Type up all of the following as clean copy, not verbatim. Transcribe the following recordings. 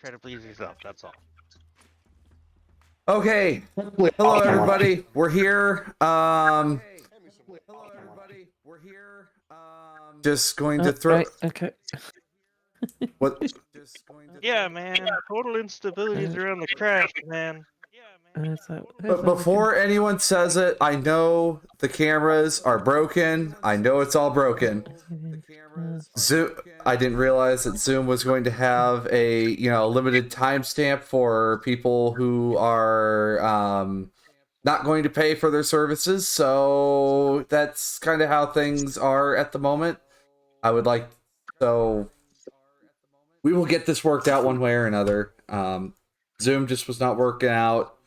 Try to please yourself. That's all. Okay. Hello, everybody. We're here. Just going to throw. Right, okay. What? Yeah, man. Total instabilities around the craft, man. But before anyone says it, I know the cameras are broken. I know it's all broken. Zoom. I didn't realize that Zoom was going to have a limited timestamp for people who are not going to pay for their services. So that's kind of how things are at the moment. I would like we will get this worked out one way or another. Zoom just was not working out.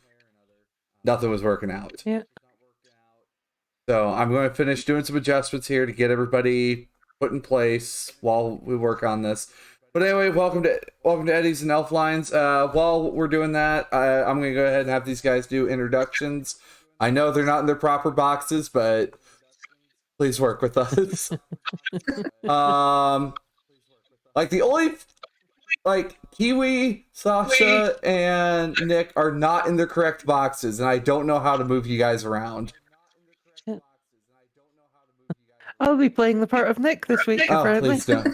Nothing was working out. Yeah. So I'm going to finish doing some adjustments here to get everybody put in place while we work on this. But anyway, welcome to Eddie's and Elflines. While we're doing that, I'm going to go ahead and have these guys do introductions. I know they're not in their proper boxes, but please work with us. Kiwi, Sasha, and Nick are not in their correct boxes, and I don't know how to move you guys around. I'll be playing the part of Nick this week, apparently. Please don't.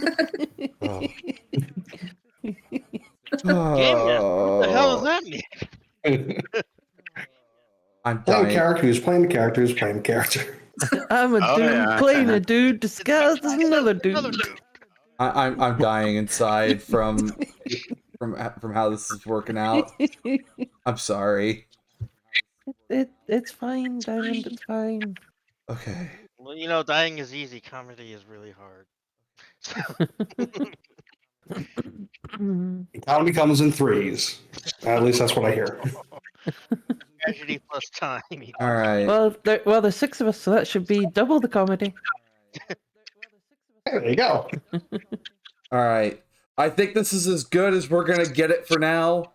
What the hell does that mean? I'm playing dying. character who's playing the character who's playing the character. I'm a dude playing a dude disguised as another dude. I'm dying inside from how this is working out. I'm sorry. It's fine, Diamond. It's fine. Okay. Well, dying is easy. Comedy is really hard. Comedy comes in threes. At least that's what I hear. Tragedy plus time. All right. Well, there's 6 of us, so that should be double the comedy. There you go. All right. I think this is as good as we're going to get it for now.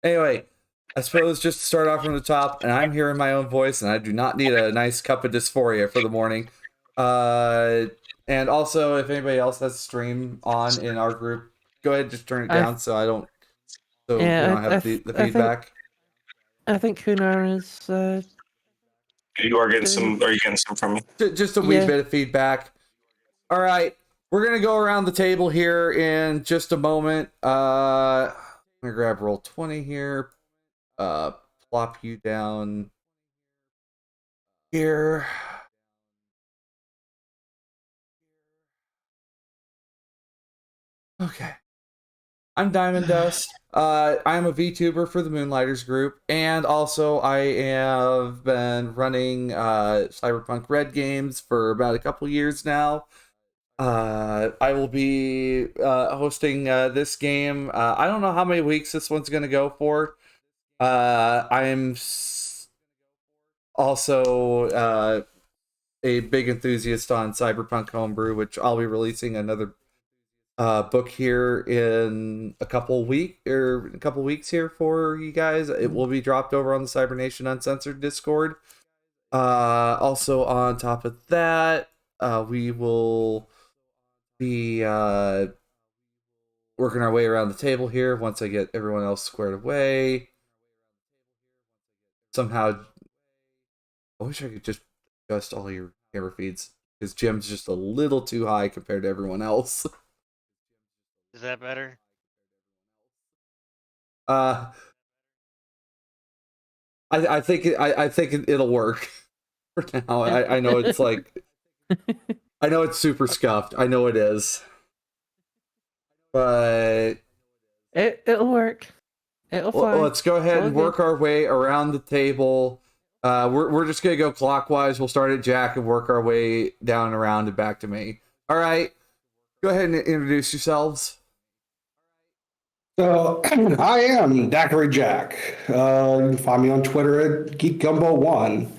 Anyway, I suppose just to start off from the top, and I'm hearing my own voice, and I do not need a nice cup of dysphoria for the morning. And also, if anybody else has stream on in our group, go ahead and just turn it down so we don't have the feedback. I think Hunar is... Are you getting some from me? Just a wee bit of feedback. All right. We're going to go around the table here in just a moment. I'm going to grab roll 20 here. Plop you down here. Okay. I'm Diamond Dust. I'm a VTuber for the Moonlighters group, and also I have been running Cyberpunk Red Games for about a couple years now. I will be hosting this game. I don't know how many weeks this one's going to go for. I'm also a big enthusiast on Cyberpunk Homebrew, which I'll be releasing another book here in a couple weeks here for you guys. It will be dropped over on the Cybernation Uncensored Discord. Also on top of that, we will be working our way around the table here once I get everyone else squared away. Somehow, I wish I could just adjust all your camera feeds, because Jim's just a little too high compared to everyone else. Is that better? I think it'll work for now. I know it's like, I know it's super scuffed. I know it is, but it'll work. It'll fly. Let's go ahead and work our way around the table. We're just gonna go clockwise. We'll start at Jack and work our way down and around and back to me. All right, go ahead and introduce yourselves. So, I am Daiquiri Jack. You can find me on Twitter at GeekGumbo1.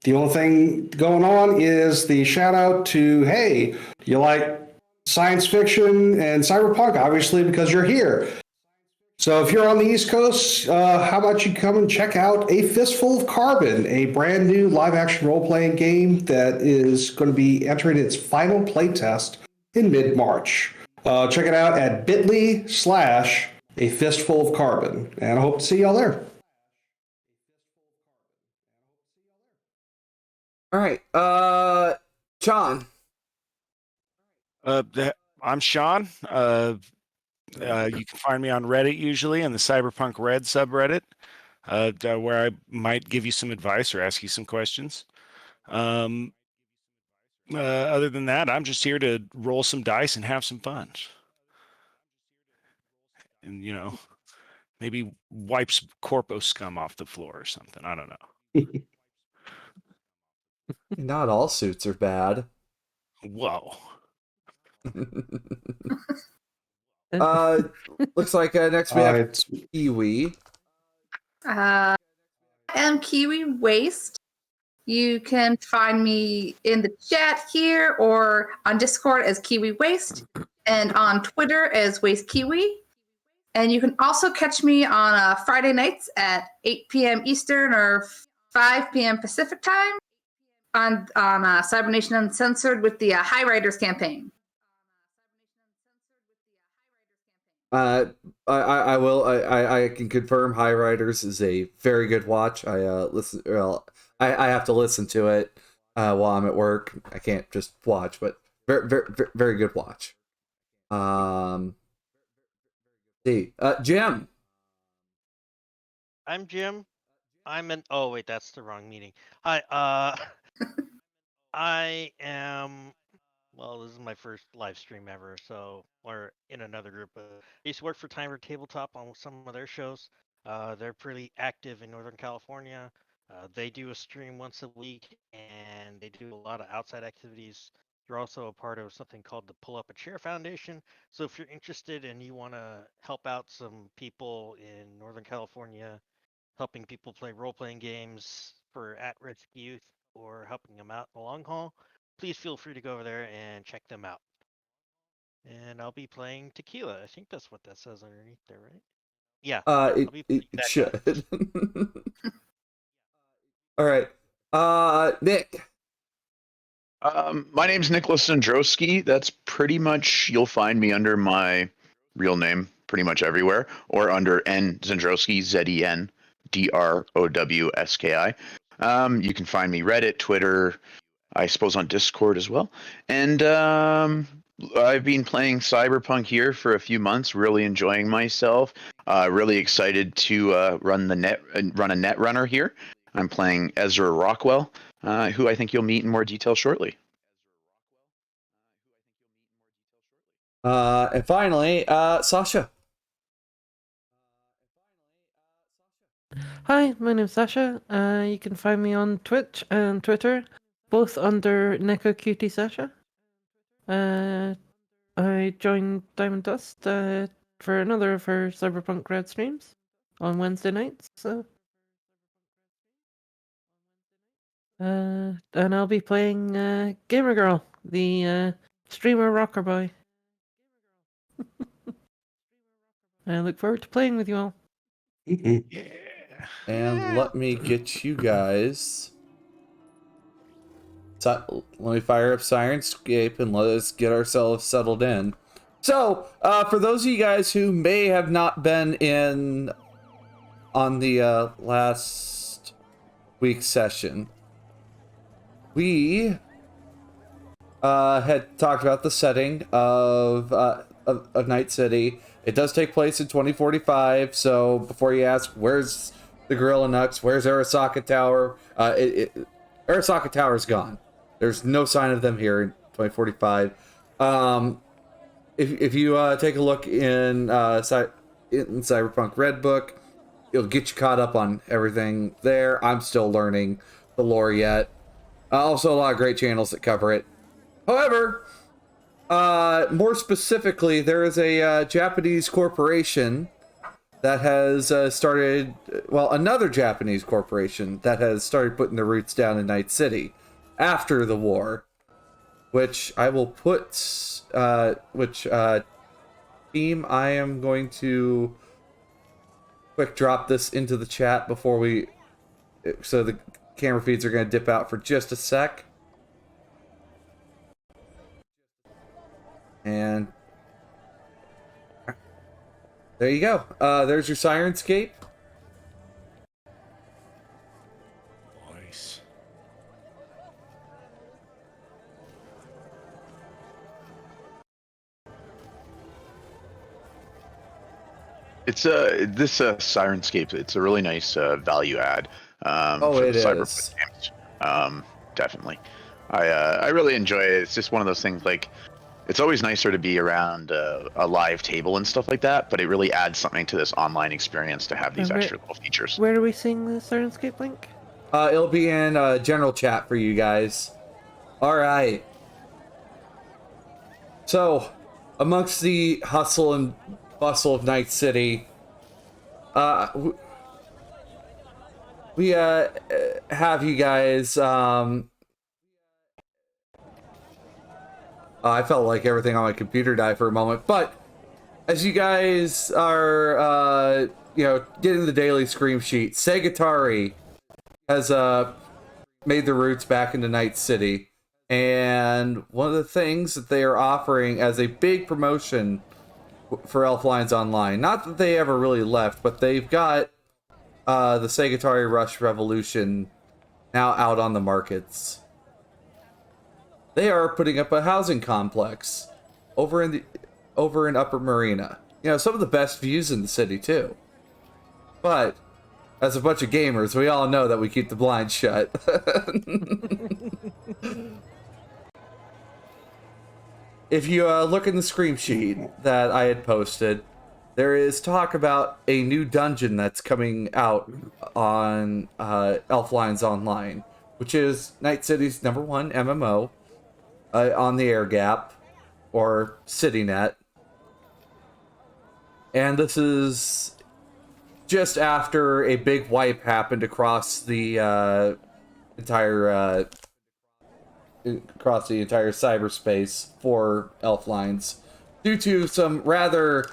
The only thing going on is the shout out to, hey, you like science fiction and cyberpunk, obviously, because you're here. So if you're on the East Coast, how about you come and check out A Fistful of Carbon, a brand new live-action role-playing game that is going to be entering its final playtest in mid-March. Check it out at bit.ly/A Fistful of Carbon, and I hope to see y'all there. All right, John. I'm Sean. You can find me on Reddit usually in the Cyberpunk Red subreddit, where I might give you some advice or ask you some questions. Other than that, I'm just here to roll some dice and have some fun. And, maybe wipes corpo scum off the floor or something. I don't know. Not all suits are bad. Whoa. Looks like next we have Kiwi. I am Kiwi Waste. You can find me in the chat here or on Discord as Kiwi Waste and on Twitter as Waste Kiwi. And you can also catch me on Friday nights at 8 p.m. Eastern or 5 p.m. Pacific time on Cyber Nation Uncensored with the High Riders campaign. I can confirm High Riders is a very good watch. I have to listen to it while I'm at work. I can't just watch, but very good watch. Jim. I'm Jim. Oh wait, that's the wrong meeting. Hi, I am. Well, this is my first live stream ever, so we're in another group. I used to work for Timer Tabletop on some of their shows. They're pretty active in Northern California. They do a stream once a week, and they do a lot of outside activities. They're also a part of something called the Pull Up a Chair Foundation. So if you're interested and you want to help out some people in Northern California, helping people play role-playing games for at-risk youth or helping them out in the long haul, please feel free to go over there and check them out. And I'll be playing Tequila. I think that's what that says underneath there, right? Yeah. It should. All right. Nick. My name's Nicholas Zandrowski. That's pretty much, you'll find me under my real name pretty much everywhere, or under N Zandrowski, ZENDROWSKI. You can find me Reddit, Twitter, I suppose on Discord as well. And I've been playing Cyberpunk here for a few months, really enjoying myself. Really excited to run a netrunner here. I'm playing Ezra Rockwell, who I think you'll meet in more detail shortly. And finally, Sasha. Hi, my name's Sasha. You can find me on Twitch and Twitter, both under Neko Sasha. I joined Diamond Dust for another of her Cyberpunk Red streams on Wednesday nights. So, and I'll be playing Gamer Girl, the streamer rocker boy. I look forward to playing with you all. Yeah. And let me get you guys. Let me fire up Sirenscape and let us get ourselves settled in. So, for those of you guys who may have not been in on the last week's session, we had talked about the setting of Night City. It does take place in 2045, so before you ask, where's the Gorilla Nux, where's Arasaka Tower? Arasaka Tower is gone. There's no sign of them here in 2045. If you take a look in Cyberpunk Red Book, it'll get you caught up on everything there. I'm still learning the lore yet. Also, a lot of great channels that cover it. However, more specifically, there is a Japanese corporation that has started, well, another Japanese corporation that has started putting their roots down in Night City after the war, which I will put, team, I am going to quick drop this into the chat before so the camera feeds are going to dip out for just a sec. And there you go. There's your Sirenscape. Nice. It's this Sirenscape. It's a really nice value add. For it the is. Cyberpunk games. Definitely. I really enjoy it. It's just one of those things. Like, it's always nicer to be around a live table and stuff like that. But it really adds something to this online experience to have these extra little features. Where are we seeing the Sirenscape link? It'll be in general chat for you guys. All right. So, amongst the hustle and bustle of Night City, we have you guys. I felt like everything on my computer died for a moment, but as you guys are, getting the daily scream sheet, Segatari has made the roots back into Night City, and one of the things that they are offering as a big promotion for Elflines Online, not that they ever really left, but they've got the Segatari Rush Revolution now out on the markets. They are putting up a housing complex over in Upper Marina. Some of the best views in the city too. But as a bunch of gamers, we all know that we keep the blinds shut. If you look in the scream sheet that I had posted, there is talk about a new dungeon that's coming out on Elflines Online, which is Night City's #1 MMO on the air gap, or CityNet. And this is just after a big wipe happened across the entire cyberspace for Elflines, due to some rather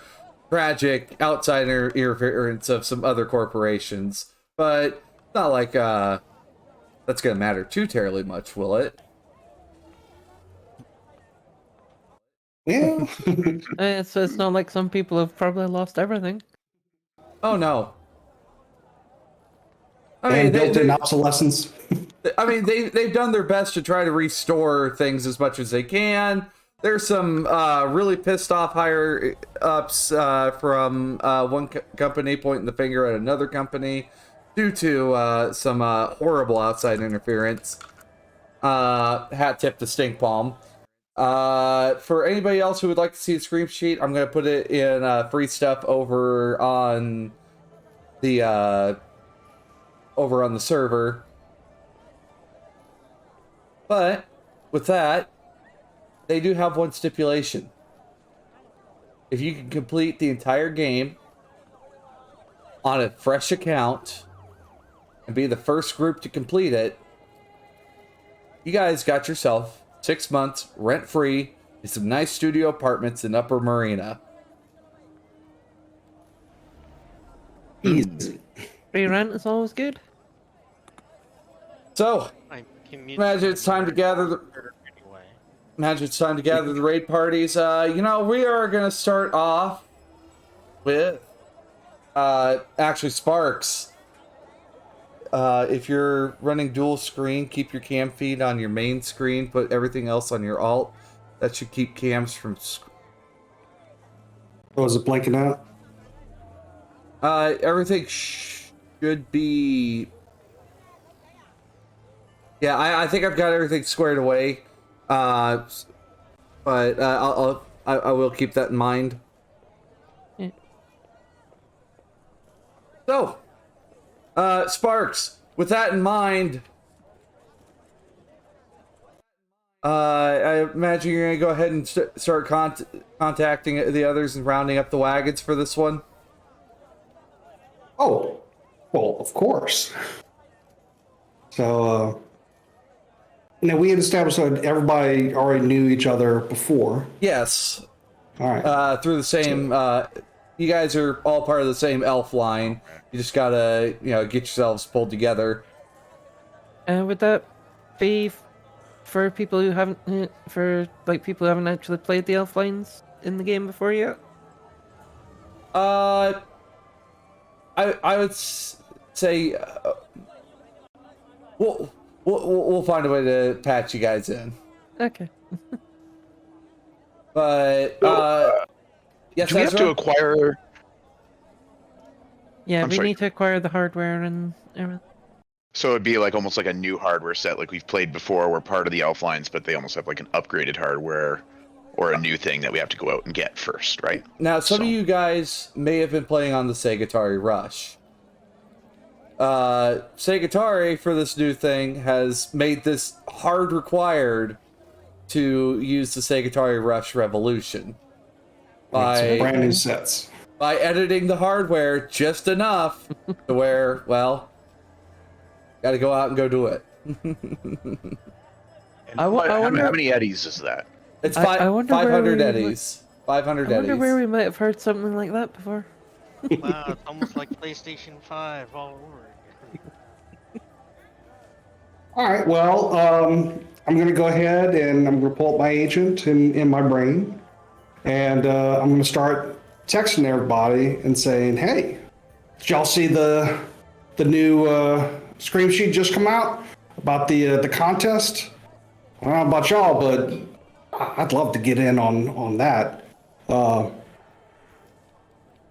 tragic outside interference of some other corporations. But it's not like that's gonna matter too terribly much, will it? Yeah. It's not like some people have probably lost everything. Oh no. And built-in obsolescence. I mean, they've done their best to try to restore things as much as they can. There's some really pissed off higher ups from one company pointing the finger at another company due to some horrible outside interference. Hat tip to Stink Palm. For anybody else who would like to see the screen sheet, I'm going to put it in free stuff over on the server. But with that, they do have one stipulation. If you can complete the entire game on a fresh account and be the first group to complete it, you guys got yourself 6 months rent-free in some nice studio apartments in Upper Marina. Easy. Free rent is always good. So, imagine it's time to gather the raid parties. We are going to start off with actually Sparks. If you're running dual screen, keep your cam feed on your main screen, put everything else on your alt. That should keep cams from... Oh, is it blanking out? Everything should be... Yeah, I think I've got everything squared away. But I will keep that in mind. Yeah. So, Sparks, with that in mind, I imagine you're going to go ahead and start contacting the others and rounding up the wagons for this one? Oh, well, of course. So, we had established that everybody already knew each other before. Yes. All right. Through the same you guys are all part of the same elf line. You just gotta, get yourselves pulled together. Would that be for people who haven't, people who haven't actually played the Elflines in the game before yet? I would say we'll find a way to patch you guys in. Okay. But yes, do we have to acquire? Yeah, we need to acquire the hardware and everything. So it'd be like almost like a new hardware set, like we've played before. We're part of the Elflines, but they almost have like an upgraded hardware or a new thing that we have to go out and get first, right? Now, some of you guys may have been playing on the Segatari Rush. Segatari, for this new thing, has made this hard required to use the Segatari Rush Revolution. By brand new sets. By editing the hardware just enough to where, well, gotta go out and go do it. I wonder how many eddies is that? It's 500 eddies. 500 eddies. I wonder where we might have heard something like that before. Wow, it's almost like PlayStation 5 all over again. All right, well, I'm going to go ahead and I'm going to pull up my agent in my brain. And I'm going to start texting everybody and saying, hey, did y'all see the new scream sheet just come out about the contest? I don't know about y'all, but I'd love to get in on that.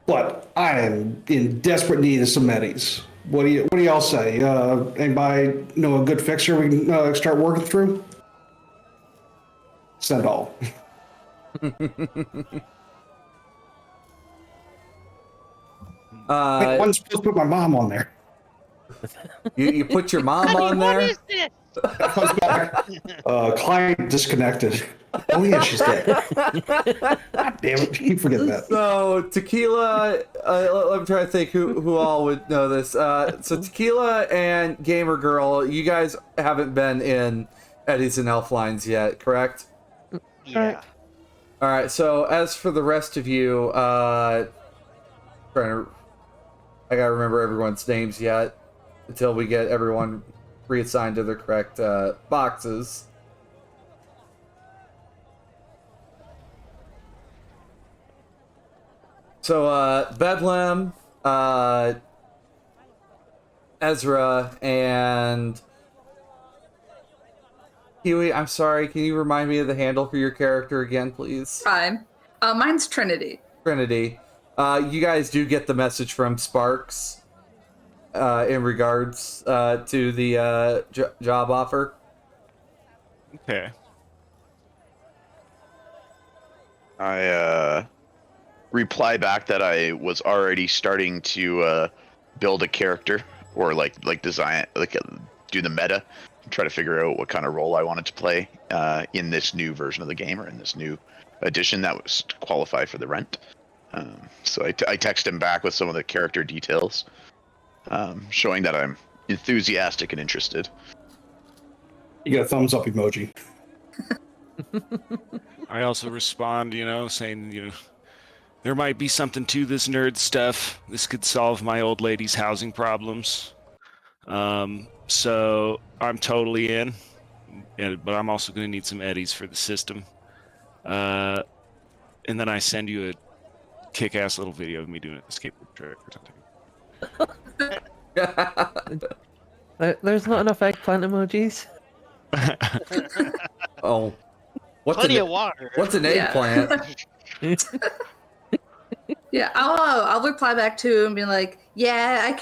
But I am in desperate need of some eddies. What do y'all say? Anybody know a good fixer we can start working through? Send all. I wasn't supposed to put my mom on there. You put your mom on there? What is this? Comes back. Client disconnected. Oh yeah, she's dead. God damn it! Keep forgetting that. So Tequila, let me try to think who all would know this. So Tequila and Gamer Girl, you guys haven't been in Eddies and Elflines yet, correct? Yeah. All right. So as for the rest of you, I gotta remember everyone's names yet until we get everyone reassigned to their correct boxes. So Bedlam, Ezra, and Huey, I'm sorry, can you remind me of the handle for your character again, please? Fine. Mine's Trinity. Trinity. You guys do get the message from Sparks in regards to the job offer. Okay. I reply back that I was already starting to build a character or like design, do the meta, and try to figure out what kind of role I wanted to play in this new version of the game or in this new edition that was to qualify for the rent. So I text him back with some of the character details, showing that I'm enthusiastic and interested. You got a thumbs up emoji. I also respond, saying, there might be something to this nerd stuff. This could solve my old lady's housing problems. So I'm totally in, but I'm also going to need some eddies for the system. And then I send you a kick-ass little video of me doing a skateboard trick or something. There's not enough eggplant emojis. Oh. Plenty of water. What's an eggplant? Yeah, I'll reply back to him and be like, yeah,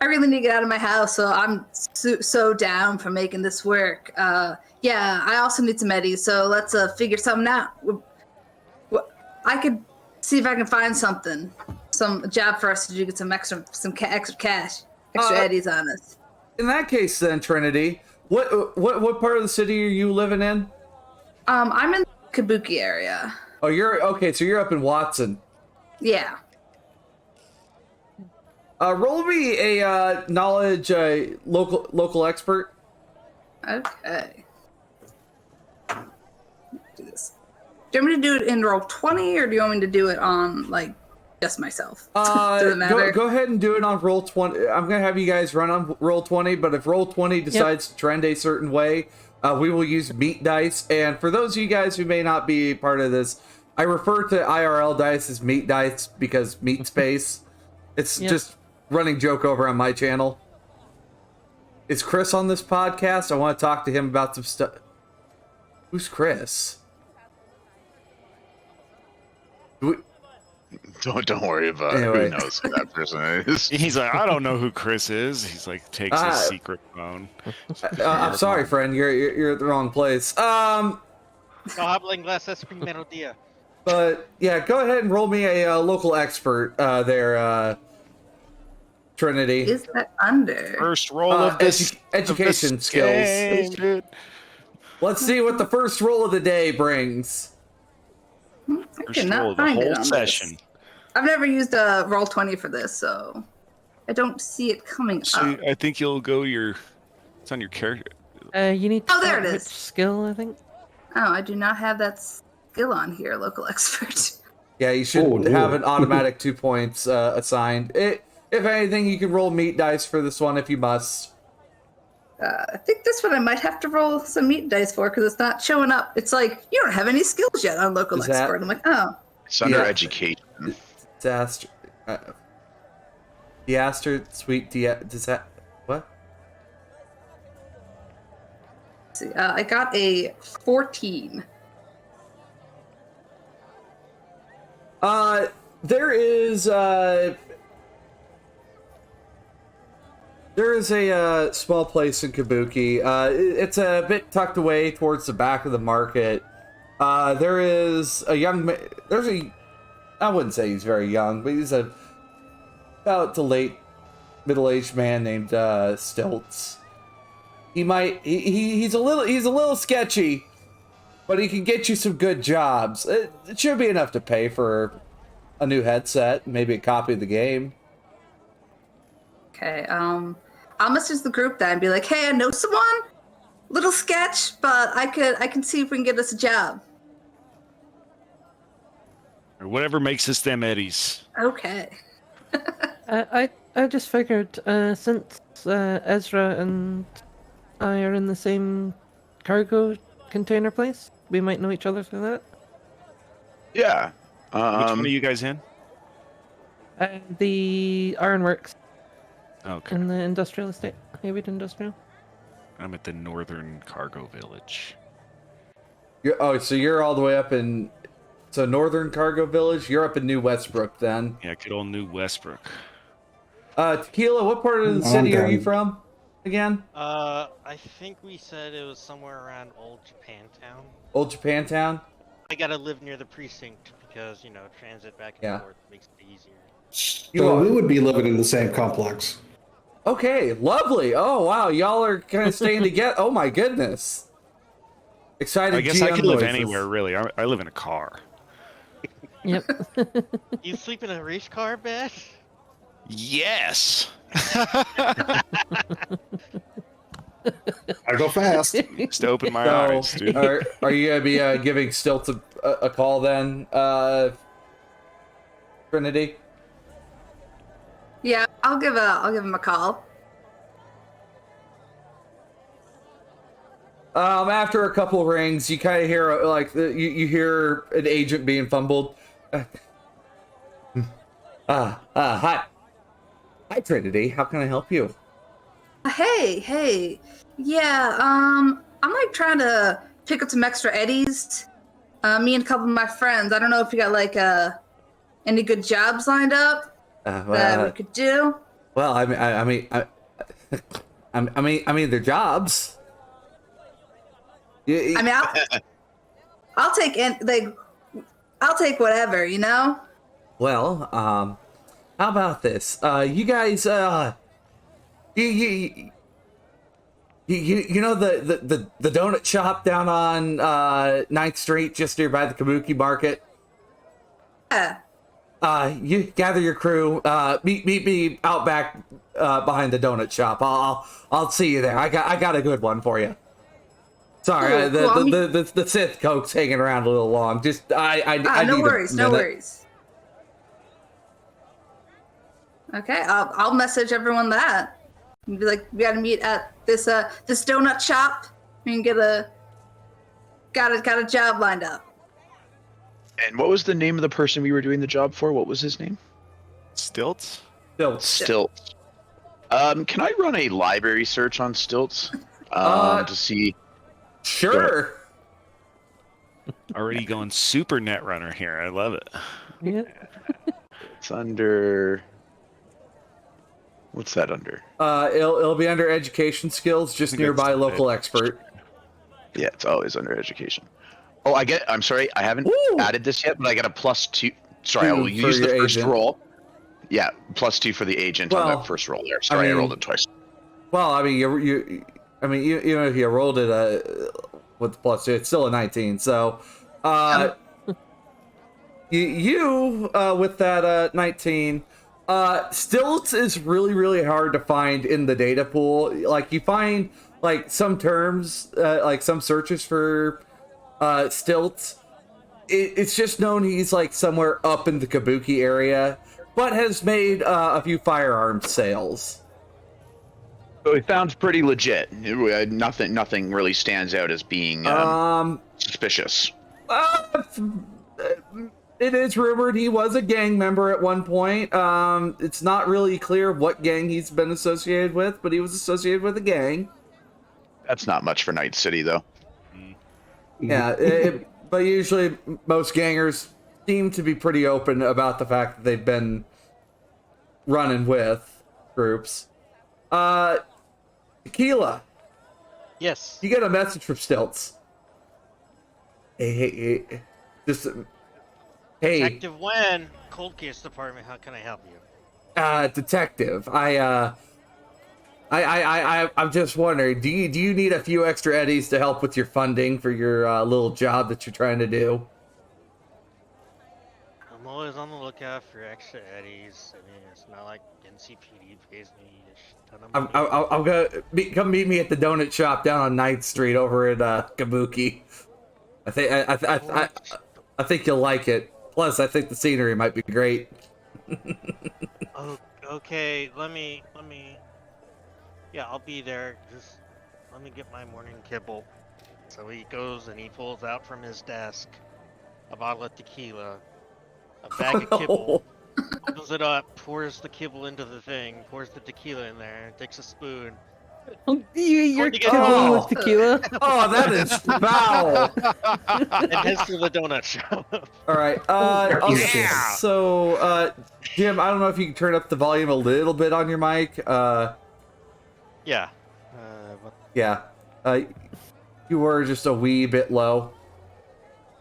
I really need to get out of my house, so I'm so down for making this work. Yeah, I also need some eddies, so let's figure something out. I could see if I can find something, some job for us to do, get some extra cash, extra eddies on us. In that case, then, Trinity, what part of the city are you living in? I'm in the Kabuki area. Oh, you're okay. So you're up in Watson. Yeah. Roll me a knowledge local expert. Okay. Do this. Do you want me to do it in roll 20, or do you want me to do it on just myself. Doesn't matter. Go ahead and do it on Roll20. I'm gonna have you guys run on Roll20, but if Roll20 decides to trend a certain way, we will use meat dice. And for those of you guys who may not be part of this, I refer to IRL dice as meat dice because meat space. It's just running joke over on my channel. Is Chris on this podcast? I want to talk to him about some stuff. Who's Chris? Don't worry about it. Anyway. Who knows who that person is? He's like, I don't know who Chris is. He's like, takes his secret phone. I'm sorry, friend. You're at the wrong place. No habla inglés, es primero día. But yeah, go ahead and roll me a local expert there, Trinity. Is that under? First roll of this education of this skills. game, dude. Let's see what the first roll of the day brings. I First roll cannot of the find it whole on session. this. I've never used a Roll20 for this, so I don't see it coming So up. I think you'll go it's on your character. You need to Oh, there start it which is. skill, I think. Oh, I do not have that skill on here, local expert. Yeah, you should Oh, no. have an automatic 2 points assigned. If anything, you can roll meat dice for this one if you must. I think this one I might have to roll some meat dice for because it's not showing up. It's like, you don't have any skills yet on local Is that- expert. I'm like, oh. It's under Yeah. education. Disaster. Sweet does that what? Let's see, I got a 14. There is a small place in Kabuki. It's a bit tucked away towards the back of the market. There is a young man. I wouldn't say he's very young, but he's about to late middle-aged man named Stilts. He's a little sketchy, but he can get you some good jobs. It should be enough to pay for a new headset, maybe a copy of the game. Okay, I'll message the group then and be like, hey, I know someone. Little sketch, but I can see if we can get us a job. Or whatever makes us them eddies. Okay. I just figured since Ezra and I are in the same cargo container place, we might know each other through that. Yeah. Which one are you guys in? The Ironworks Okay. in the industrial estate, Haywood Industrial. I'm at the Northern Cargo Village. So you're all the way up in Northern Cargo Village. You're up in New Westbrook then. Yeah, good old New Westbrook. Tequila, what part of the city are you from again? I think we said it was somewhere around Old Japantown. Old Japantown? I gotta live near the precinct because, transit back and Yeah. forth makes it easier. So we would be living in the same complex. Okay, lovely. Oh wow, y'all are kind of staying together. Oh my goodness. Excited. I guess I GM could live noises. anywhere, really. I live in a car. Yep. You sleep in a race car, Beth? Yes! I go fast. Just to open my So, eyes, dude. are you gonna be giving Stilts a call then, Trinity? Yeah, I'll give him a call. After a couple of rings, you kind of hear you hear an agent being fumbled. Hi, Trinity. How can I help you? Hey. Yeah, I'm like trying to pick up some extra eddies. Me and a couple of my friends. I don't know if you got any good jobs lined up that we could do. Well, I mean, they're jobs. I mean, I'll take I'll take whatever, Well, how about this? You guys, you know the donut shop down on 9th Street, just nearby the Kabuki Market. Yeah. You gather your crew. Meet me out back behind the donut shop. I'll see you there. I got a good one for you. Sorry, Cool. the Sith Coke's hanging around a little long. Just I no need worries, a no minute. worries. Okay, I'll message everyone that. And be like, we gotta meet at this donut shop. We can get a got a job lined up. And what was the name of the person we were doing the job for? What was his name? Stilts? Stilts. Can I run a library search on Stilts to see? Sure. Already going super net runner here. I love it. Yeah. It's under. What's that under? It'll be under education skills, just think nearby that's local expert. Yeah, it's always under education. Oh, I'm sorry, I haven't added this yet, but I got a +2. Sorry, I will use the first roll. Yeah, +2 for the agent on that first roll there. Sorry, I rolled it twice. Well, I mean, even if you rolled it with the +2, it's still a 19. So, you with that 19, Stilts is really, really hard to find in the data pool. Like, you find like some terms, like some searches for Stilts. It's just known he's like somewhere up in the Kabuki area, but has made a few firearms sales. So it sounds pretty legit. Nothing really stands out as being suspicious. It is rumored he was a gang member at one point. It's not really clear what gang he's been associated with, but he was associated with a gang. That's not much for Night City, though. Yeah, but usually most gangers seem to be pretty open about the fact that they've been running with groups. Tequila. Yes. You get a message from Stilts. Hey. Hey. Detective Wen, Cold Case Department. How can I help you? Detective. I'm just wondering. Do you need a few extra eddies to help with your funding for your little job that you're trying to do? I'm always on the lookout for extra eddies. I mean, it's not like NCPD pays me a ton of money. I'm gonna come meet me at the donut shop down on 9th Street over at Kabuki. I think you'll like it. Plus, I think the scenery might be great. Oh, okay. Let me. Yeah, I'll be there. Just let me get my morning kibble. So he goes and he pulls out from his desk a bottle of tequila, a bag of kibble, opens it up, pours the kibble into the thing, pours the tequila in there, takes a spoon. You're to get kidding home. with tequila? Oh, that is foul! And heads to the donut shop. All right. So, Jim, I don't know if you can turn up the volume a little bit on your mic. Yeah. Yeah. You were just a wee bit low.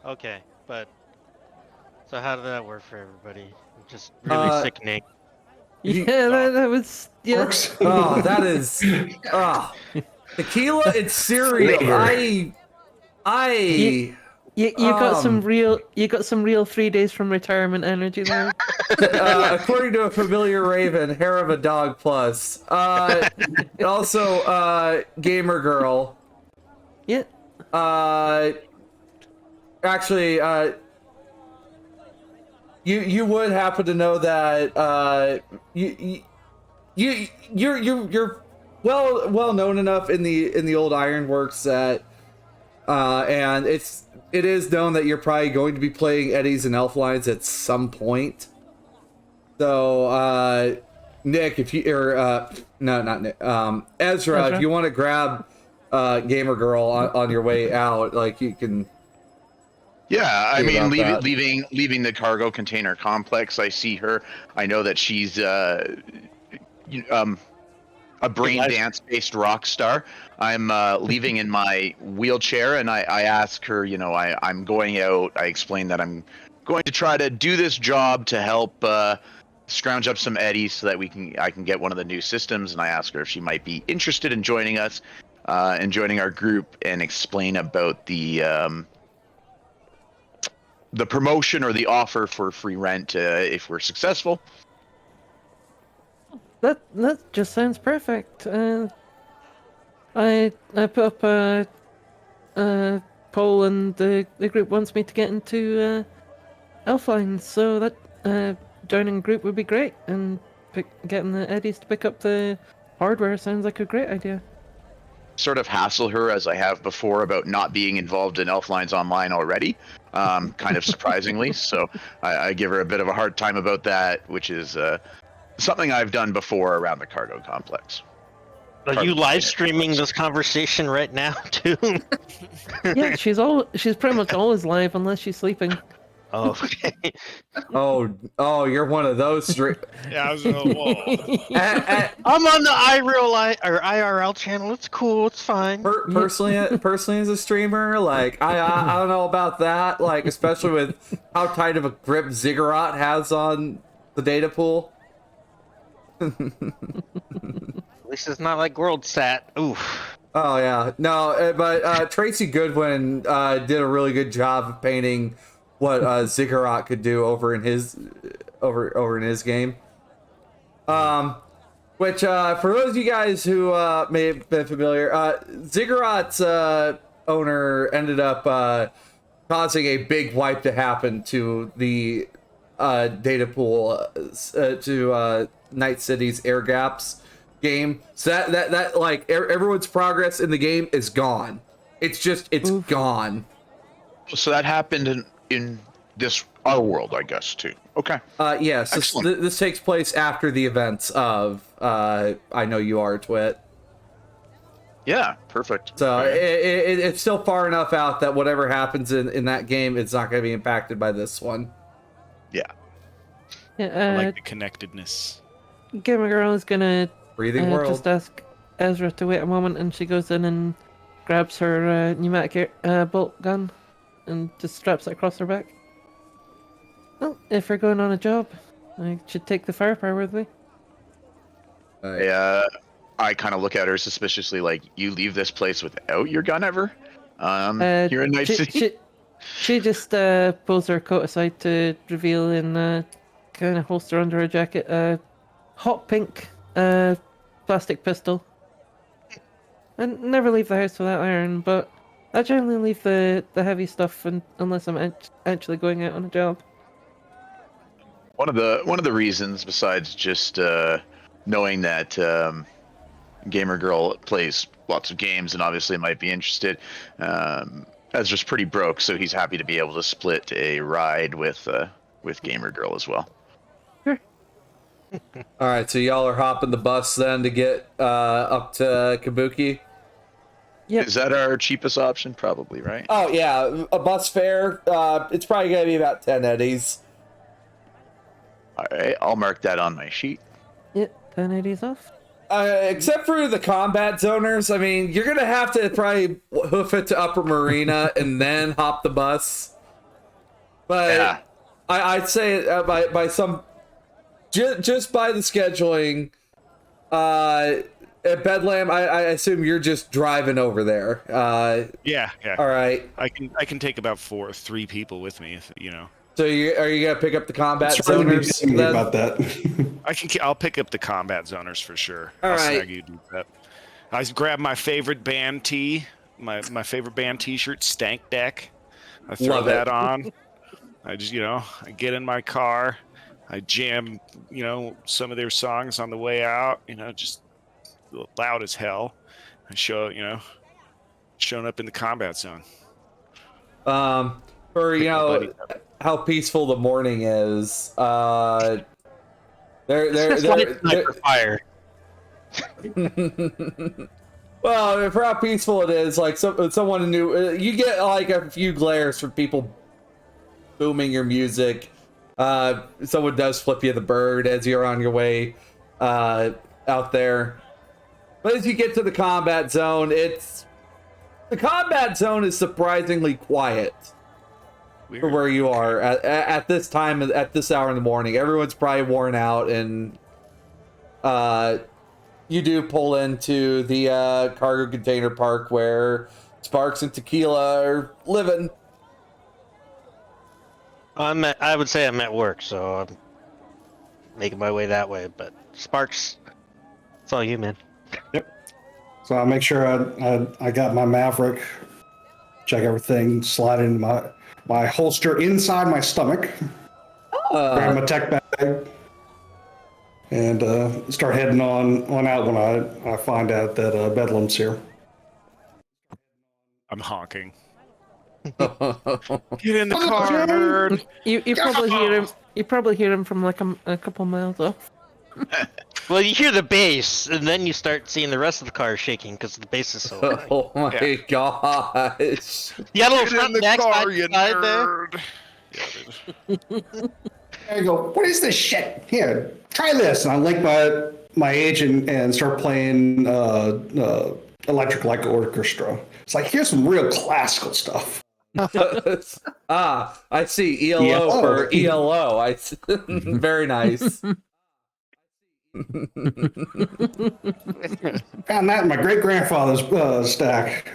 Okay, but so how did that work for everybody? Just really sickening. Yeah, that was Oh, that is tequila and cereal. You got some real 3 days from retirement energy there. According to a familiar raven, hair of a dog plus. Also, gamer girl. Yeah. Actually, you would happen to know that you're well known enough in the old ironworks that and it is known that you're probably going to be playing Eddies and Elflines at some point. So Nick, if you not Nick, Ezra, if you want to grab gamer girl on your way out, like you can. Yeah, I mean, leaving the cargo container complex, I see her. I know that she's a brain dance based rock star. I'm leaving in my wheelchair, and I ask her, I'm going out. I explain that I'm going to try to do this job to help scrounge up some eddies so that I can get one of the new systems. And I ask her if she might be interested in joining us, and joining our group, and explain about the promotion or the offer for free rent if we're successful. That just sounds perfect. I put up a poll, and the group wants me to get into Elflines, so that joining group would be great. And getting the Eddies to pick up the hardware sounds like a great idea. Sort of hassle her as I have before about not being involved in Elflines Online already, kind of surprisingly. So I give her a bit of a hard time about that, which is something I've done before around the cargo complex. Are you live streaming this conversation right now too? Yeah, she's pretty much always live unless she's sleeping. Oh, okay. Oh, you're one of those. Yeah, I was whoa. I'm on the IRL channel. It's cool. It's fine. Personally, as a streamer, like I don't know about that. Like especially with how tight of a grip Ziggurat has on the data pool. At least it's not like WorldSat. Oof. Oh yeah, no, but Tracy Goodwin did a really good job of painting what Ziggurat could do over in his game. Which for those of you guys who may have been familiar, Ziggurat's owner ended up causing a big wipe to happen to the data pool to Night City's air gaps game. So that like everyone's progress in the game is gone. It's gone. So that happened in this our world, I guess, too. Okay. Yes, this takes place after the events of I Know You Are Twit. Yeah, perfect. So it's still far enough out that whatever happens in that game, it's not going to be impacted by this one. Yeah. Yeah, I like the connectedness. Gamer Girl is gonna Breathing world. just ask Ezra to wait a moment, and she goes in and grabs her pneumatic bolt gun and just straps it across her back. Well, if we're going on a job, I should take the firepower with me. I kind of look at her suspiciously, like, you leave this place without your gun ever? You're in Night City? She just pulls her coat aside to reveal in kind of holster under her jacket a hot pink plastic pistol. I never leave the house without iron, but I generally leave the heavy stuff unless I'm actually going out on a job. One of the reasons, besides just knowing that Gamer Girl plays lots of games and obviously might be interested, Ezra's pretty broke, so he's happy to be able to split a ride with Gamer Girl as well. Sure. All right, so y'all are hopping the bus then to get up to Kabuki? Yep. Is that our cheapest option? Probably, right? Oh, yeah. A bus fare, it's probably going to be about 10 eddies. All right, I'll mark that on my sheet. Yep, 10 80s off. Except for the combat zoners, I mean, you're going to have to probably hoof it to Upper Marina and then hop the bus. But yeah. I'd say by some... Just by the scheduling, at Bedlam, I assume you're just driving over there. Yeah. All right. I can take about 3 people with me, if you know. So are you gonna pick up the combat zoners? Then? About that. I'll pick up the combat zoners for sure. All I'll right. snag you, do that. I grab my favorite band tee, my favorite band T-shirt, Stank Deck. I throw that on. I just I get in my car. I jam, some of their songs on the way out, just loud as hell. I showing up in the combat zone. For how peaceful the morning is. They're fire. Well, for how peaceful it is, like someone new, you get like a few glares from people booming your music. Someone does flip you the bird as you're on your way out there. But as you get to the combat zone, the combat zone is surprisingly quiet. Weird. For where you are at this time, at this hour in the morning. Everyone's probably worn out, and you do pull into the cargo container park where Sparks and Tequila are living. I would say I'm at work, so I'm making my way that way. But Sparks, it's all you, man. Yep. So I'll make sure I got my Maverick, check everything, slide in my holster inside my stomach, grab my tech bag. and start heading on out when I find out that Bedlam's here. I'm honking. Get in the car, nerd. You probably hear him. You probably hear him from like a couple miles off. Well, you hear the bass, and then you start seeing the rest of the car shaking because the bass is so high. Oh my gosh. You got a little Get in front the and back car, side you to side there. nerd. Yeah, dude. I go, what is this shit? Here, try this. And I link my agent and start playing Electric Light Orchestra. It's like, here's some real classical stuff. I see. ELO for ELO. Very nice. Found that in my great grandfather's stack.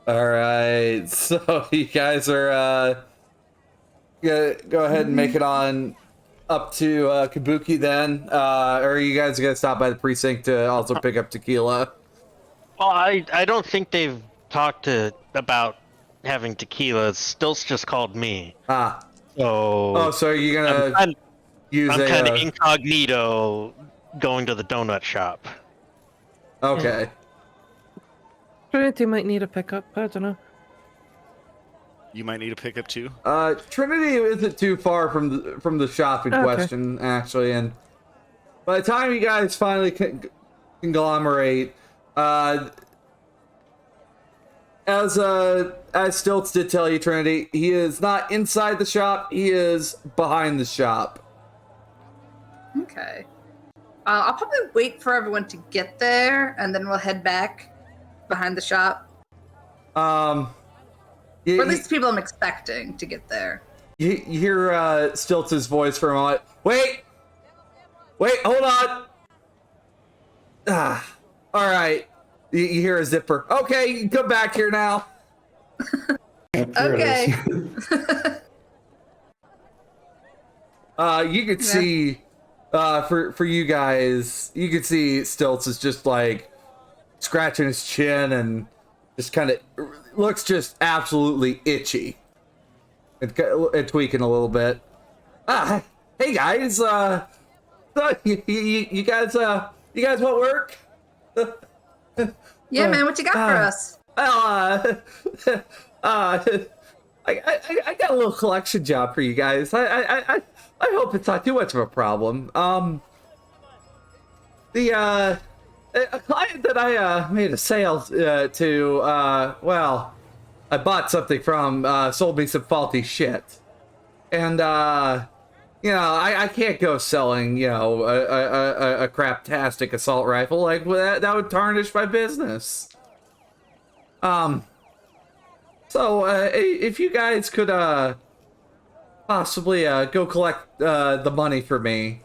All right, so you guys are go ahead and make it on up to Kabuki then, or are you guys gonna stop by the precinct to also pick up tequila? Well, I don't think they've talked about having tequila. Stilts just called me. So so are you gonna use I'm kind of incognito going to the donut shop. Okay. Trinity might need a pickup. I don't know. You might need a pickup too. Trinity isn't too far from the shop in question, actually, and by the time you guys finally conglomerate, as Stilts did tell you, Trinity, he is not inside the shop, he is behind the shop. Okay. I'll probably wait for everyone to get there, and then we'll head back behind the shop. Or at least the people I'm expecting to get there. You hear Stilts' voice for a moment. Wait, hold on. All right. You hear a zipper. Okay, you can come back here now. Okay. You could see, for you guys, you could see Stilts is just like scratching his chin and just kind of looks just absolutely itchy and tweaking a little bit. Hey guys, so you guys want work? Yeah, man, what you got for us? I got a little collection job for you guys. I hope it's not too much of a problem. A client that I made a sale to, well, I bought something from, sold me some faulty shit. And, you know, I can't go selling, you know, a craptastic assault rifle. Like, that would tarnish my business. So, if you guys could, possibly, go collect, the money for me,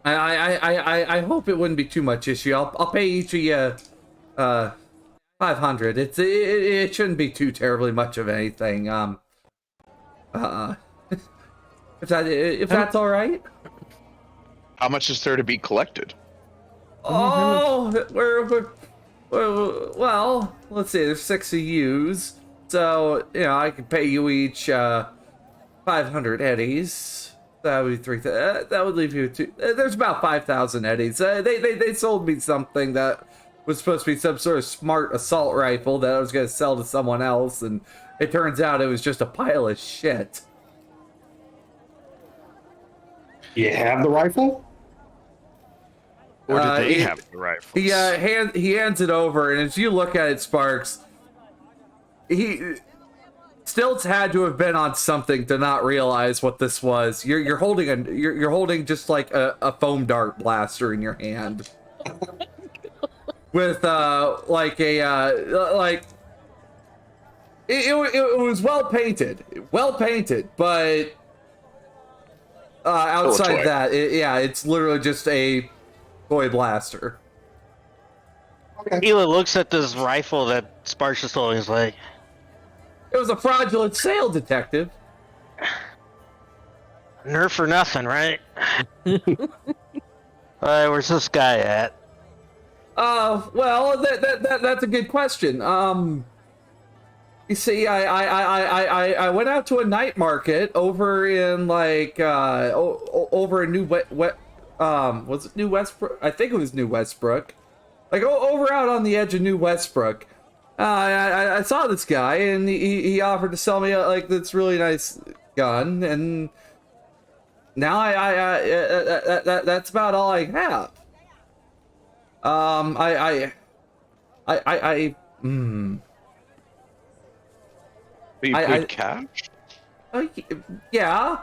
I hope it wouldn't be too much issue. I'll pay each of you, 500. It shouldn't be too terribly much of anything. If that's all right. How much is there to be collected? Oh, well, let's see. There's 6 of yous, so you know I could pay you each 500 eddies. That would be 3,000. That would leave you with there's about 5,000 eddies. They sold me something that was supposed to be some sort of smart assault rifle that I was going to sell to someone else, and it turns out it was just a pile of shit. You have the rifle? Or did they have the rifles? He hands it over, and as you look at it, Sparks, Stilts had to have been on something to not realize what this was. You're holding just like a foam dart blaster in your hand, with like a it was well painted, but outside that, it's literally just a toy blaster. Okay. Hila looks at this rifle that Sparks is holding. He's like, It was a fraudulent sale, detective. nerf for nothing, right? Where's this guy at? Well, that's a good question. You see, I went out to a night market over in like over in was it New Westbrook? I think it was New Westbrook. Like over out on the edge of New Westbrook. I saw this guy and he offered to sell me like this really nice gun, and now that's about all I have. You paid cash? Yeah,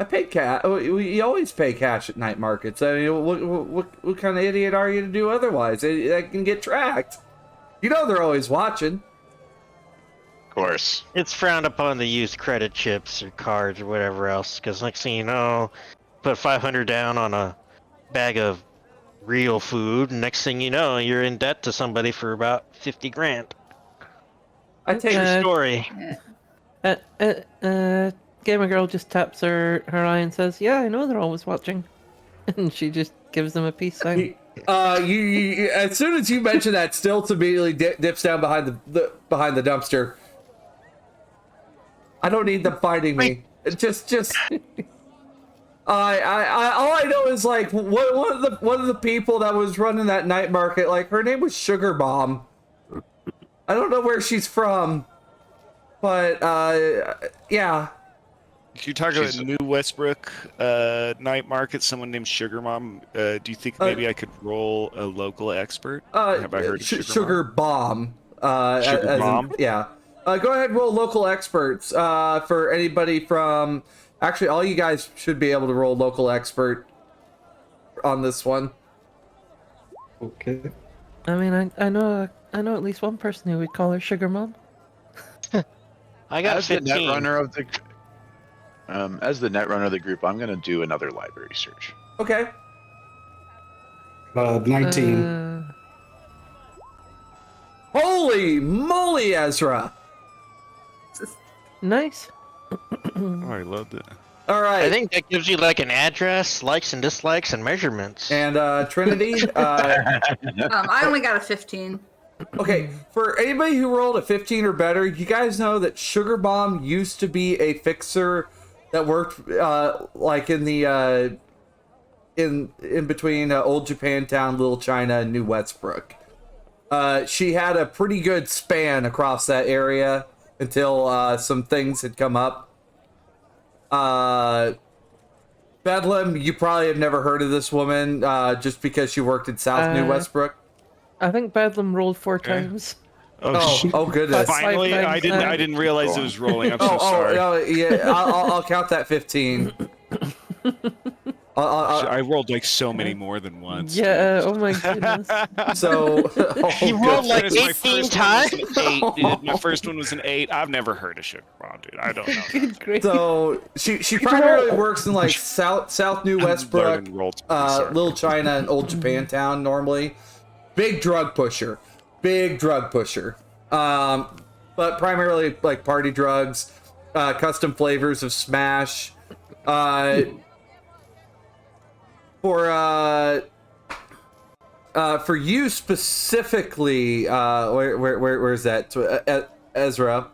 I paid cash. We always pay cash at night markets. I mean, what kind of idiot are you to do otherwise? I can get tracked. You know they're always watching. Of course. It's frowned upon to use credit chips or cards or whatever else, because next thing you know, put 500 down on a bag of real food, and next thing you know, you're in debt to somebody for about 50 grand. I take True story. Gamer girl just taps her eye and says, "Yeah, I know they're always watching," and she just gives them a peace sign. You as soon as you mention that, Stilts immediately dips down behind behind the dumpster. I don't need them finding me. Just. All I know is like one of the people that was running that night market. Like her name was Sugar Bomb. I don't know where she's from, but yeah. You talk about New Westbrook night market. Someone named Sugar Mom. Do you think maybe I could roll a local expert? Have I heard of Sugar Bomb? Sugar Bomb. Yeah. Go ahead and roll local experts for anybody from. Actually, all you guys should be able to roll local expert on this one. Okay. I mean, I know at least one person who would call her Sugar Mom. I got As the 15. netrunner of the as the netrunner of the group, I'm gonna do another library search. Okay. 19. Holy moly, Ezra! Nice. Oh, I loved it. All right. I think that gives you like an address, likes and dislikes, and measurements. And Trinity. I only got a 15. Okay, for anybody who rolled a 15 or better, you guys know that Sugar Bomb used to be a fixer that worked like in the in between Old Japantown, Little China, and New Westbrook. She had a pretty good span across that area until some things had come up. Bedlam, you probably have never heard of this woman just because she worked in South New Westbrook. I think Bedlam rolled 4 times. Oh goodness! Finally, I didn't realize it was rolling. I'm so sorry. Oh, yeah, I'll count that 15. I rolled like so many more than once. Yeah. Oh my goodness. So You rolled like 18 times? My first one was an 8. I've never heard of Sugar Bomb, dude. I don't know. Good grief. So she primarily works in like South New Westbrook, Little China, and Old Japantown normally. Big drug pusher. But primarily like party drugs, custom flavors of Smash. For you specifically, where's that? Ezra.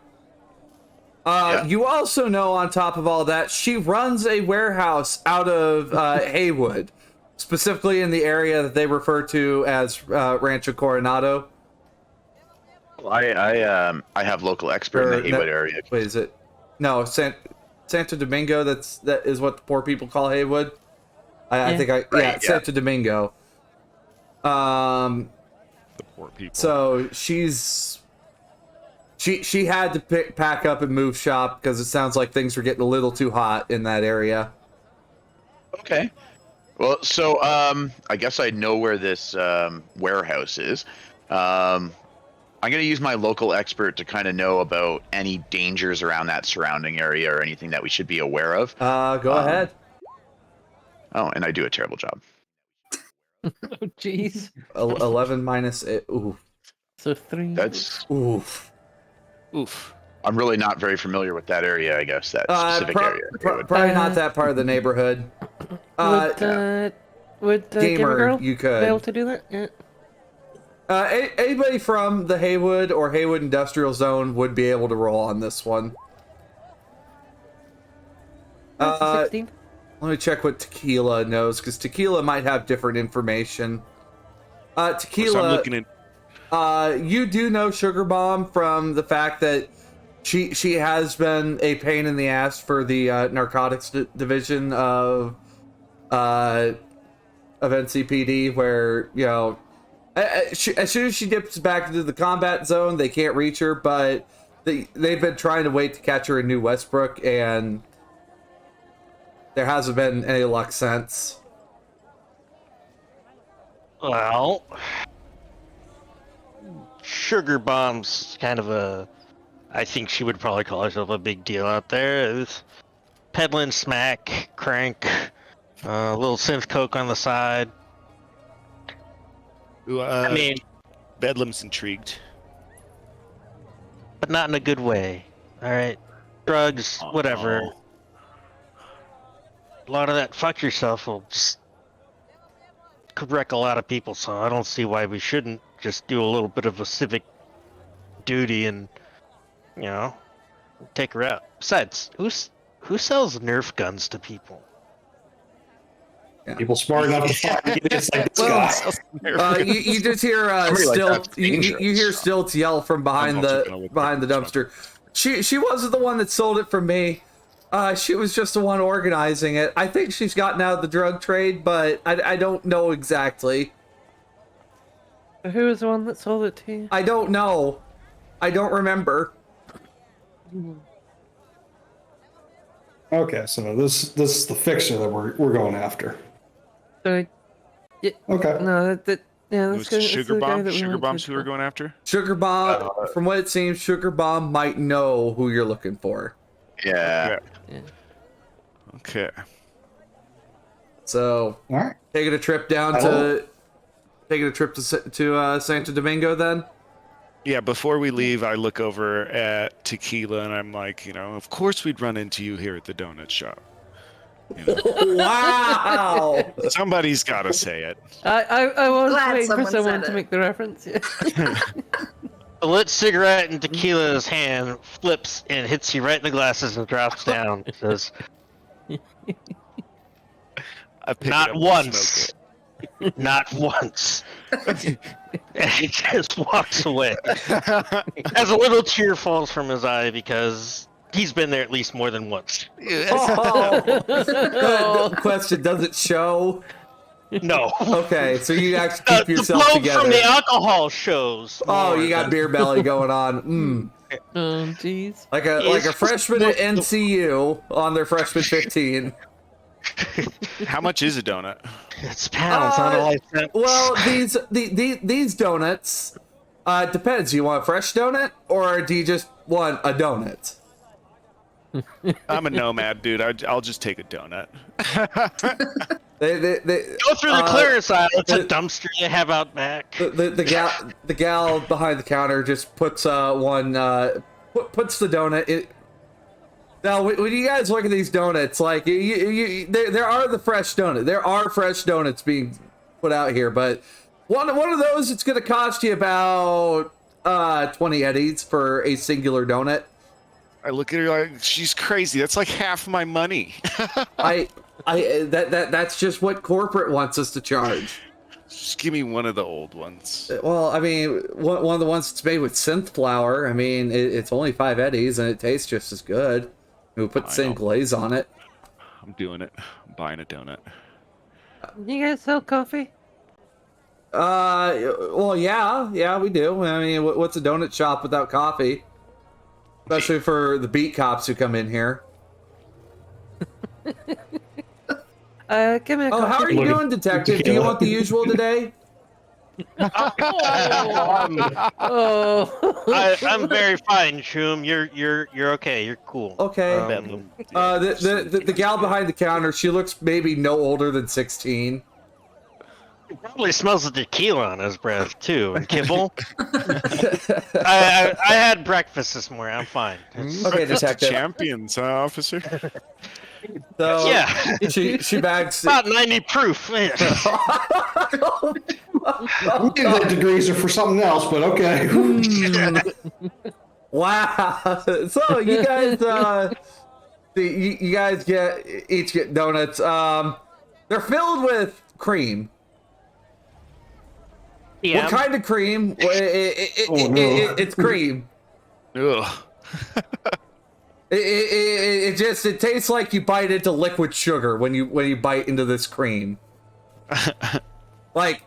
You also know, on top of all that, she runs a warehouse out of Haywood, specifically in the area that they refer to as Rancho Coronado. I have local expert in the Haywood area. Wait, is it? No, Santo Domingo. That is what the poor people call Haywood. I think Santo Domingo. The poor people. So she had to pack up and move shop because it sounds like things were getting a little too hot in that area. Okay. Well, so I guess I know where this warehouse is. I'm going to use my local expert to kind of know about any dangers around that surrounding area or anything that we should be aware of. Go ahead. Oh, and I do a terrible job. Oh jeez. 11 minus 8. Ooh. So 3. That's Oof. I'm really not very familiar with that area, I guess, that specific area. Probably not that part of the neighborhood. Would Gamer Gamer, Girl you be able could. to do that? Yeah. Anybody from the Haywood or Haywood Industrial Zone would be able to roll on this one. That's a 16. Let me check what Tequila knows, because Tequila might have different information. Tequila, So I'm looking at. you do know Sugar Bomb from the fact that she has been a pain in the ass for the narcotics division of NCPD, where, you know, as soon as she dips back into the combat zone, they can't reach her, but they've been trying to wait to catch her in New Westbrook, and there hasn't been any luck since. Well, Sugar Bomb's kind of a... I think she would probably call herself a big deal out there. It's peddling smack, crank, a little synth coke on the side. Ooh, I mean, Bedlam's intrigued. but not in a good way. All right, drugs, whatever. Oh. A lot of that fuck yourself will just could wreck a lot of people. So I don't see why we shouldn't just do a little bit of a civic duty and, you know, take her out. Besides, who sells Nerf guns to people? People smart enough to find idiots like this guy. You just hear Somebody like Stilts. that's You dangerous. hear Stilts yell from behind I'm also gonna the look behind the at this dumpster. She wasn't the one that sold it from me. She was just the one organizing it. I think she's gotten out of the drug trade, but I don't know exactly. Who was the one that sold it to you? I don't know. I don't remember. Okay, so this is the fixer that we're going after. Sorry. Okay. No, yeah, It that's was Sugar Bomb. Sugar Bomb's Bomb's who we're going after. Sugar Bomb, from what it seems, Sugar Bomb might know who you're looking for. Yeah. Okay. So, All right. taking a trip to Santo Domingo then. Yeah, before we leave, I look over at Tequila and I'm like, you know, of course we'd run into you here at the donut shop. You know, Wow. somebody's got to say it. I was Glad waiting for someone someone said to it. make the reference. Yeah. A lit cigarette in Tequila's hand flips and hits you right in the glasses and drops down. It says, I pick it "Not up and once, smoke not once." And he just walks away. it. As a little tear falls from his eye because he's been there at least more than once. Oh. Question, does it show? No. Okay, so you actually keep The yourself blow together. from the alcohol shows. Oh, more you got than- beer belly going on. Oh, jeez. Like a freshman at NCU on their freshman 15. How much is a donut? It's pounds, not a life sentence. Well, these donuts, depends. You want a fresh donut or do you just want a donut? I'm a nomad, dude. I'll just take a donut. They Go through the clearance aisle. It's a dumpster you have out back. the gal behind the counter just puts puts the donut in. Now, when you guys look at these donuts, like there are the fresh donut. There are fresh donuts being put out here, but one of those, it's going to cost you about 20 eddies for a singular donut. I look at her like, she's crazy. That's like half my money. That's just what corporate wants us to charge. Just give me one of the old ones. Well, I mean, one of the ones that's made with synth flour. I mean, it's only 5 eddies and it tastes just as good. We put the same know. glaze on it. I'm doing it. I'm buying a donut. You guys sell coffee? Well, yeah, we do. I mean, what's a donut shop without coffee? Especially for the beat cops who come in here. Give me a Oh, coffee. how are you doing, detective? Do you want the usual today? Oh. I'm very fine, Choom. You're okay. You're cool. Okay. The gal behind the counter, she looks maybe no older than 16. He probably smells the tequila on his breath too, and kibble. I had breakfast this morning. I'm fine. Okay, detective. Champions, officer. So Yeah. she bags. About 90 proof. Maybe the degrees are for something else, but okay. Wow. So you guys, you guys each get donuts. They're filled with cream. Yeah. What kind of cream? It's cream. Ugh. It tastes like you bite into liquid sugar when you bite into this cream. Like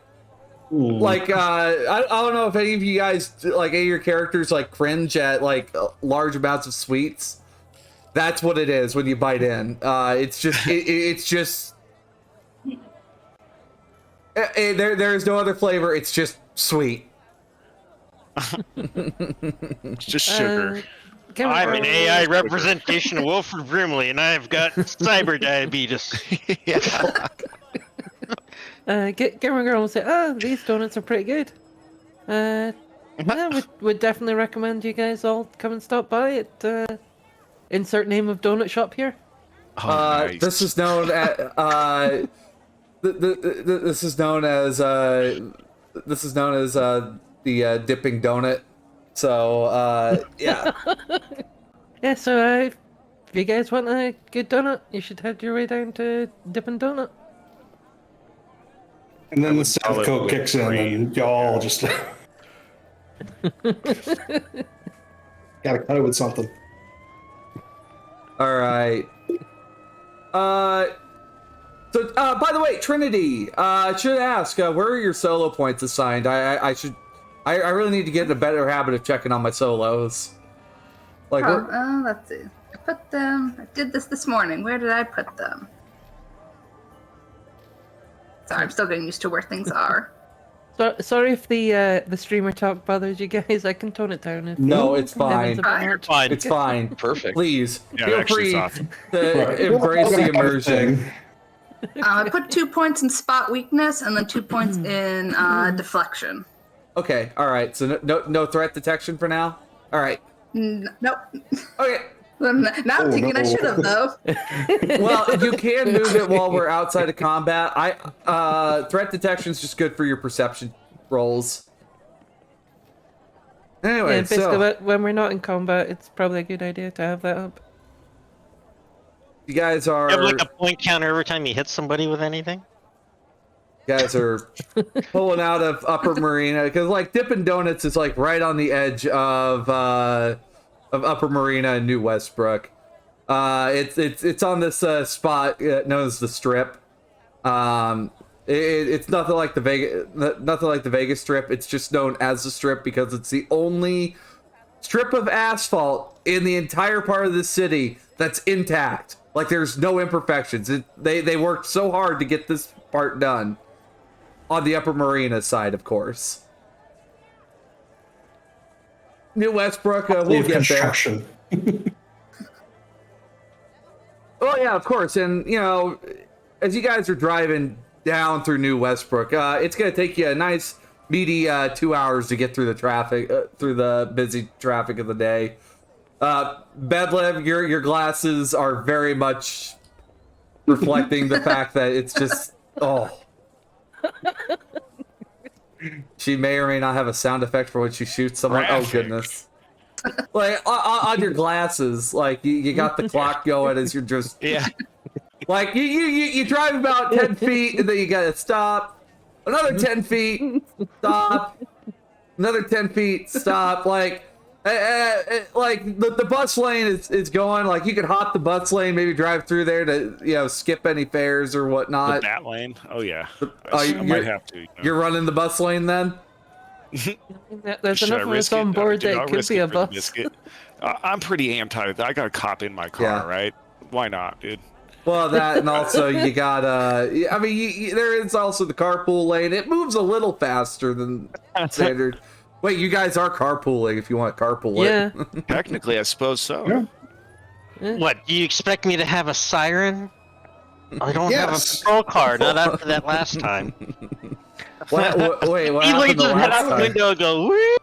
I don't know if any of you guys, like, any of your characters, like, cringe at, like, large amounts of sweets. That's what it is when you bite in. It's just there's no other flavor. It's just sweet. It's just sugar. I'm an AI representation of Wilfred Brimley, and I've got cyber diabetes. Gamer Girl will say, "Oh, these donuts are pretty good." Yeah, would definitely recommend you guys all come and stop by at insert name of donut shop here. Oh, nice. This is known as this is known as the dipping donut. So yeah. Yeah, so if you guys want a good donut, you should head your way down to Dippin' Donut. And then the South Coke kicks in, and y'all just gotta cut it with something. All right. So, by the way, Trinity, I should ask, where are your solo points assigned? I really need to get in a better habit of checking on my solos. Like, let's see. I put them. I did this morning. Where did I put them? Sorry, I'm still getting used to where things are. So, sorry if the streamer talk bothers you guys. I can tone it down. If no, it's fine. Fine. It's fine. Perfect. Please, Yeah, feel actually, free it's awesome. to embrace the immersion. I put 2 points in spot weakness and then 2 points in deflection. Okay, all right. So no threat detection for now. All right. Nope. Okay. Now I'm thinking I should have though. Well, you can move it while we're outside of combat. Threat detection is just good for your perception rolls. Anyway, Yeah, basically, when we're not in combat, it's probably a good idea to have that up. You guys are. You have like a point counter every time you hit somebody with anything. You guys are pulling out of Upper Marina because, like, Dippin' Donuts is like right on the edge of Upper Marina and New Westbrook. It's on this spot known as the Strip. It's nothing like the Vegas Strip. It's just known as the Strip because it's the only strip of asphalt in the entire part of the city that's intact. Like, there's no imperfections. They worked so hard to get this part done. On the Upper Marina side, of course. New Westbrook, we'll get there. Oh yeah, of course. And, you know, as you guys are driving down through New Westbrook, it's going to take you a nice meaty 2 hours to get through the traffic, through the busy traffic of the day. Bedlam, your glasses are very much reflecting the fact that it's just, she may or may not have a sound effect for when she shoots someone. Graphic. Oh goodness. Like on your glasses, like you got the clock going as you're just like you drive about 10 feet and then you gotta stop, another 10 feet, stop, another 10 feet, stop. Like the bus lane is going, like you could hop the bus lane, maybe drive through there to, you know, skip any fares or whatnot. That lane? Oh yeah. I might have to. You know. You're running the bus lane then? There's Should I enough of us risk on it? board Dude, that I'll it could risk be it a for the bus. biscuit. I'm pretty amped on it. I got a cop in my car, Yeah. right? Why not, dude? Well, that, and also you got I mean, there is also the carpool lane. It moves a little faster than standard. Wait, you guys are carpooling if you want to carpool it. Yeah. Technically, I suppose so. Yeah. What, do you expect me to have a siren? I don't have a Yes. patrol car, not after that last time. Wait, what He happened the just head last out the time? window and go, "Whee!"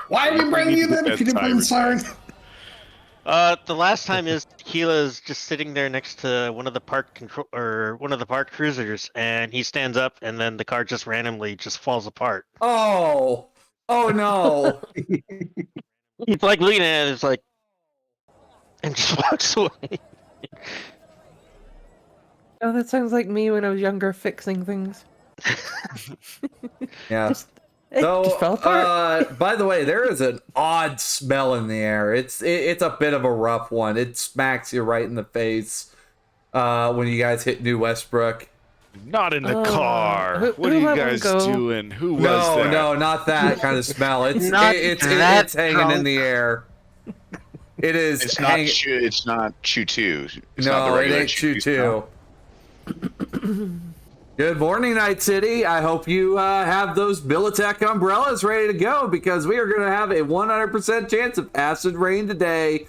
Why did we bring you then if you didn't bring the siren? The last time is Tequila's just sitting there next to one of the parked cruisers, and he stands up, and then the car just randomly just falls apart. Oh no! He's like looking at it, it's like, and just walks away. Oh, that sounds like me when I was younger fixing things. Yeah. It just fell apart. By the way, there is an odd smell in the air. It's a bit of a rough one. It smacks you right in the face when you guys hit New Westbrook. Not in the car. What who are you let one guys go? doing? Who was that? No, not that kind of smell. It's that it's hanging in drunk. the air. It is. It's not. It's not Chew 2. It's No, not the it regular ain't Chew smell. 2. Good morning, Night City. I hope you have those Militech umbrellas ready to go because we are going to have a 100% chance of acid rain today.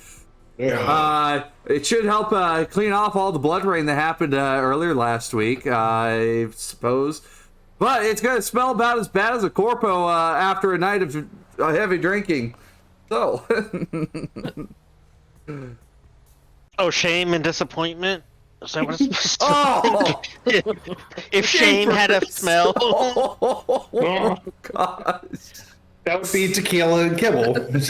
It should help clean off all the blood rain that happened earlier last week, I suppose. But it's going to smell about as bad as a corpo after a night of heavy drinking. So. Oh, shame and disappointment? Is that what it's supposed to Oh! If shame had a smell. Oh, gosh. That would be tequila and kibble. And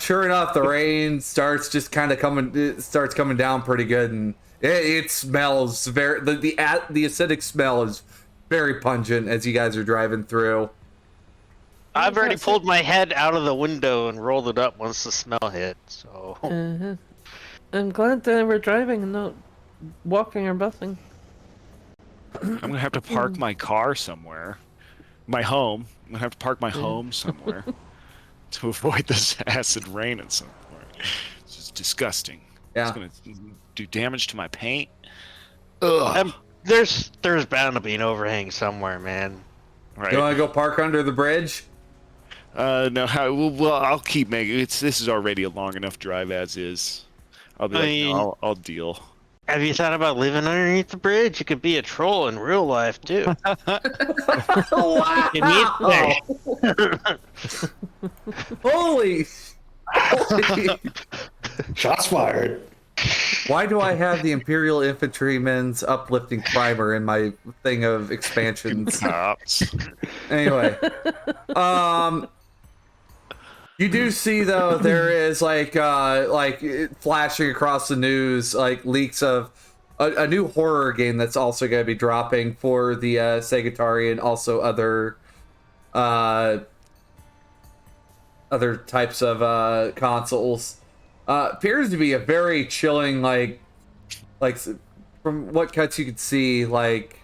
sure enough, the rain starts just kind of coming down pretty good, and it smells very. The acidic smell is very pungent as you guys are driving through. I've already pulled my head out of the window and rolled it up once the smell hit. So I'm glad that we're driving and not walking or busing. I'm gonna have to park my car somewhere. My home. I'm gonna have to park my home somewhere to avoid this acid rain at some point. It's just disgusting. Yeah. It's gonna do damage to my paint. Ugh. There's bound to be an overhang somewhere, man. Right. You want to go park under the bridge? No. Well, I'll keep making. This is already a long enough drive as is. I'll be no, I'll deal. Have you thought about living underneath the bridge? You could be a troll in real life too. Wow! Holy! Shots fired. Why do I have the Imperial Infantryman's uplifting primer in my thing of expansions? Anyway, you do see though there is like flashing across the news like leaks of a new horror game that's also going to be dropping for the Sega Atari and also other types of consoles. Appears to be a very chilling like from what cuts you could see, like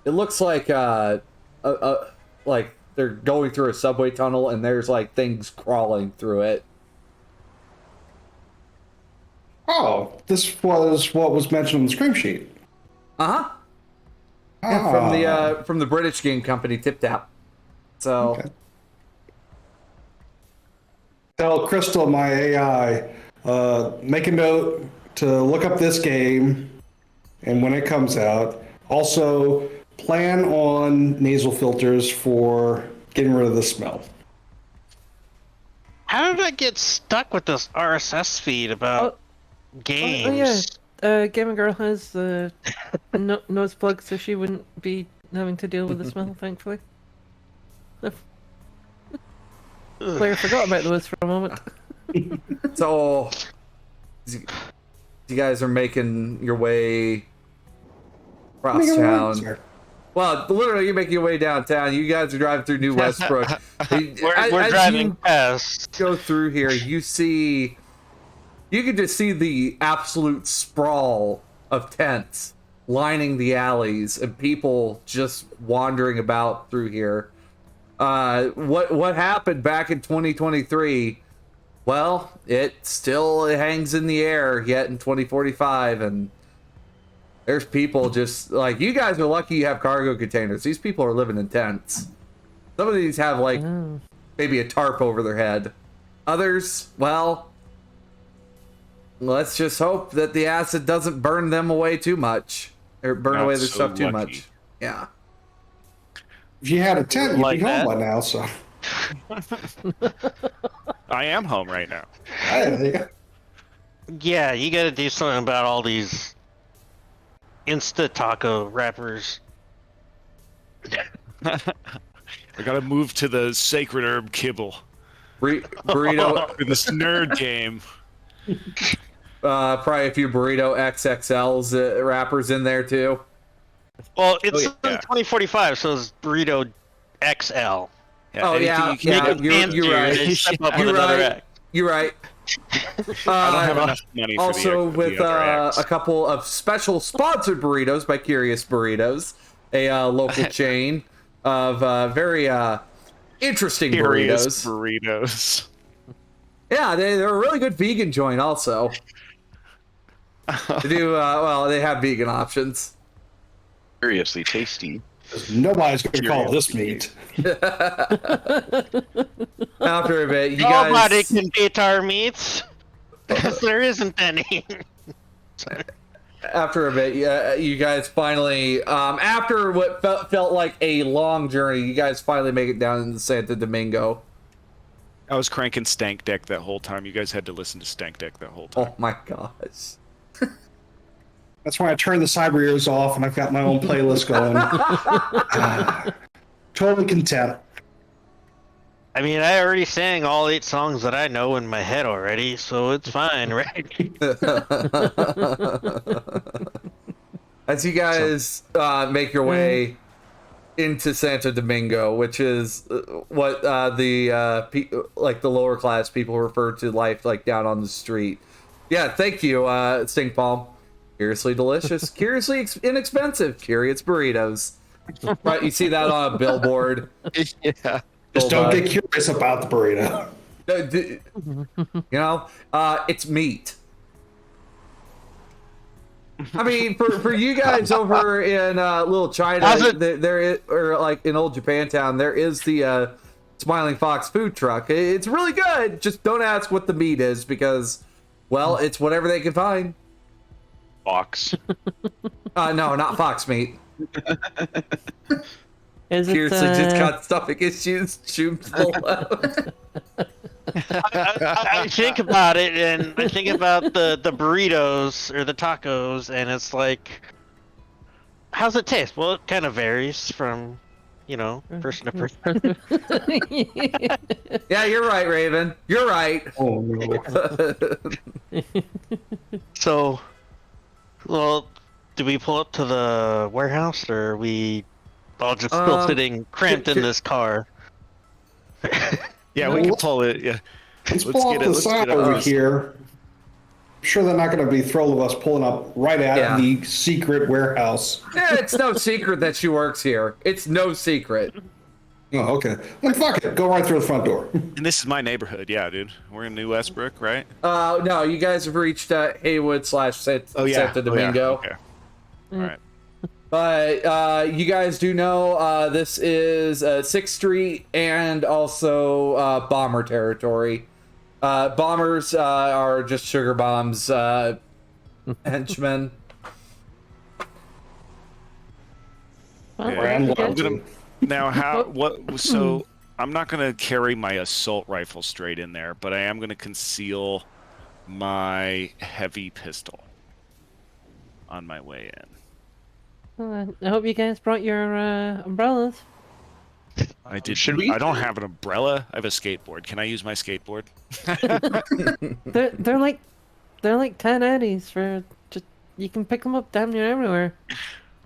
it looks like like they're going through a subway tunnel and there's like things crawling through it. Oh, this was what was mentioned on the scream sheet. Uh-huh. Yeah, from the British game company Tip Tap. So Okay. Tell Crystal, my AI, make a note to look up this game, and when it comes out, also plan on nasal filters for getting rid of the smell. How did I get stuck with this RSS feed about games? Gaming Girl has the nose plug, so she wouldn't be having to deal with the smell, thankfully. Player forgot about those for a moment. So you guys are making your way across town. Well, literally, you're making your way downtown. You guys are driving through New Westbrook. We're driving past. Go through here. You can just see the absolute sprawl of tents lining the alleys and people just wandering about through here. What happened back in 2023? Well, it still hangs in the air yet in 2045, and there's people just like you guys are lucky you have cargo containers. These people are living in tents. Some of these have like maybe a tarp over their head. Others, well, let's just hope that the acid doesn't burn them away too much or burn away their stuff too much. Yeah. If you had a tent, you'd Like be home that. by now. So I am home right now. there you go. Yeah, you gotta do something about all these Insta taco wrappers. I gotta move to the sacred herb kibble Burrito, for this nerd game. probably a few burrito XXLs wrappers in there too. Well, it's yeah. 2045, so it's burrito XL. Oh, anything yeah, you can yeah, get- you're right. They step up You're with another right. X. You're right. I don't have enough money for Also, the, with the other X. a couple of special sponsored burritos by Curious Burritos, a local chain of very interesting Curious burritos. burritos. Yeah, they're a really good vegan joint. Also, they do well. They have vegan options. Curiously tasty. Nobody's going to call this meat. After a bit, you Nobody guys. can beat our meats because there isn't any. After a bit, you guys finally, after what felt like a long journey, you guys finally make it down into Santo Domingo. I was cranking Stank Deck that whole time. You guys had to listen to Stank Deck that whole time. Oh my gosh. That's why I turned the cyber ears off and I've got my own playlist going. Totally content. I mean, I already sang all 8 songs that I know in my head already, so it's fine, right? As you guys make your way into Santo Domingo, which is what like the lower class people refer to life like down on the street. Yeah, thank you, Stink Palm. Curiously delicious, curiously inexpensive, curious burritos. Right, you see that on a billboard. Yeah. Just don't get curious about the burrito. You know, it's meat. I mean, for you guys over in Little China, there is, or like in Old Japantown, there is the Smiling Fox food truck. It's really good. Just don't ask what the meat is because, well, it's whatever they can find. Fox. No, not fox meat. Is it, Seriously, just got stomach issues. I think about it, and I think about the burritos or the tacos, and it's like, how's it taste? Well, it kind of varies from, person to person. Yeah, you're right, Raven. You're right. Oh, no. So, well, do we pull up to the warehouse, or are we all just still sitting cramped in this car? Yeah, we can pull it. Yeah. Let's pull up the side over here. I'm sure they're not going to be thrilled with us pulling up right at the secret warehouse. Yeah, it's no secret that she works here. It's no secret. Oh, okay. Then fuck it. Go right through the front door. And this is my neighborhood. Yeah, dude. We're in New Westbrook, right? No, you guys have reached Haywood / Santo Domingo. Okay. All right. But you guys do know this is 6th Street and also bomber territory. Bombers are just Sugar Bomb's henchmen. So I'm not gonna carry my assault rifle straight in there, but I am gonna conceal my heavy pistol on my way in. I hope you guys brought your umbrellas. I did. Should we? I don't have an umbrella. I have a skateboard. Can I use my skateboard? They're like 10 eddies for just you can pick them up damn near everywhere.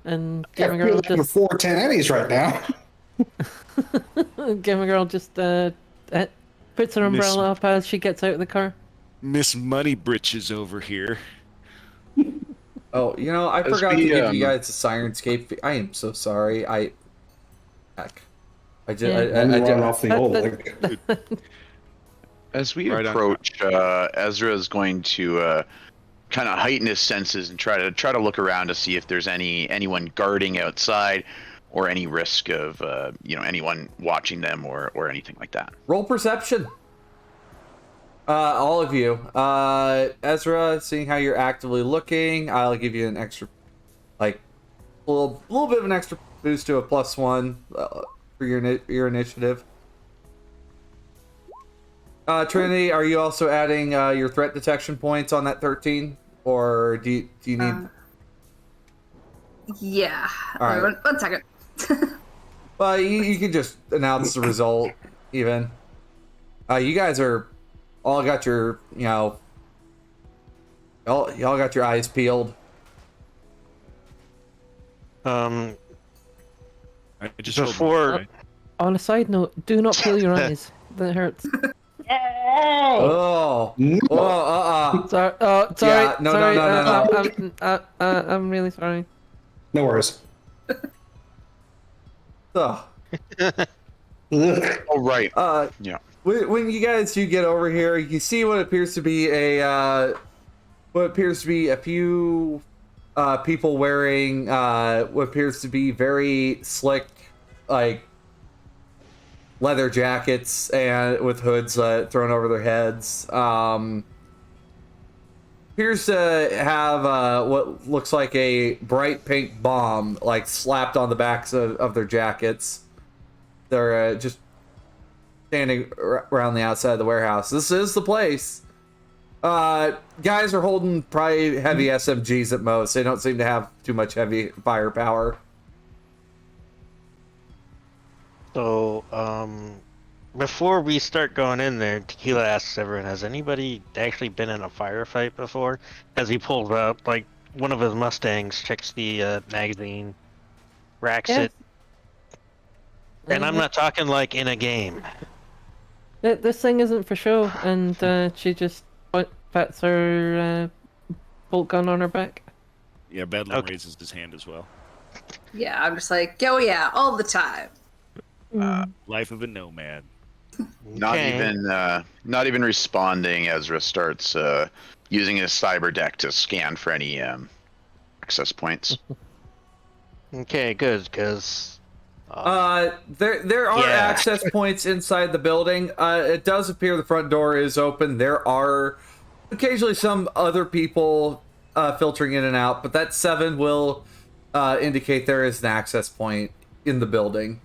And Yeah, we're looking for 4 1080s right now. Gamer Girl just puts her umbrella up as she gets out of the car. Miss Money Britches over here. Oh, I forgot to give you guys a Sirenscape. I am so sorry. Heck. I run off the old As we approach, Ezra is going to kind of heighten his senses and try to look around to see if there's anyone guarding outside, or any risk of anyone watching them or anything like that. Roll perception. All of you. Ezra, seeing how you're actively looking, I'll give you an extra, like, a little bit of an extra boost to a +1. for your initiative. Trinity, are you also adding your threat detection points on that 13, or do you need? Yeah. All right. One second. Well, you can just announce the result. Even. You guys are all got your y'all got your eyes peeled. I just Before On a side note, do not peel your eyes. That hurts. Oh. Sorry. Oh, sorry. Yeah, no. I'm really sorry. No worries. Oh. Oh, right. Yeah. When you guys do get over here, you see what appears to be a few people wearing what appears to be very slick, like, leather jackets and with hoods thrown over their heads. Appears to have what looks like a bright pink bomb, like, slapped on the backs of their jackets. They're just standing around the outside of the warehouse. This is the place. Guys are holding probably heavy SMGs at most. They don't seem to have too much heavy firepower. So, before we start going in there, Tequila asks everyone, has anybody actually been in a firefight before? As he pulls out, like, one of his Mustangs, checks the magazine, racks it. And I'm not talking like in a game. This thing isn't for show, and she just pats her bolt gun on her back. Yeah, Bedlam raises his hand as well. Yeah, I'm just like, oh yeah, all the time. Life of a nomad. Not even responding. Ezra starts using his cyber deck to scan for any access points. Okay, good, because there are access points inside the building. It does appear the front door is open. There are occasionally some other people filtering in and out, but that 7 will indicate there is an access point in the building.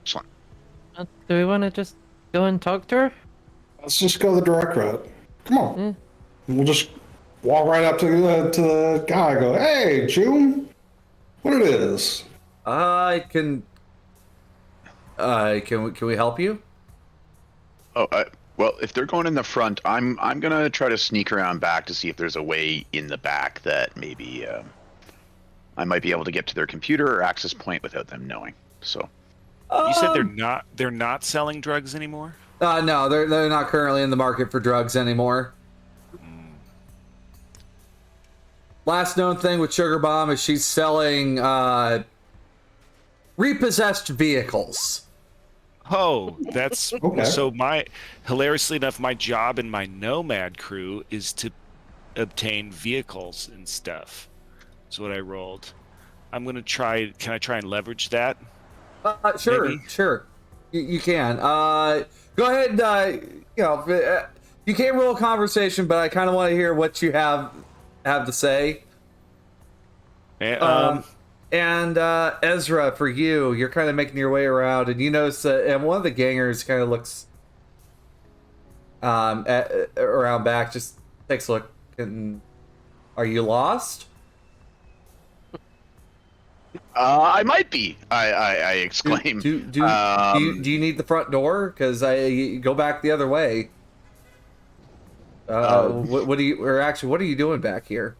Excellent. Do we want to just go and talk to her? Let's just go the direct route. Come on. We'll just walk right up to the guy and go, hey, June, what it is? Can we help you? Well, if they're going in the front, I'm gonna try to sneak around back to see if there's a way in the back that maybe I might be able to get to their computer or access point without them knowing. So. You said they're not selling drugs anymore? No, they're not currently in the market for drugs anymore. Last known thing with Sugar Bomb is she's selling repossessed vehicles. Oh, that's Okay. So hilariously enough, my job in my Nomad crew is to obtain vehicles and stuff. That's what I rolled. I'm gonna try. Can I try and leverage that? Sure, Maybe? sure. You can. Go ahead. You can't roll a conversation, but I kind of want to hear what you have to say. And Ezra, for you're kind of making your way around, and you notice and one of the gangers kind of looks around back, just takes a look. And are you lost? I might be. I exclaim. Do you need the front door? Because I go back the other way. What are you doing back here?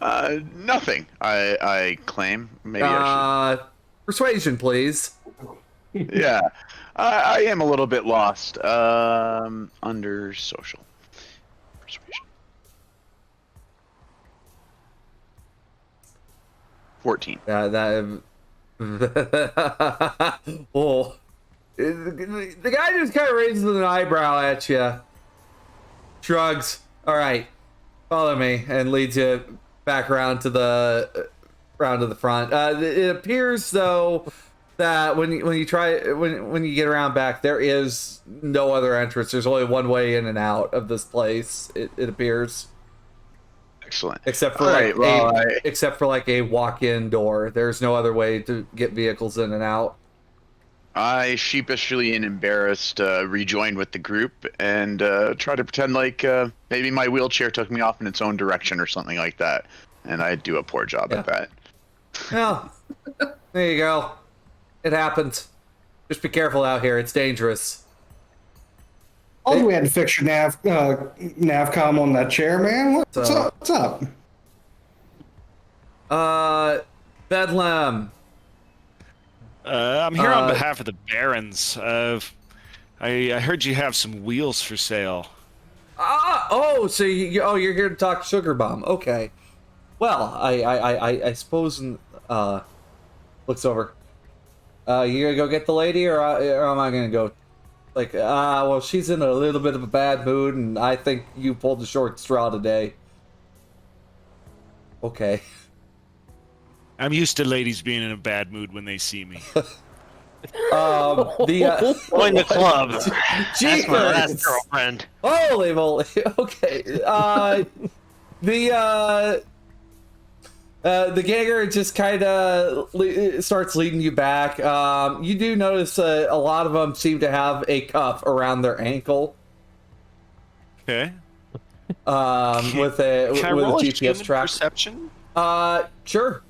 Nothing. I claim. Maybe I should. Persuasion, please. Yeah, I am a little bit lost. Under social persuasion. 14. Well, the guy just kind of raises an eyebrow at you. Shrugs. All right, follow me, and leads you back around to the front. It appears though that when you get around back, there is no other entrance. There's only one way in and out of this place. It appears. Excellent. Except for except for like a walk-in door. There's no other way to get vehicles in and out. I sheepishly and embarrassed rejoined with the group and try to pretend like maybe my wheelchair took me off in its own direction or something like that. And I do a poor job at that. Well, there you go. It happens. Just be careful out here. It's dangerous. Oh, we had to fix your navcom on that chair, man. What's up? What's up? Bedlam. I'm here on behalf of the Barons. I heard you have some wheels for sale. So you're here to talk Sugar Bomb. Okay. Well, I suppose. Looks over. You gonna go get the lady, or am I gonna go? Like, well, she's in a little bit of a bad mood, and I think you pulled the short straw today. Okay. I'm used to ladies being in a bad mood when they see me. Join the club. That's my last girlfriend. Holy moly. Okay. The ganger just kind of starts leading you back. You do notice a lot of them seem to have a cuff around their ankle. Okay. With a GPS track. Perception? Sure.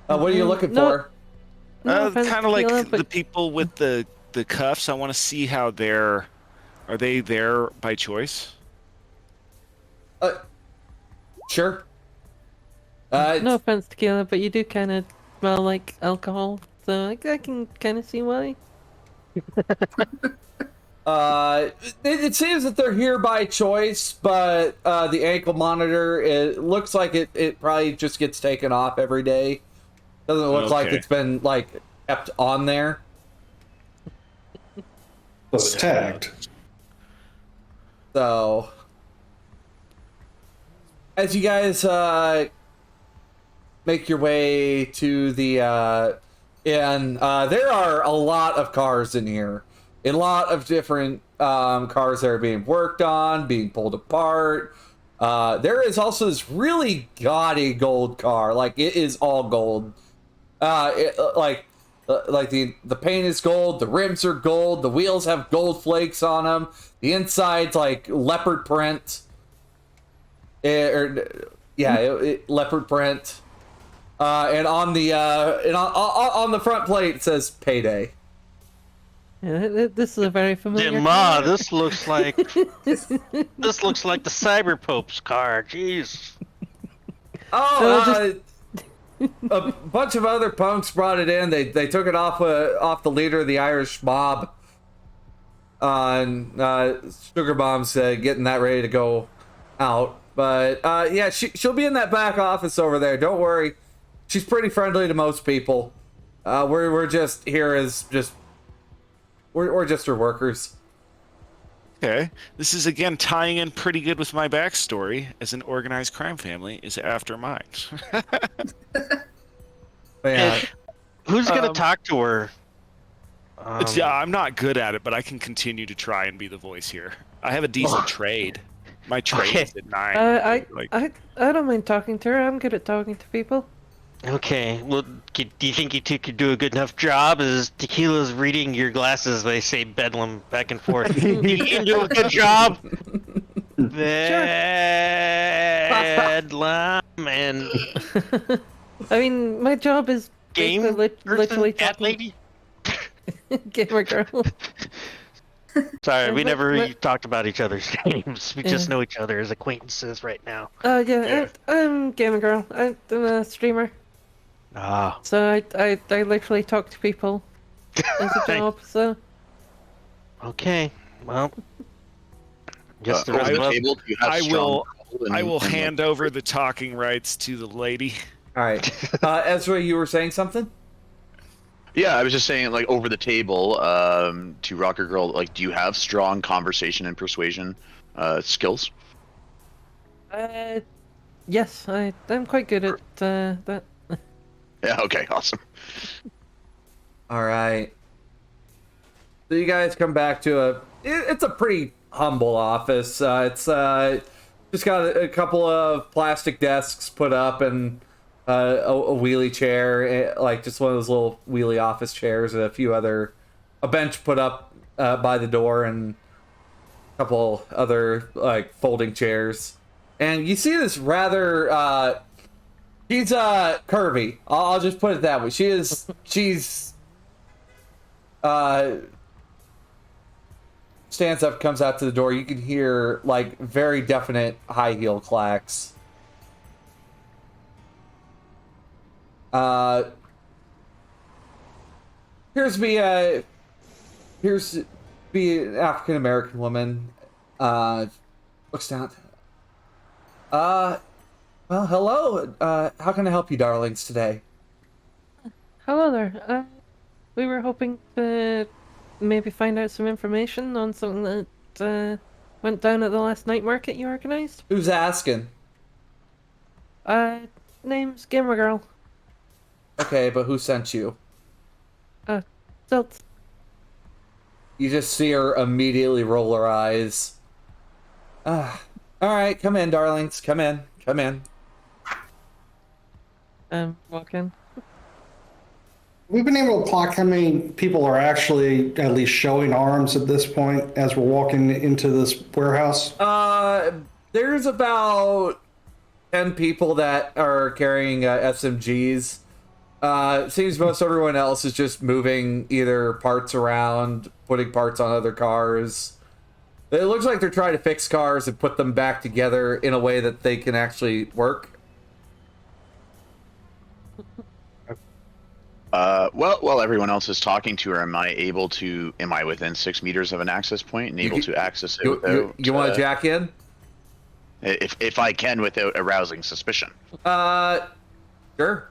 What are you looking for? Kind of like the people with the cuffs. I want to see how are they there by choice? Sure. No offense, Tequila, but you do kind of smell like alcohol, so I can kind of see why. It seems that they're here by choice, but the ankle monitor, it looks like it probably just gets taken off every day. Doesn't look like it's been kept on there. It's tagged. So, as you guys make your way to the inn, there are a lot of cars in here. A lot of different cars that are being worked on, being pulled apart. There is also this really gaudy gold car. Like, it is all gold. Like the paint is gold, the rims are gold, the wheels have gold flakes on them, the inside's like leopard print. Leopard print. And on the on the front plate it says payday. Yeah, this is a very familiar. Ma, this looks like the Cyberpope's car. Jeez. A bunch of other punks brought it in. They took it off the leader of the Irish mob. And Sugar Bomb's getting that ready to go out. But yeah, she'll be in that back office over there. Don't worry. She's pretty friendly to most people. We're just here as we're just her workers. Okay. This is again tying in pretty good with my backstory, as an organized crime family is after mine. Yeah. Who's gonna talk to her? I'm not good at it, but I can continue to try and be the voice here. I have a decent trade. My trade is at 9. I don't mind talking to her. I'm good at talking to people. Okay, well, do you think you two could do a good enough job? As Tequila's reading your glasses, they say bedlam back and forth. You can do a good job. Bedlam and. I mean, my job is Game literally cat talking. lady. Gamer girl. Sorry, we never really talked about each other's names. We just know each other as acquaintances right now. I'm Gamer Girl. I'm a streamer. Ah. So I literally talk to people as a job. So. Okay. Well. Just the rest of us. I will hand over the talking rights to the lady. All right, Ezra, you were saying something? Yeah, I was just saying, like, over the table, to Rocker Girl, like, do you have strong conversation and persuasion skills? Yes, I'm quite good at that. Yeah, okay, awesome. All right. So you guys come back to it's a pretty humble office. It's Just got a couple of plastic desks put up and a wheelie chair, like just one of those little wheelie office chairs, and a bench put up by the door, and a couple other like folding chairs. And you see this rather, she's curvy. I'll just put it that way. She's stands up, comes out to the door. You can hear like very definite high heel clacks. Here's an African American woman. Looks down. Well, hello. How can I help you, darlings, today? Hello there. We were hoping to maybe find out some information on something that went down at the last night market you organized. Who's asking? Name's Gamer Girl. Okay, but who sent you? Stilts. You just see her immediately roll her eyes. All right, come in, darlings. Come in. Walk in. We've been able to clock how many people are actually at least showing arms at this point as we're walking into this warehouse. There's about 10 people that are carrying SMGs. Seems most everyone else is just moving either parts around, putting parts on other cars. It looks like they're trying to fix cars and put them back together in a way that they can actually work. While everyone else is talking to her, am I within 6 meters of an access point and able to access it without... You want to jack in? If I can without arousing suspicion. Sure.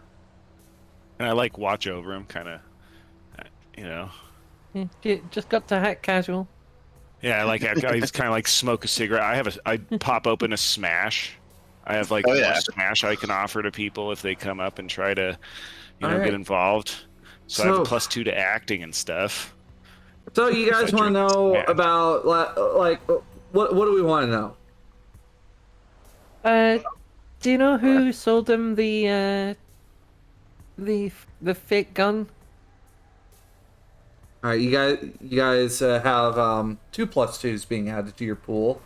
And I like watch over him, kind of, you know. You just got to hack casual. Yeah, I just kind of like smoke a cigarette. I pop open a Smash. I have like a Smash I can offer to people if they come up and try to, get involved. So I have a +2 to acting and stuff. So you guys want to know about like what do we want to know? Do you know who sold him the fake gun? All right, you guys have 2 +2s being added to your pool.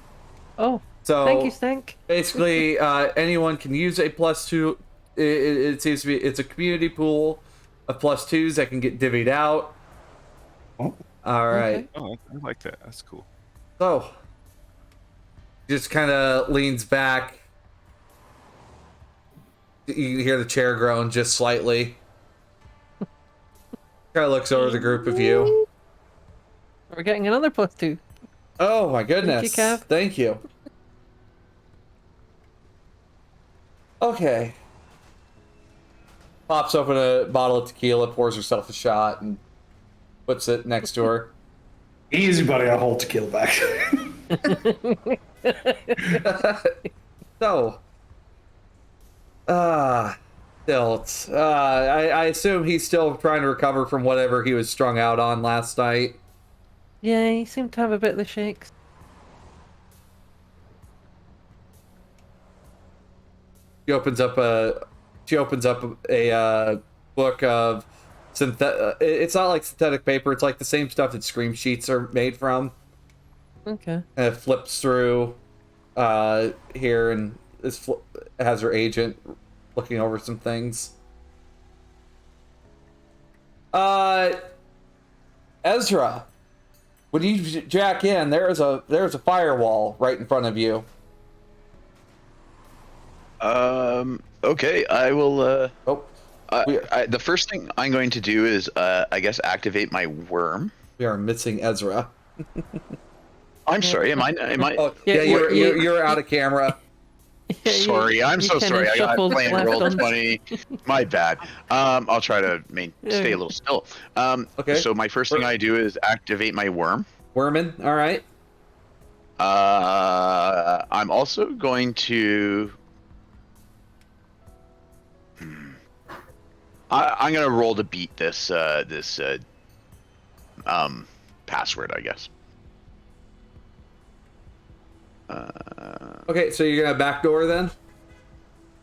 Oh, so thank you, Stank. Basically, anyone can use a +2. It seems to be it's a community pool of +2s that can get divvied out. Oh. All right. Okay. Oh, I like that. That's cool. So, just kind of leans back. You hear the chair groan just slightly. Kind of looks over the group of you. We're getting another +2. Oh my goodness! Thank you, Cav. Thank you. Okay. Pops open a bottle of tequila, pours herself a shot, and puts it next to her. Easy, buddy. I'll hold tequila back. So, Stilts. I assume he's still trying to recover from whatever he was strung out on last night. Yeah, he seemed to have a bit of the shakes. She opens up a book of it's not like synthetic paper. It's like the same stuff that scream sheets are made from. Okay. And it flips through here, and has her agent looking over some things. Ezra, when you jack in, there's a firewall right in front of you. Okay, I will. The first thing I'm going to do is, I guess, activate my worm. We are missing Ezra. I'm sorry. Am I? Oh, yeah, you're out of camera. Sorry, I'm so sorry. I got playing Roll20. My bad. I'll try to stay a little still. Okay. So my first thing I do is activate my worm. Worming. All right. I'm also going to. I'm gonna roll to beat this password, I guess. Okay, so you're gonna backdoor then?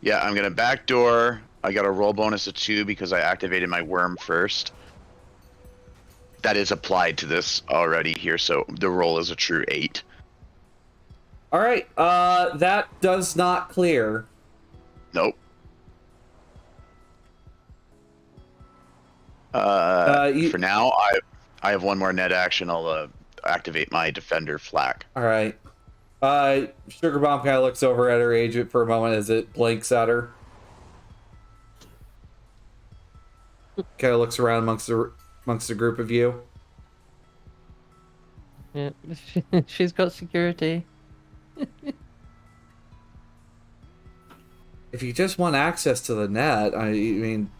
Yeah, I'm gonna backdoor. I got a roll bonus of 2 because I activated my worm first. That is applied to this already here, so the roll is a true 8. All right, that does not clear. Nope. For now, I have one more net action. I'll activate my defender flak. All right. Sugar Bomb kind of looks over at her agent for a moment as it blinks at her. Kind of looks around amongst the group of you. Yeah, she's got security. If you just want access to the net, I mean,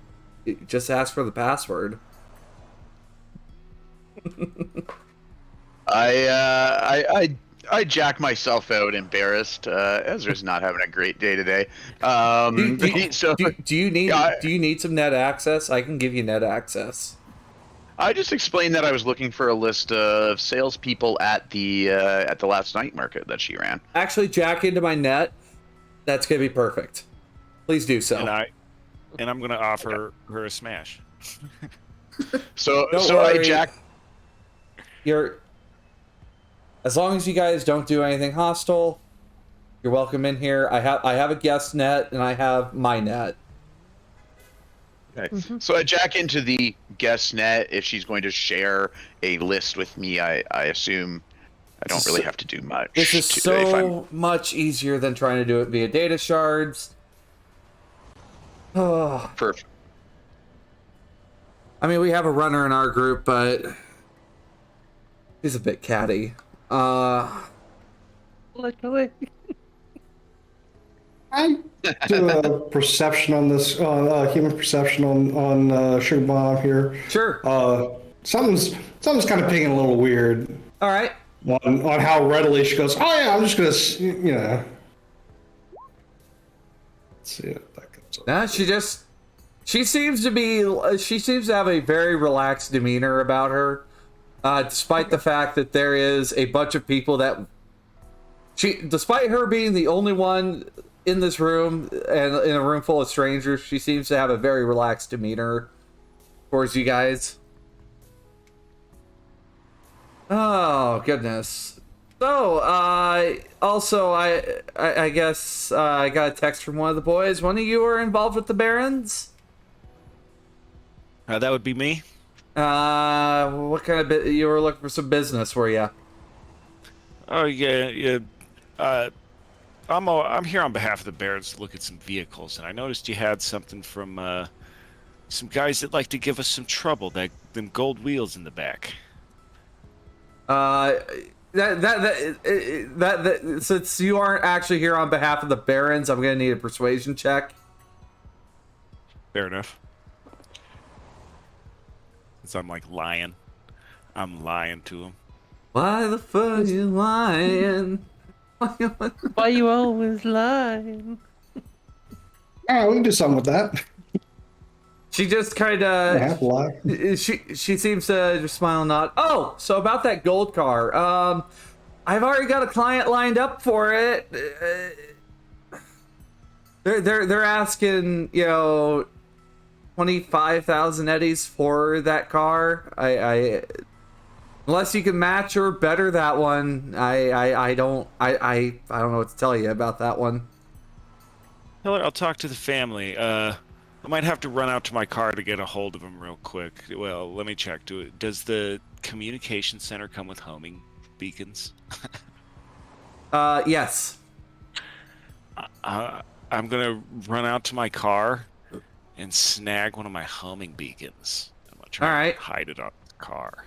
just ask for the password. I jack myself out, embarrassed. Ezra's not having a great day today. Do you need some net access? I can give you net access. I just explained that I was looking for a list of salespeople at the last night market that she ran. Actually, jack into my net. That's gonna be perfect. Please do so. And I'm gonna offer her a smash. So Don't so worry. I jack. As long as you guys don't do anything hostile, you're welcome in here. I have a guest net and I have my net. Okay. So I jack into the guest net. If she's going to share a list with me, I assume I don't really have to do much. This is so much easier than trying to do it via data shards. Oh. Perfect. I mean, we have a runner in our group, but he's a bit catty. Look away. I do a perception on this, human perception on Sugar Bomb here. Sure. Something's kind of pinging a little weird. All right. On how readily she goes, oh yeah, I'm just gonna, Let's see if that comes up. Nah, she seems to have a very relaxed demeanor about her, despite the fact that there is a bunch of people that despite her being the only one in this room and in a room full of strangers, she seems to have a very relaxed demeanor towards you guys. Oh goodness. So, also, I guess I got a text from one of the boys. One of you are involved with the Barons? That would be me. What kind of you were looking for some business, were you? Oh yeah. I'm here on behalf of the Barons to look at some vehicles, and I noticed you had something from some guys that like to give us some trouble. Them gold wheels in the back. Since you aren't actually here on behalf of the Barons, I'm gonna need a persuasion check. Fair enough. Since I'm like lying. I'm lying to him. Why the fuck you lying? Why you always lying? Oh, we can do something with that. She just kind of lie. She seems to just smile and nod. Oh, so about that gold car. I've already got a client lined up for it. They're asking, 25,000 eddies for that car. I unless you can match or better that one, I don't know what to tell you about that one. Tell her I'll talk to the family. I might have to run out to my car to get a hold of him real quick. Well, let me check. Does the communication center come with homing beacons? Yes. I'm gonna run out to my car and snag one of my homing beacons. I'm gonna try to hide it on the car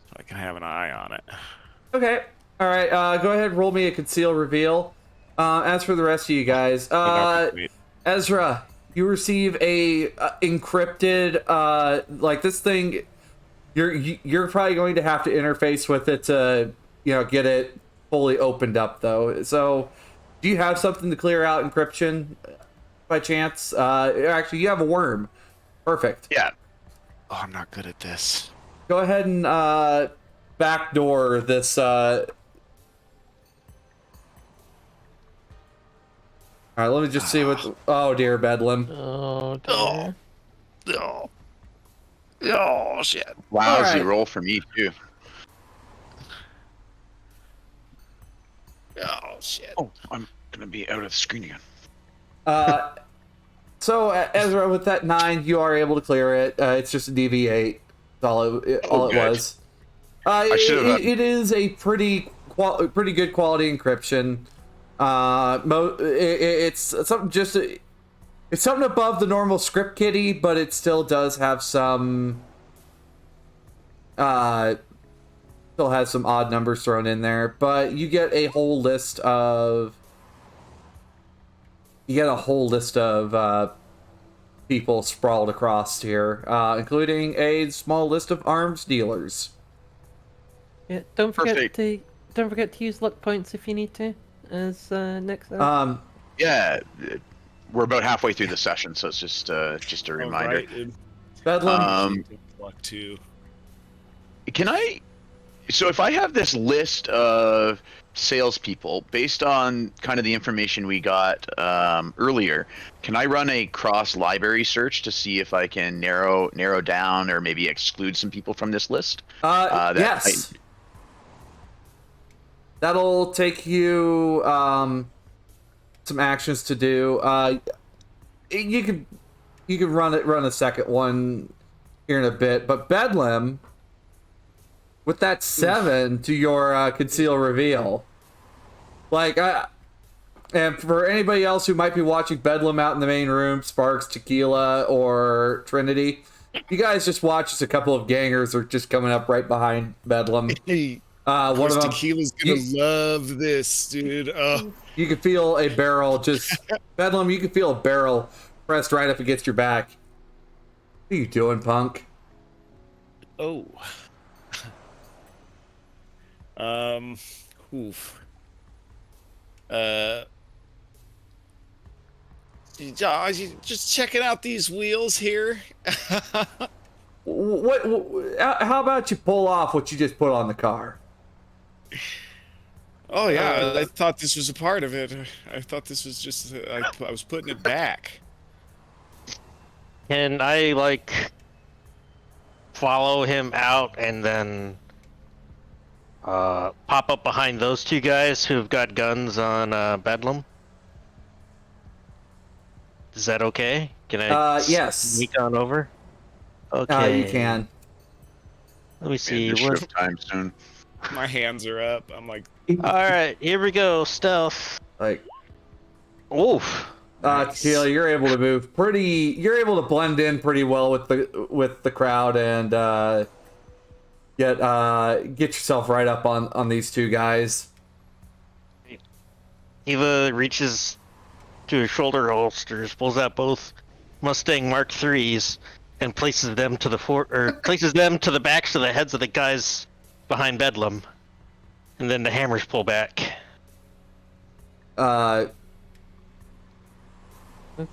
so I can have an eye on it. Okay. All right. Go ahead. Roll me a conceal reveal. As for the rest of you guys, Ezra, you receive a encrypted like this thing. You're probably going to have to interface with it to get it fully opened up though. So, do you have something to clear out encryption by chance? Actually, you have a worm. Perfect. Yeah. Oh, I'm not good at this. Go ahead and backdoor this All right, let me just see what. Oh dear, Bedlam. Oh dear. Oh, oh shit. Lousy Alright. roll for me too. Oh shit. Oh, I'm gonna be out of the screen again. So Ezra, with that 9, you are able to clear it. It's just a DV8. That's all it good. was. It is a pretty good quality encryption. It's something it's something above the normal script kiddie, but it still does have some still has some odd numbers thrown in there. But you get a whole list of people sprawled across here, including a small list of arms dealers. Yeah, don't forget Perfect. to use luck points if you need to. As next up. Yeah, we're about halfway through the session, so it's just a reminder. Right, dude. Bedlam. Luck too. Can I? So if I have this list of salespeople based on kind of the information we got earlier, can I run a cross library search to see if I can narrow down or maybe exclude some people from this list? Yes. That'll take you some actions to do. You could run a second one here in a bit, but Bedlam, with that 7 to your conceal reveal, and for anybody else who might be watching Bedlam out in the main room, Sparks, Tequila, or Trinity, you guys just watch as a couple of gangers are just coming up right behind Bedlam. One of them, Tequila's gonna love this, dude. Oh. You can feel a barrel just Bedlam. You can feel a barrel pressed right up against your back. What are you doing, punk? Oh. Oof. Just checking out these wheels here. What? How about you pull off what you just put on the car? Oh yeah, I thought this was a part of it. I thought this was just I was putting it back. Can I follow him out and then pop up behind those two guys who've got guns on Bedlam? Is that okay? Can I yes. sneak on over? Okay. You can. Let me see. Shift time soon. My hands are up. I'm like, All right, here we go. Stealth. Oof. Tequila, you're able to move you're able to blend in pretty well with the crowd and get yourself right up on these two guys. Eva reaches to his shoulder holsters, pulls out both Mustang Mark IIIs, and places them to the backs of the heads of the guys behind Bedlam, and then the hammers pull back.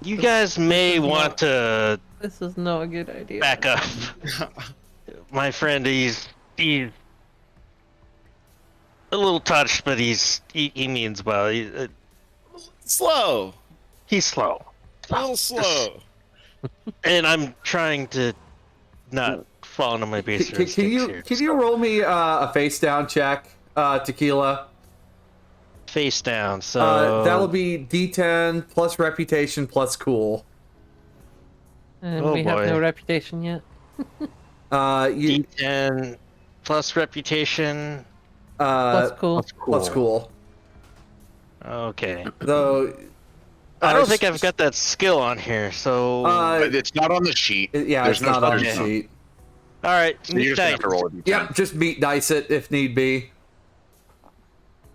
You guys may want to. This is not a good idea. Back up. My friend, he's a little touched, but he means well. slow. He's slow. A little slow. And I'm trying to not fall into my base. Can you roll me a face down check, Tequila? Face down. So that'll be D10 plus reputation plus cool. And we have no reputation yet. D10 plus reputation plus cool. Plus cool. Okay. Though I don't think I've got that skill on here, so it's not on the sheet. It's not on the sheet. All right, so you just have to roll a D10. Yep, just meet dice it if need be.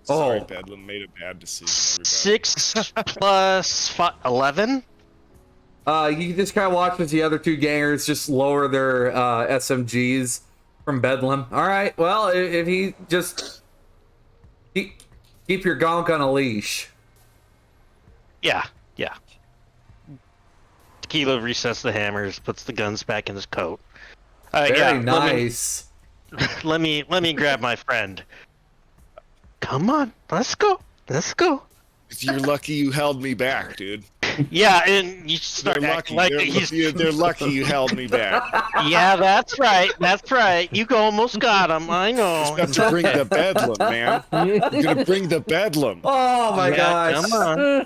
Sorry, Bedlam made a bad decision. 6 plus 11. You just kind of watch as the other two gangers just lower their SMGs from Bedlam. All right, well, if he just keep your gonk on a leash. Yeah. Tequila resets the hammers, puts the guns back in his coat. Very nice. Let me grab my friend. Come on, let's go. You're lucky you held me back, dude. Yeah, and you start They're acting lucky. like They're lucky you held me back. Yeah, that's right. That's right. You almost got him. I know. About to bring the bedlam, man. You're gonna bring the bedlam. Oh my gosh! Come on.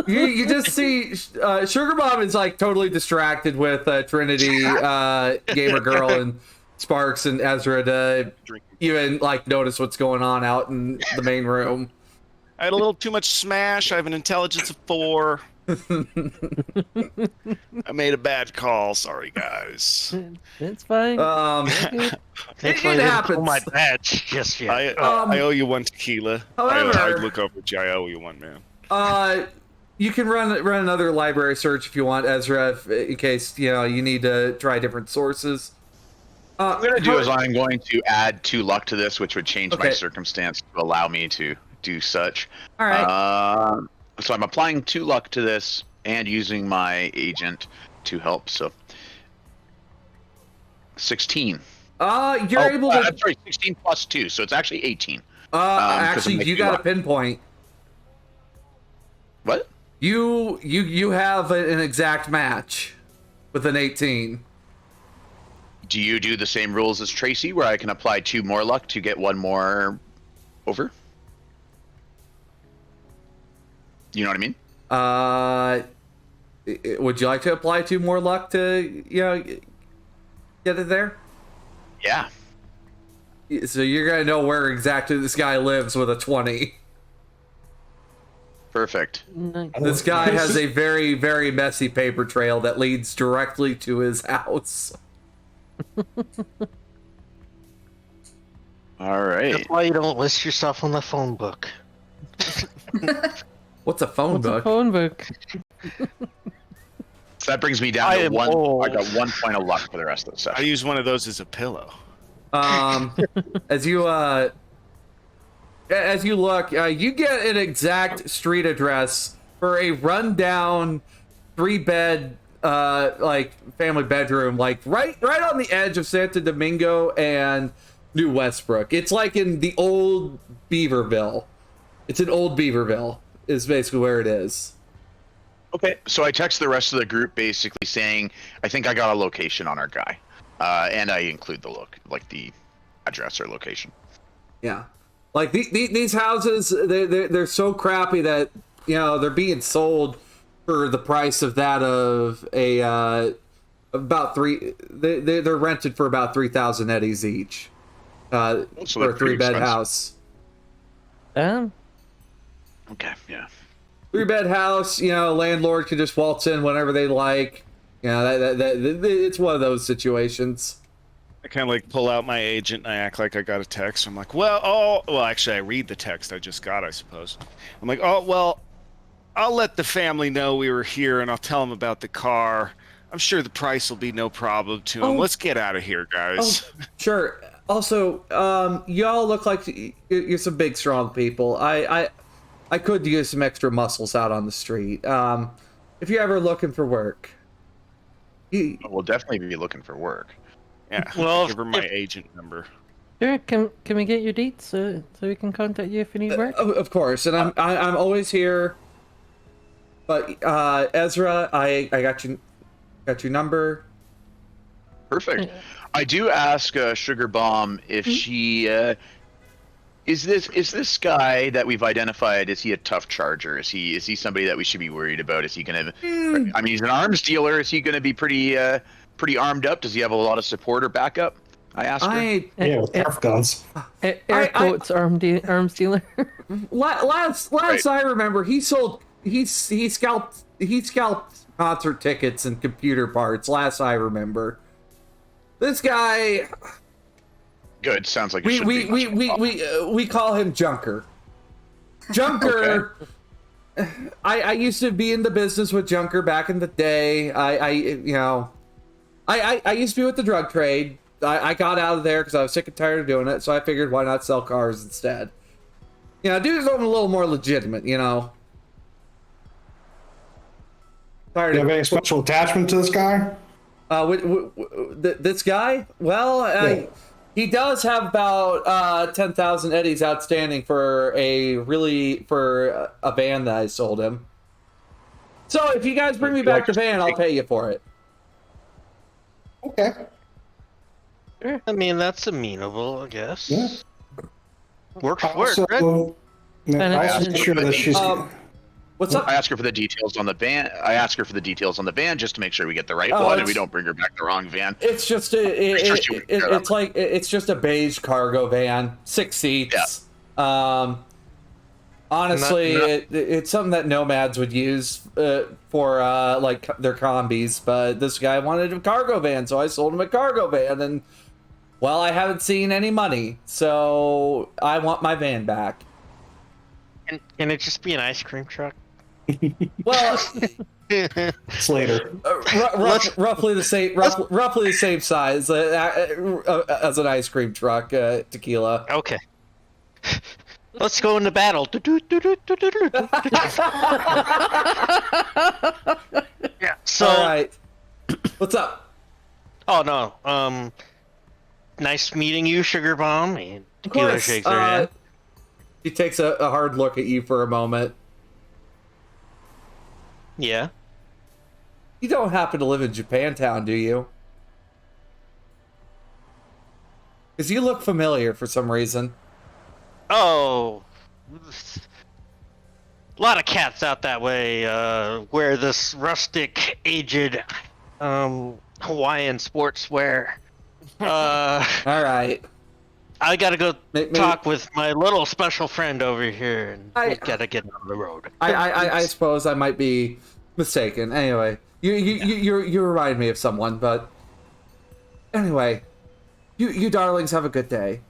You just see Sugar Mom is like totally distracted with Trinity, Gamer Girl, and Sparks and Ezra to even like notice what's going on out in the main room. I had a little too much smash. I have an intelligence of 4. I made a bad call. Sorry, guys. It's fine. It happens. Pull my badge just yet. I owe you 1 tequila. However, I look over at you. I owe you 1, man. You can run another library search if you want, Ezra, in case you need to try different sources. What I'm gonna do is I'm going to add 2 luck to this, which would change my circumstance to allow me to do such. All right. So I'm applying 2 luck to this and using my agent to help. So 16. You're able to. I'm sorry, 16 plus 2, so it's actually 18. Actually, you got a pinpoint. What? You have an exact match with an 18. Do you do the same rules as Tracy, where I can apply 2 more luck to get 1 more over? You know what I mean? Would you like to apply 2 more luck to get it there? Yeah. So you're gonna know where exactly this guy lives with a 20. Perfect. This guy has a very, very messy paper trail that leads directly to his house. All right. That's why you don't list yourself on the phone book. What's a phone book? A phone book. So that brings me down to 1. I got 1 point of luck for the rest of the I session. use one of those as a pillow. As you look, you get an exact street address for a rundown 3-bed like family bedroom, like right on the edge of Santo Domingo and New Westbrook. It's like in the old Beaverville. It's in old Beaverville is basically where it is. Okay, so I text the rest of the group basically saying, I think I got a location on our guy. And I include the address or location. Yeah. Like these houses, they're so crappy that, they're being sold for the price of that of a, about 3, they're rented for about 3,000 eddies each. So for a 3-bed house. Okay, yeah. 3-bed house, landlord can just waltz in whenever they like. It's one of those situations. I kind of like pull out my agent and I act like I got a text. I'm like, actually I read the text I just got, I suppose. I'm like, I'll let the family know we were here and I'll tell them about the car. I'm sure the price will be no problem to them. Let's get out of here, guys. Sure. Also, y'all look like you're some big, strong people. I could use some extra muscles out on the street. If you're ever looking for work. We'll definitely be looking for work. Yeah, well, give her my agent number. Sure, can we get your dates so we can contact you if you need work? Of course, and I'm always here. But Ezra, I got your number. Perfect. I do ask Sugar Bomb if she is this guy that we've identified, is he a tough charger? Is he somebody that we should be worried about? Is he gonna I mean, he's an arms dealer. Is he gonna be pretty armed up? Does he have a lot of support or backup? I asked her. Yeah, with Nerf guns. Air quotes arms dealer. Last I remember, he scalped concert tickets and computer parts. Last I remember, this guy. Good. Sounds like we call him Junker. Junker. Okay. I used to be in the business with Junker back in the day. I used to be with the drug trade. I got out of there because I was sick and tired of doing it. So I figured, why not sell cars instead? Do something a little more legitimate. Do you have any special attachment to this guy? This guy? Well, He does have about 10,000 eddies outstanding for a van that I sold him. So if you guys bring me back the van, I'll pay you for it. Okay. I mean, that's amenable, I guess. Yeah. Work, right? Also, And I it's- wasn't sure that she's. What's up? I ask her for the details on the van. I ask her for the details on the van just to make sure we get the right Oh, one and we don't bring her back the wrong van. It's just it's just a beige cargo van, 6 seats. Yeah. Honestly, it's something that nomads would use for like their combis, but this guy wanted a cargo van, so I sold him a cargo van, and well, I haven't seen any money, so I want my van back. Can it just be an ice cream truck? Well, It's later. roughly the same size as an ice cream truck, tequila. Okay. Let's go into battle. Yeah. So. All right. What's up? Oh no. Nice meeting you, Sugar Bomb. And Of Tequila course. shakes her head. He takes a hard look at you for a moment. Yeah. You don't happen to live in Japantown, do you? Because you look familiar for some reason. Oh. A lot of cats out that way. Wear this rustic, aged, Hawaiian sportswear. All right. I gotta go Maybe- talk with my little special friend over here, and we gotta get on the road. I suppose I might be mistaken. Anyway, you remind me of someone, but anyway, you darlings have a good day.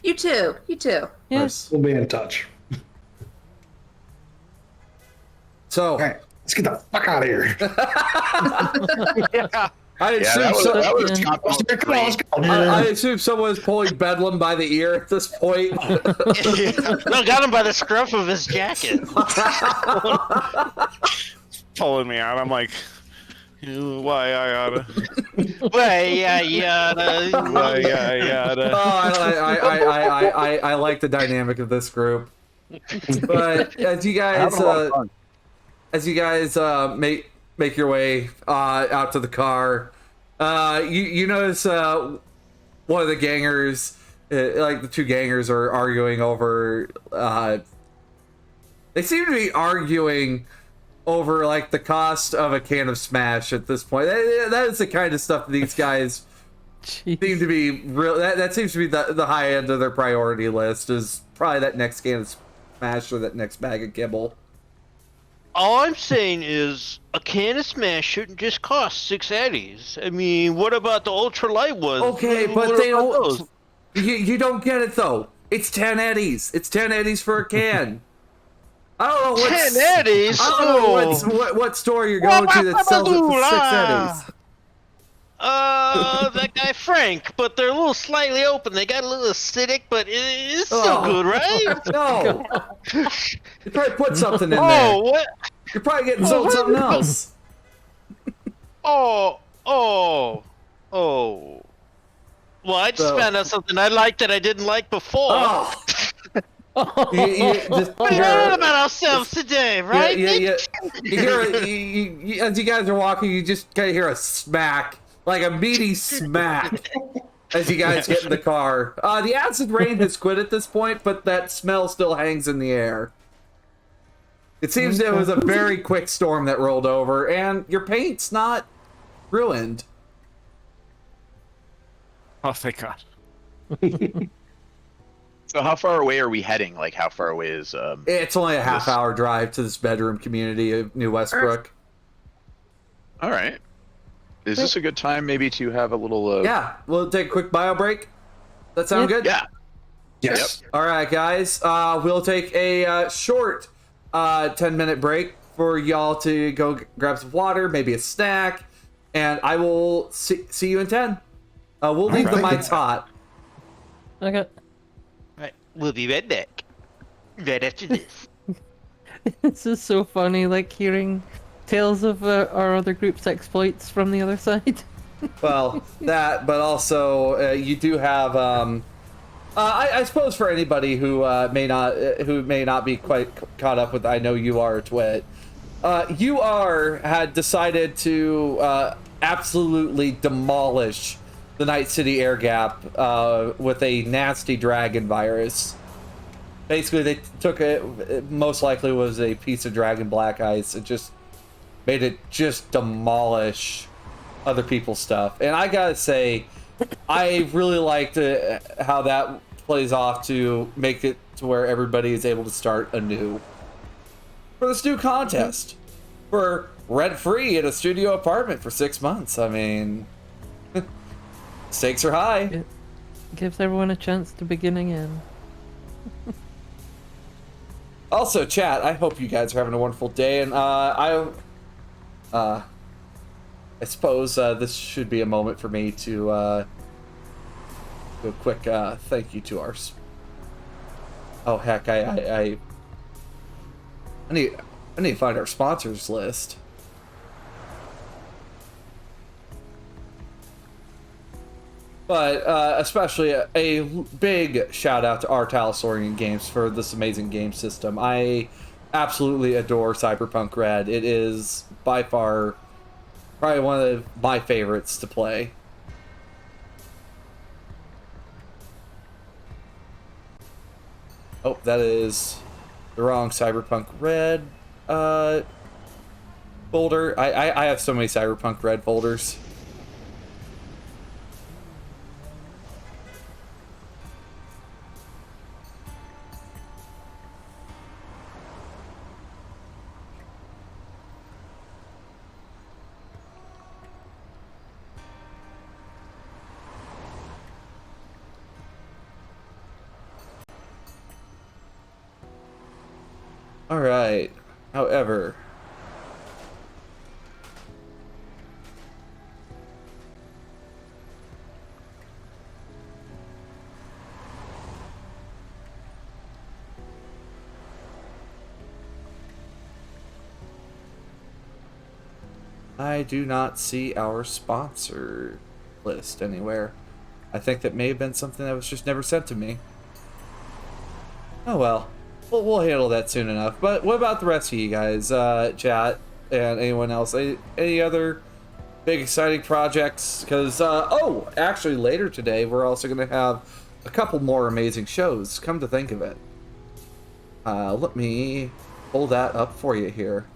You too. You too. Yes. We'll be in touch. So, All right, let's get the fuck out of here. I Yeah, assume that was Yeah. Come on, let's go. I assume someone's pulling Bedlam by the ear at this point. No, got him by the scruff of his jacket. Pulling me out. I'm like, why I oughta. Why, yeah, yeah. Why I oughta. Oh, I like the dynamic of this group. But as you guys make your way out to the car, you notice one of the gangers, like the two gangers, are arguing over. They seem to be arguing over like the cost of a can of Smash at this point. That is the kind of stuff these guys seem to be real. That seems to be the high end of their priority list. Is probably that next can of Smash or that next bag of kibble. All I'm saying is a can of Smash shouldn't just cost 6 eddies. I mean, what about the ultralight ones? Okay, What but they about don't. those? You don't get it though. It's 10 eddies. It's 10 eddies for a can. I don't know what 10 eddies? I don't know what store you're going to that sells it for 6 eddies. That guy Frank, but they're a little slightly open. They got a little acidic, but it's still Oh. good, right? No. You probably put something in Oh, there. what? You're probably getting sold something else. Oh. Well, I just found out something I liked that I didn't like before. Oh. What do you learn about ourselves today, right? You hear, as you guys are walking, you just kind of hear a smack, like a meaty smack, as you guys get in the car. The acid rain has quit at this point, but that smell still hangs in the air. It seems it was a very quick storm that rolled over, and your paint's not ruined. Oh, thank God. So how far away are we heading? Like, how far away is It's only a half-hour drive to this bedroom community of New Westbrook. All right. Is this a good time maybe to have a little Yeah, we'll take a quick bio break. That sound good? Yeah. Yes. All right, guys. We'll take a short 10-minute break for y'all to go grab some water, maybe a snack, and I will see you in 10. We'll leave the mics hot. Okay. Right, we'll be right back. Right after this. This is so funny, like hearing tales of our other group's exploits from the other side. Well, that, but also you do have. I suppose for anybody who may not be quite caught up with, I know you are, Twit. Had decided to absolutely demolish the Night City air gap with a nasty dragon virus. Basically, they took it most likely was a piece of dragon black ice. It just made it just demolish other people's stuff. And I gotta say, I really liked how that plays off to make it to where everybody is able to start anew for this new contest for rent-free in a studio apartment for 6 months. I mean, stakes are high. It gives everyone a chance to begin again. Also, chat, I hope you guys are having a wonderful day, and I suppose this should be a moment for me to do a quick thank you to our. Oh heck, I need to find our sponsors list. But especially a big shout out to R.Talsorian Games for this amazing game system. I absolutely adore Cyberpunk Red. It is by far probably one of my favorites to play. Oh, that is the wrong Cyberpunk Red folder. I have so many Cyberpunk Red folders. All right. However, I do not see our sponsor list anywhere. I think that may have been something that was just never sent to me. Oh well. We'll handle that soon enough. But what about the rest of you guys, chat, and anyone else? Any other big exciting projects? Because, oh, actually later today, we're also going to have a couple more amazing shows, come to think of it. Let me pull that up for you here.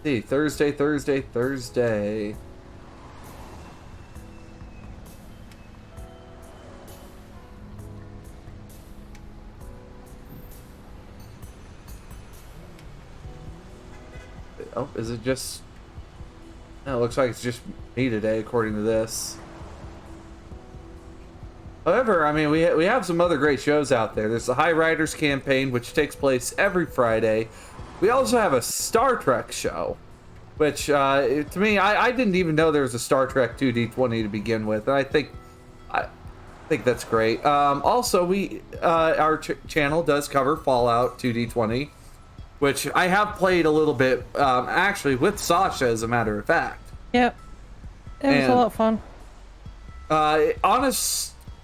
See, Thursday. Oh, is it just... No, it looks like it's just me today, according to this. However, I mean, we have some other great shows out there. There's the High Riders campaign, which takes place every Friday. We also have a Star Trek show, which, to me, I didn't even know there was a Star Trek 2D20 to begin with, and I think that's great. Also, our channel does cover Fallout 2D20, which I have played a little bit, actually, with Sasha, as a matter of fact. Yep. It was a lot of fun.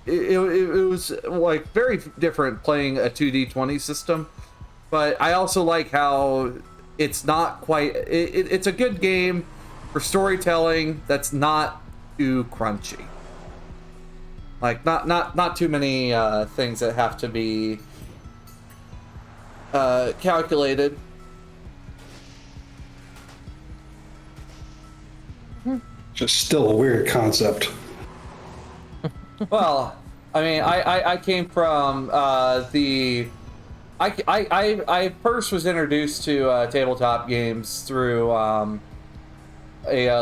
It was, like, very different playing a 2D20 system. But I also like how it's not quite... It's a good game for storytelling that's not too crunchy. Like, not too many things that have to be calculated. Just still a weird concept. Well, I mean, I came from the... I first was introduced to tabletop games through a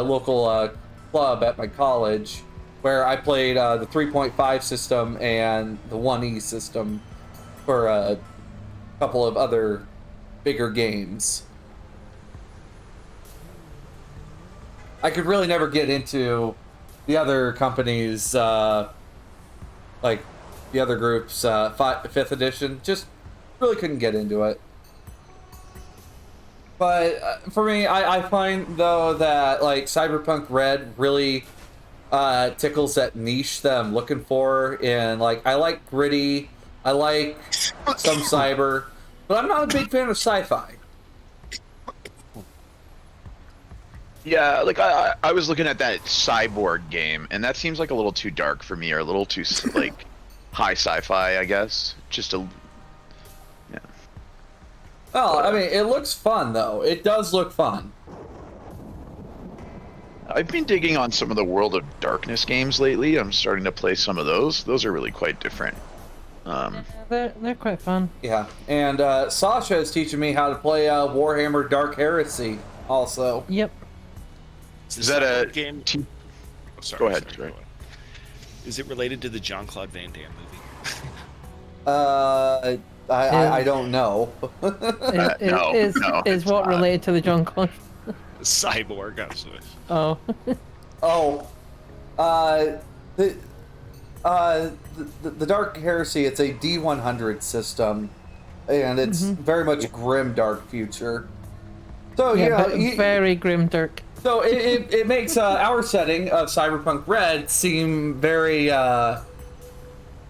local club at my college, where I played the 3.5 system and the 1E system for a couple of other bigger games. I could really never get into the other companies, like the other group's 5th edition. Just really couldn't get into it. But for me, I find though that like Cyberpunk Red really tickles that niche that I'm looking for. And like I like gritty, I like some cyber, but I'm not a big fan of sci-fi. Yeah, like I was looking at that Cyborg game, and that seems like a little too dark for me, or a little too like high sci-fi, I guess. Just a yeah. Well, I mean, it looks fun though. It does look fun. I've been digging on some of the World of Darkness games lately. I'm starting to play some of those. Those are really quite different. They're quite fun. Yeah, and Sasha is teaching me how to play Warhammer Dark Heresy also. Yep. Is that a game? Oh, sorry, go ahead. Sorry. Is it related to the Jean-Claude Van Damme movie? I don't know. Is what related to the John Con? Cyborg, actually. Oh. The Dark Heresy, it's a D100 system, and it's very much grim dark future. So very grim dark. So it makes our setting of Cyberpunk Red seem very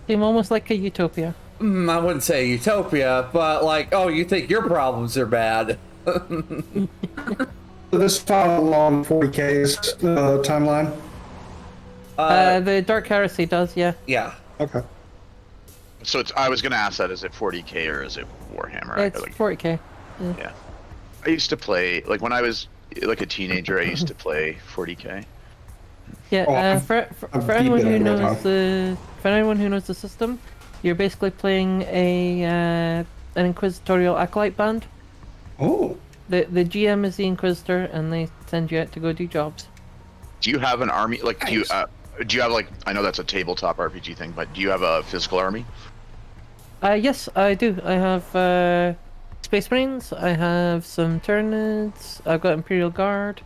seem almost like a utopia. I wouldn't say utopia, but like, oh, you think your problems are bad. This file along 40K's timeline? The Dark Heresy does, yeah. Yeah. Okay. So I was going to ask that, is it 40K or is it Warhammer? It's 40K. Yeah. I used to play, like when I was like a teenager, I used to play 40K. Yeah, for anyone who knows the system, you're basically playing an inquisitorial acolyte band. Oh. The GM is the Inquisitor, and they send you out to go do jobs. Do you have an army? Like, do you have like? I know that's a tabletop RPG thing, but do you have a physical army? Yes, I do. I have Space Marines. I have some Tyranids. I've got Imperial Guard.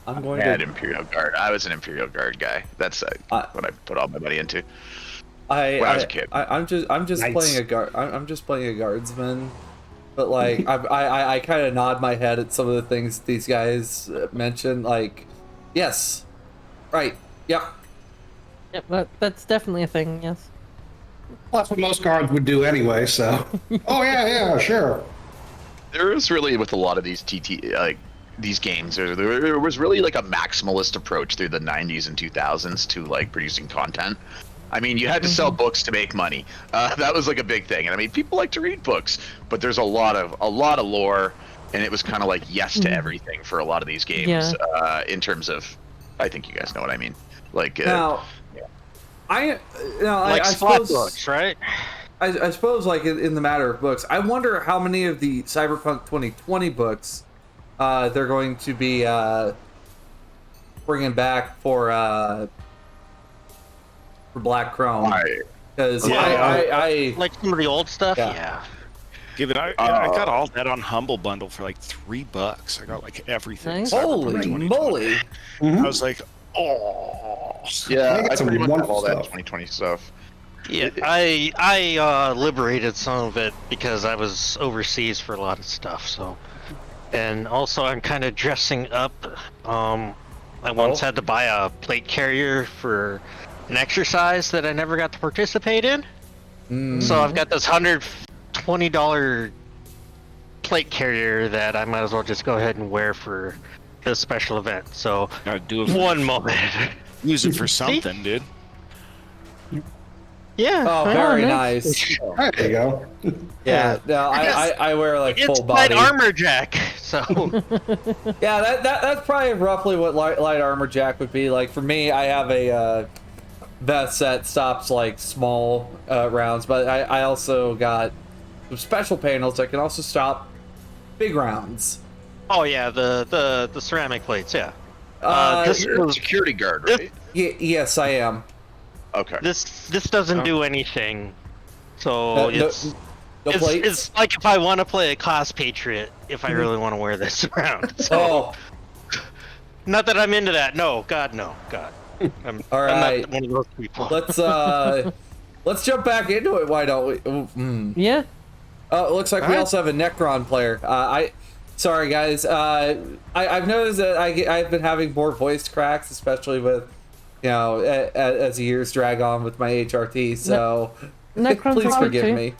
I'm going I had Imperial Guard. I was an Imperial Guard guy. That's what I put all my money into. When I was a kid. I'm just Nice. playing a guard. I'm just playing a guardsman. But like I kind of nod my head at some of the things these guys mentioned. Like, yes, right, yep. Yep, that's definitely a thing. Yes. Well, that's what most guards would do anyway. So. Oh yeah, sure. There is really, with a lot of these these games, there was really like a maximalist approach through the 90s and 2000s to like producing content. I mean, you had to sell books to make money. That was like a big thing. And I mean, people like to read books, but there's a lot of lore, and it was kind of like yes to everything for a lot of these games. In terms of, I think you guys know what I mean. Like Now, I Like I splat suppose books, right? I suppose like in the matter of books, I wonder how many of the Cyberpunk 2020 books they're going to be bringing back for Black Chrome, because I like some of the old stuff. Yeah. Give it. I got all that on Humble Bundle for like $3. I got like everything. Nice. Holy moly! I was like, oh. yeah, I some pretty much have all that wonderful 2020 stuff. Yeah, I liberated some of it because I was overseas for a lot of stuff. So, and also I'm kind of dressing up. I once had to buy a plate carrier for an exercise that I never got to participate in. So I've got this $120 plate carrier that I might as well just go ahead and wear for this special event. So Gotta do it. one moment. Use it for something, dude. Yeah. Oh, very nice. There you go. Yeah, no, I wear like It's full body. light armor jack. So Yeah, that's probably roughly what light armor jack would be. Like for me, I have a vest that stops like small rounds, but I also got some special panels that can also stop big rounds. oh yeah, the ceramic plates. Yeah. You're a security guard, right? Yes, I am. Okay. This doesn't do anything. So No it's plates? it's like if I want to play a class patriot, if I really want to wear this around. So not that I'm into that. No, God, no, God. I'm All right. not one of those people. Let's let's jump back into it. Why don't we? Yeah. Oh, it looks like we also have a Necron player. Sorry guys. I've noticed that I've been having more voice cracks, especially with, as the years drag on with my HRT. So Necrons please are forgive too. me.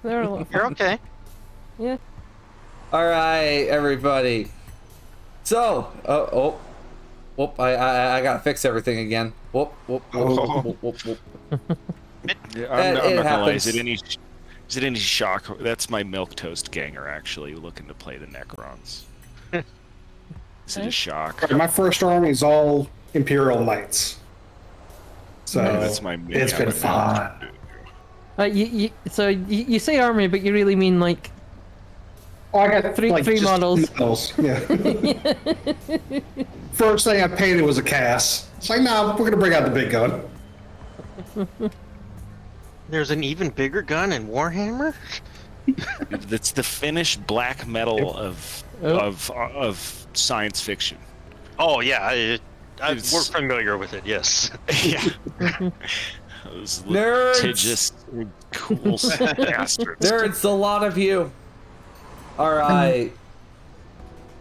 They're a lot of fun. You're okay. Yeah. All right, everybody. So, whoop! I gotta fix everything again. Whoop! Yeah, I'm not gonna lie. happens. Is it any shock? That's my milk toast ganger actually looking to play the Necrons. Is it a shock? My first army is all Imperial Knights. So That's my it's been fun. So you say army, but you really mean like Oh, I got three just models. Yeah. First thing I painted was a Cass. It's like, no, we're gonna bring out the big gun. There's an even bigger gun in Warhammer? That's the Finnish black metal of science fiction. Oh, yeah. We're familiar with it, yes. Yeah. Those Nerds! litigious, cool bastards. There's a lot of you. All right.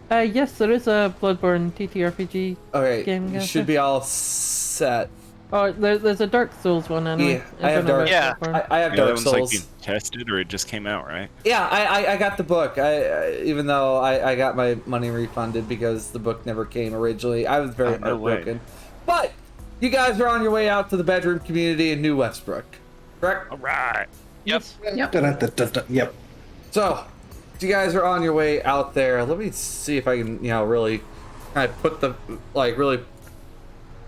Yes, there is a Bloodborne TTRPG. Okay. Game, You should be all set. Oh, there's a Dark Souls one anyway. Yeah, I have Dark. Yeah, I have That Dark one's Souls. like being tested, or it just came out, right? Yeah, I got the book. Even though I got my money refunded because the book never came originally. I was very No way. heartbroken. But you guys are on your way out to the bedroom community in New Westbrook, correct? All right. Yep. Yep. So you guys are on your way out there. Let me see if I can, really kind of put the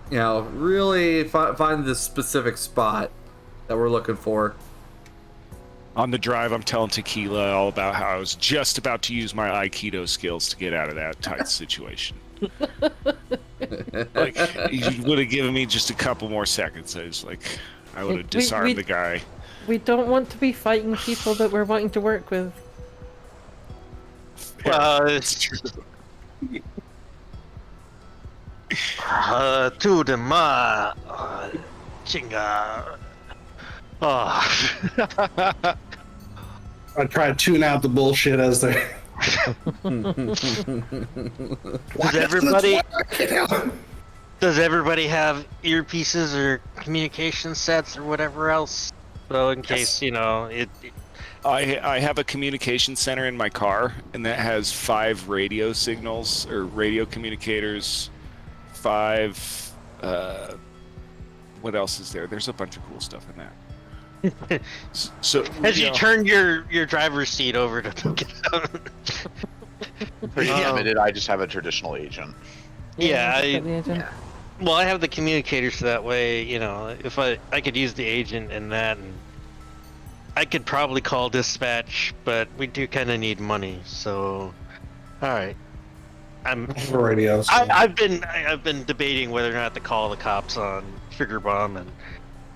really find the specific spot that we're looking for. On the drive, I'm telling Tequila all about how I was just about to use my Aikido skills to get out of that tight situation. Like, you would have given me just a couple more seconds. I would have disarmed the guy. We don't want to be fighting people that we're wanting to work with. It's true. To the chinga. Oh. I try to tune out the bullshit as they. Does everybody have earpieces or communication sets or whatever else? So in case I have a communication center in my car, and that has 5 radio signals or radio communicators. 5. What else is there? There's a bunch of cool stuff in that. So as you turn your driver's seat over to Pretty limited. I just have a traditional agent. Well, I have the communicators so that way, if I could use the agent in that, and I could probably call dispatch, but we do kind of need money, so all right. Radios. I've been debating whether or not to call the cops on Sugar Bomb, and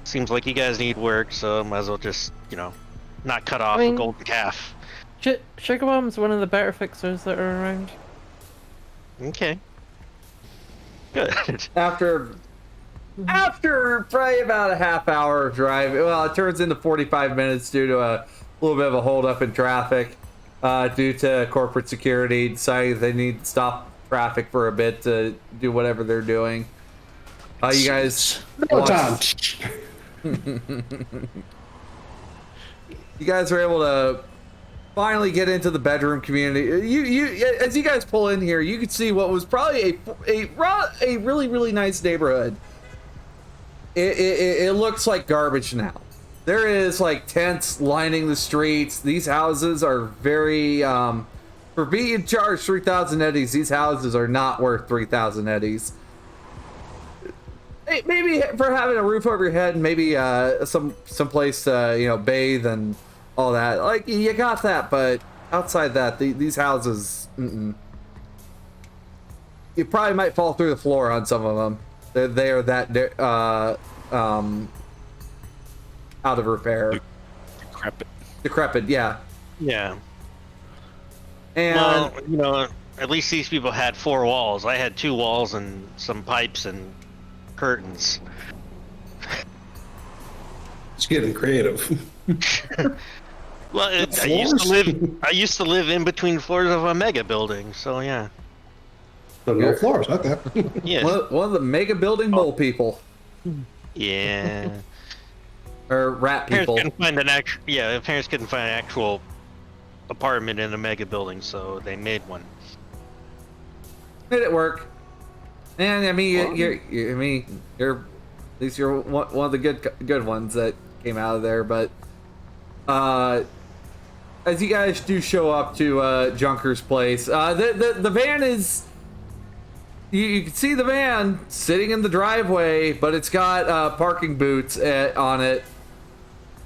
seems like you guys need work, so might as well just not cut off a golden calf. Sugar Bomb's one of the better fixers that are around. Okay. Good. After probably about a half-hour drive, well, it turns into 45 minutes due to a little bit of a hold-up in traffic due to corporate security deciding they need to stop traffic for a bit to do whatever they're doing. You guys... No time. You guys are able to finally get into the bedroom community. As you guys pull in here, you can see what was probably a really, really nice neighborhood. It looks like garbage now. There is like tents lining the streets. These houses are very for being charged 3,000 eddies. These houses are not worth 3,000 eddies. Hey, maybe for having a roof over your head and maybe some place to bathe and all that. Like you got that, but outside that, these houses, you probably might fall through the floor on some of them. They are that out of repair. Decrepit, yeah. Yeah. And well, at least these people had 4 walls. I had 2 walls and some pipes and curtains. It's getting creative. Well, I used to live in between floors of a mega building, so yeah. So no floors, okay. Yeah. One of the mega building mole people. Yeah. Or rat Parents people. couldn't find parents couldn't find an actual apartment in a mega building, so they made one. Made it work. And I mean, you're at least you're one of the good ones that came out of there. But as you guys do show up to Junker's place, the van is. You can see the van sitting in the driveway, but it's got parking boots on it,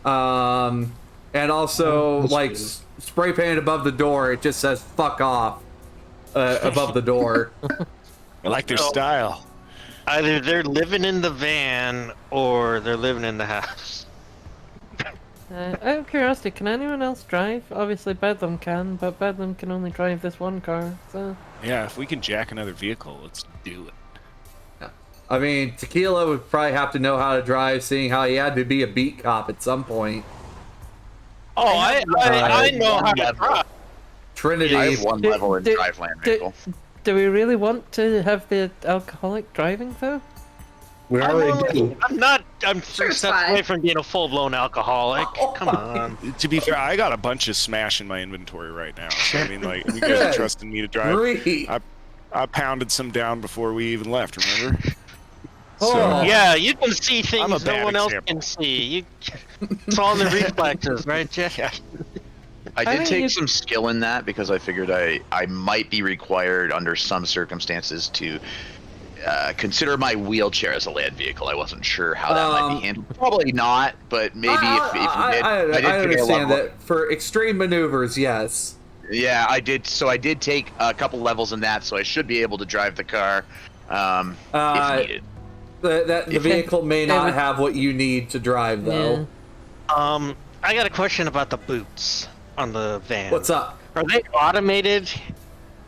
and also like spray painted above the door. It just says "fuck off" above the door. I like their style. Either they're living in the van or they're living in the house. Out of curiosity, can anyone else drive? Obviously Bedlam can, but Bedlam can only drive this one car, so... Yeah, if we can jack another vehicle, let's do it. I mean, Tequila would probably have to know how to drive, seeing how he had to be a beat cop at some point. Oh, I know how to drive. Trinity. I have one level in driveland vehicle. Do we really want to have the alcoholic driving, though? We already do. I'm 3 steps away from being a full-blown alcoholic. Come on. To be fair, I got a bunch of smash in my inventory right now. So, I mean, like, you guys are trusting me to drive. I pounded some down before we even left, remember? Oh. Yeah, you can see things no one else example. can see. It's all in the reflexes, right, Jeff? I did take some skill in that because I figured I might be required under some circumstances to consider my wheelchair as a land vehicle. I wasn't sure how that might be handled. Probably not, but maybe if you did. I understand that for extreme maneuvers, yes. Yeah, I did. So I did take a couple levels in that, so I should be able to drive the car if needed. The vehicle may not have what you need to drive, though. Yeah. I got a question about the boots on the van. What's up? Are they automated?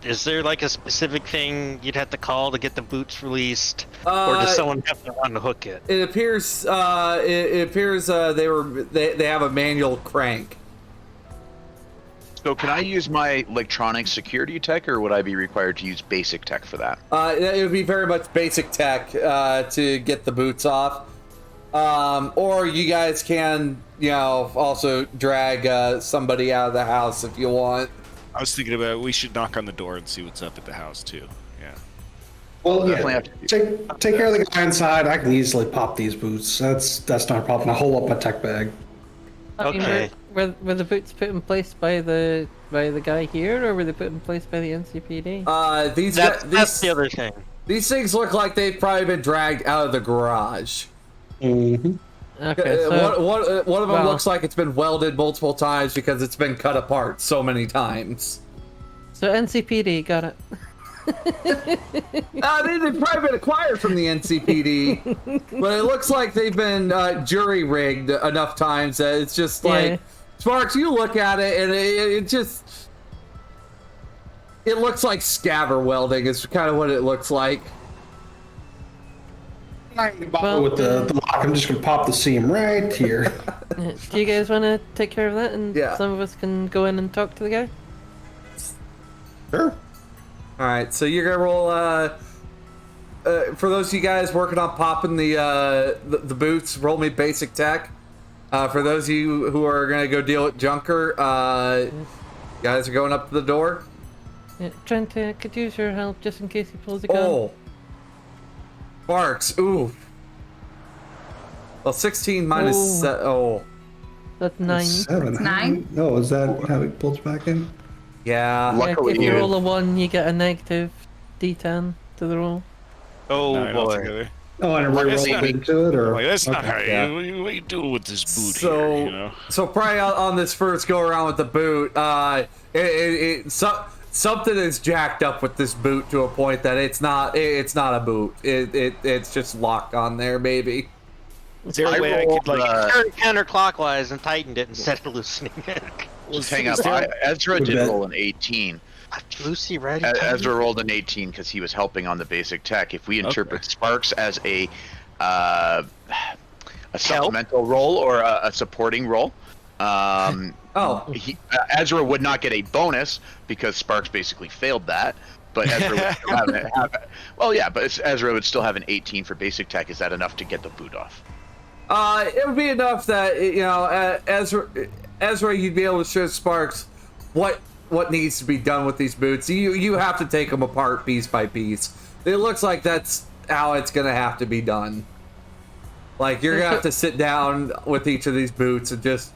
Is there like a specific thing you'd have to call to get the boots released, or does someone have to unhook it? It appears. It appears they have a manual crank. So can I use my electronic security tech, or would I be required to use basic tech for that? It would be very much basic tech to get the boots off. Or you guys can, also drag somebody out of the house if you want. I was thinking about we should knock on the door and see what's up at the house too. Yeah. Well, Definitely yeah. have to Take care of the guy inside. I can easily pop these boots. That's not a problem. I hold up my tech bag. I mean, Okay. were the boots put in place by the guy here, or were they put in place by the NCPD? That's the other thing. These things look like they've probably been dragged out of the garage. Mm-hmm. Okay, so One of them looks like it's been welded multiple times because it's been cut apart so many times. so NCPD got it. They've probably been acquired from the NCPD, but it looks like they've been jury rigged enough times that it's just like, Yeah. Sparks, you look at it and it looks like scabbard welding is kind of what it looks like. With the lock, I'm just going to pop the seam right here. Do you guys want to take care of that, and Yeah. some of us can go in and talk to the guy? Sure. All right, so you're gonna roll. For those of you guys working on popping the boots, roll me basic tech. For those of you who are gonna go deal with Junker, guys are going up to the door. Yeah, Trent, could use your help just in case he pulls a gun. Oh, Sparks. Ooh. Well, 16 minus. Ooh. That's 9. 7. 9? No, is that how it pulls back in? Yeah. Yeah, Luckily, if you roll a 1, you get a negative D10 to the roll. Oh Nine boy. altogether. Oh, and Like, re-roll into it, or Like, that's not how yeah. what you do with this boot So, here, you know? so probably on this first go around with the boot, something is jacked up with this boot to a point that it's not a boot. It's just locked on there, maybe. Is there a I way I rolled, could Turned counterclockwise and tightened it instead of loosening it. Just hang up. Ezra did roll an 18. Lucy, ready? Ezra rolled an 18 because he was helping on the basic tech. If we interpret Sparks as a supplemental role or a supporting role. Ezra would not get a bonus because Sparks basically failed that. But Ezra would still Ezra would still have an 18 for basic tech. Is that enough to get the boot off? It would be enough that Ezra, you'd be able to show Sparks what needs to be done with these boots. You have to take them apart piece by piece. It looks like that's how it's gonna have to be done. Like you're gonna have to sit down with each of these boots and just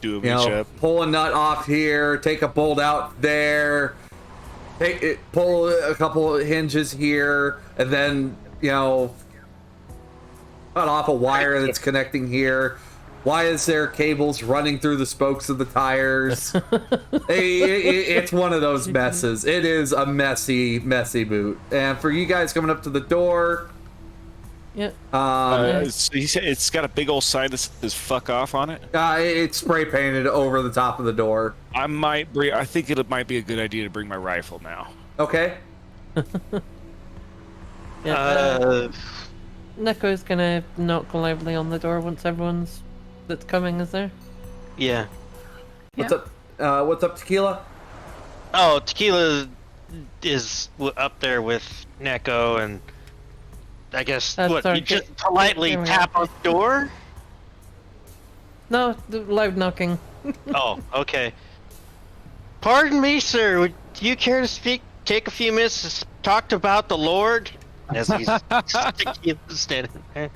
pull a nut off here, take a bolt out there. Pull a couple of hinges here, and then, cut off a wire that's connecting here. Why is there cables running through the spokes of the tires? It's one of those messes. It is a messy, messy boot. And for you guys coming up to the door... Yeah. It's got a big old sign that says "fuck off" on it. It's spray painted over the top of the door. I think it might be a good idea to bring my rifle now. Okay. Neko's gonna knock loudly on the door once everyone's that's coming is there. Yeah. What's up, Tequila? Oh, Tequila is up there with Neko and. I guess, you just politely tap on the door? No, loud knocking. Oh, okay. Pardon me, sir. Would you care to take a few minutes to talk about the Lord? As he's standing there.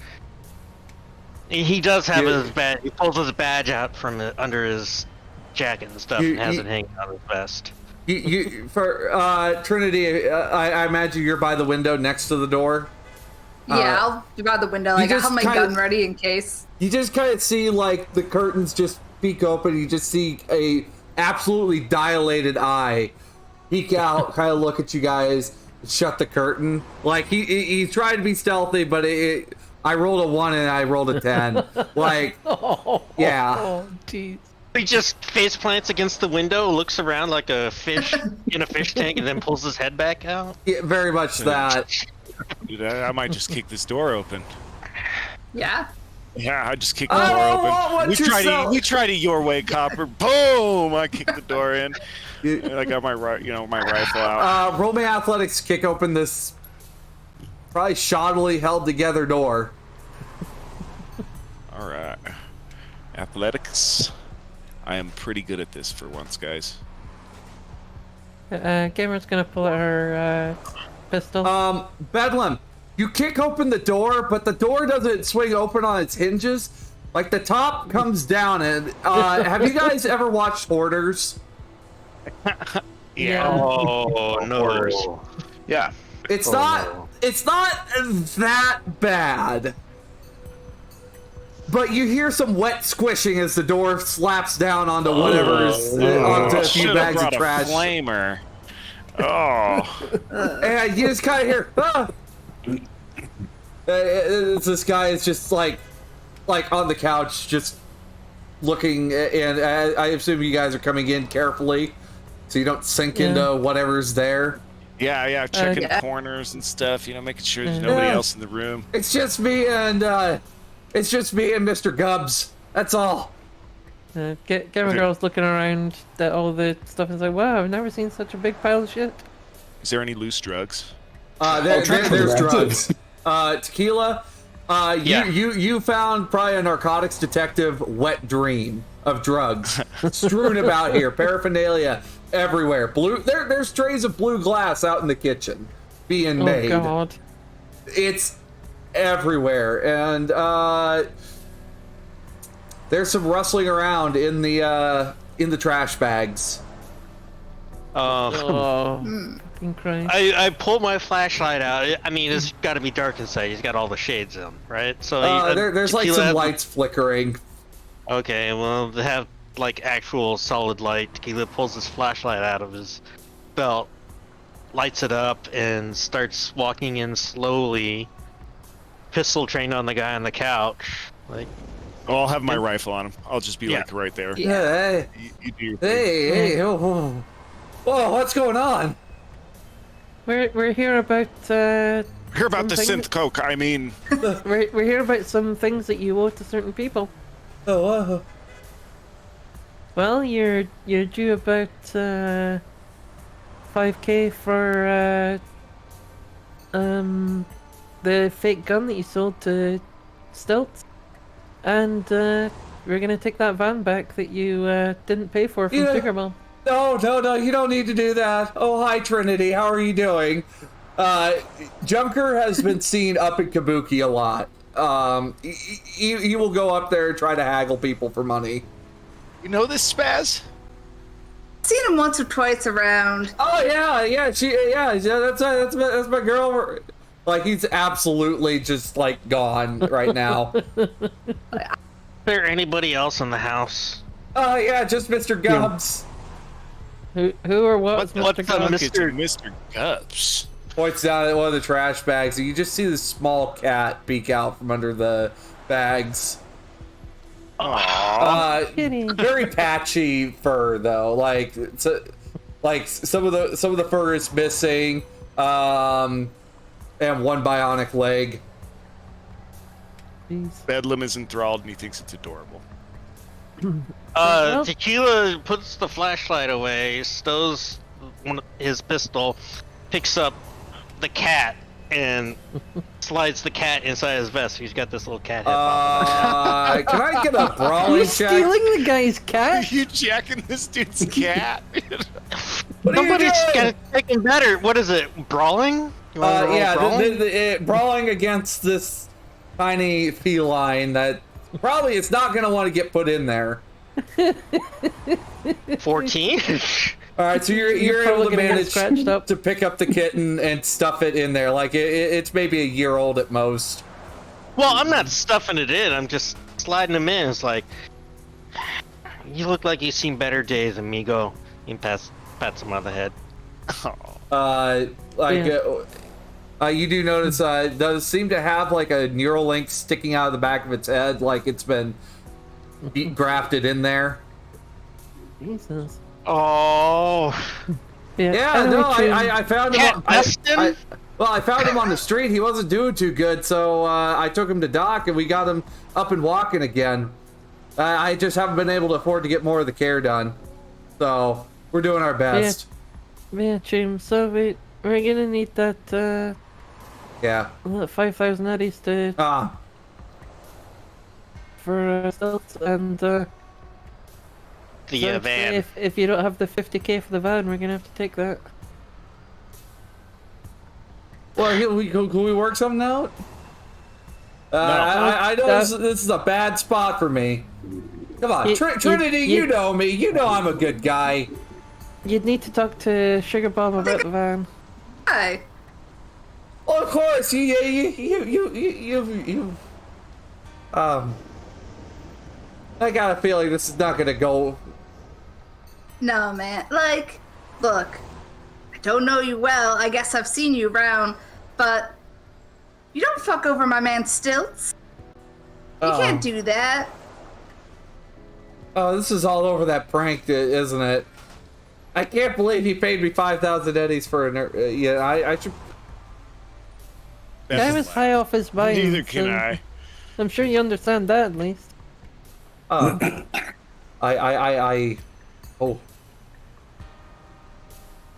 He does have his badge. He pulls his badge out from under his jacket and stuff and has it hanging on his vest. For Trinity, I imagine you're by the window next to the door. Yeah, I'll be by the window. Like, I have my gun ready in case. You just kind of see, like, the curtains just peek open. You just see a absolutely dilated eye peek out, kind of look at you guys, shut the curtain. Like, he tried to be stealthy, but I rolled a 1 and I rolled a 10. Like, yeah. Oh, jeez. He just face plants against the window, looks around like a fish in a fish tank, and then pulls his head back out. Yeah, very much that. Dude, I might just kick this door open. Yeah. Yeah, I just kick the door open. We tried it your way, Copper. Boom! I kick the door in. I got my rifle out. Roll me athletics, kick open this probably shoddily held together door. All right, athletics. I am pretty good at this for once, guys. Gamer's gonna pull out her pistol. Bedlam, you kick open the door, but the door doesn't swing open on its hinges. Like, the top comes down, and have you guys ever watched Hoarders? Yeah. Oh, no. Yeah. It's not that bad. But you hear some wet squishing as the door slaps down onto whatever's onto a few bags of trash. A flamer. Oh. And you just kind of hear, this guy is just like on the couch, just looking, and I assume you guys are coming in carefully, so you don't sink into whatever's there. Yeah, checking corners and stuff, making sure there's nobody else in the room. It's just me and Mr. Gubbs. That's all. Gamer Girl's looking around at all the stuff and is like, wow, I've never seen such a big pile of shit. Is there any loose drugs? There's drugs. Tequila, you found probably a narcotics detective wet dream of drugs strewn about here, paraphernalia everywhere. There's trays of blue glass out in the kitchen being made. Oh God. It's everywhere, and there's some rustling around in the trash bags. Fucking Christ. I pulled my flashlight out. I mean, it's got to be dark inside. He's got all the shades in, right? So there's like some lights flickering. Okay, well, they have like actual solid light. Tequila pulls his flashlight out of his belt, lights it up, and starts walking in slowly. Pistol trained on the guy on the couch. Like, I'll have my rifle on him. I'll just be like right there. Yeah. You do your thing. Hey. Whoa, what's going on? We're here about Hear about the Something- synth coke. I mean, we're here about some things that you owe to certain people. Oh, Well, you're due about 5k for the fake gun that you sold to Stilts, and we're gonna take that van back that you didn't pay for from Yeah. Sugar Bomb. no, you don't need to do that. Oh, hi, Trinity. How are you doing? Junker has been seen up in Kabuki a lot. He will go up there and try to haggle people for money. you know this Spaz? Seen him once or twice around. Oh that's my girl. Like, he's absolutely just like gone right now. Is there anybody else in the house? Yeah, just Mr. Gubbs. Who or what? is What's Mr. the Gunn? Mr. Gubbs. Points down at one of the trash bags, and you just see this small cat peek out from under the bags. Kidding. Very patchy fur though. Like some of the fur is missing, and one bionic leg. Jeez. Bedlam is enthralled and he thinks it's adorable. Well- Tequila puts the flashlight away, stows his pistol, picks up the cat, and slides the cat inside his vest. He's got this little cat head. Can I get a brawling You're check? stealing the guy's Are cat? you jacking this dude's cat? What are you Nobody's doing? getting better. What is it? Brawling? You wanna roll Yeah, brawling? brawling against this tiny feline that probably it's not going to want to get put in there. 14. All right, so you're able probably to gonna get manage scratched up. to pick up the kitten and stuff it in there. Like it's maybe a year old at most. Well, I'm not stuffing it in. I'm just sliding him in. It's like, you look like you've seen better days, amigo. You pats him on the head. You do notice it does seem to have like a neural link sticking out of the back of its head, like it's been grafted in there. Jesus. Oh. Yeah, anyway, no, Trim, I found him. Cat Weston? I found him on the street. He wasn't doing too good, so I took him to Doc, and we got him up and walking again. I just haven't been able to afford to get more of the care done, so we're doing our best. Yeah, Trim, so we're gonna need that Yeah. 5,000 eddies to for Stilts, and The so van. if you don't have the 50k for the van, we're gonna have to take that. Well, can we work something out? I know this is a bad spot for me. Come on, Trinity, you know me. You know I'm a good guy. You'd need to talk to Sugar Bomb about the van. Hi. Well, of course, you I got a feeling this is not gonna go. No, man. Like, look, I don't know you well. I guess I've seen you around, but you don't fuck over my man Stilts. You can't do that. Oh, this is all over that prank, isn't it? I can't believe he paid me 5,000 eddies for an. I should. Guy was high off his mind. Neither can so I. I'm sure you understand that at least. Oh.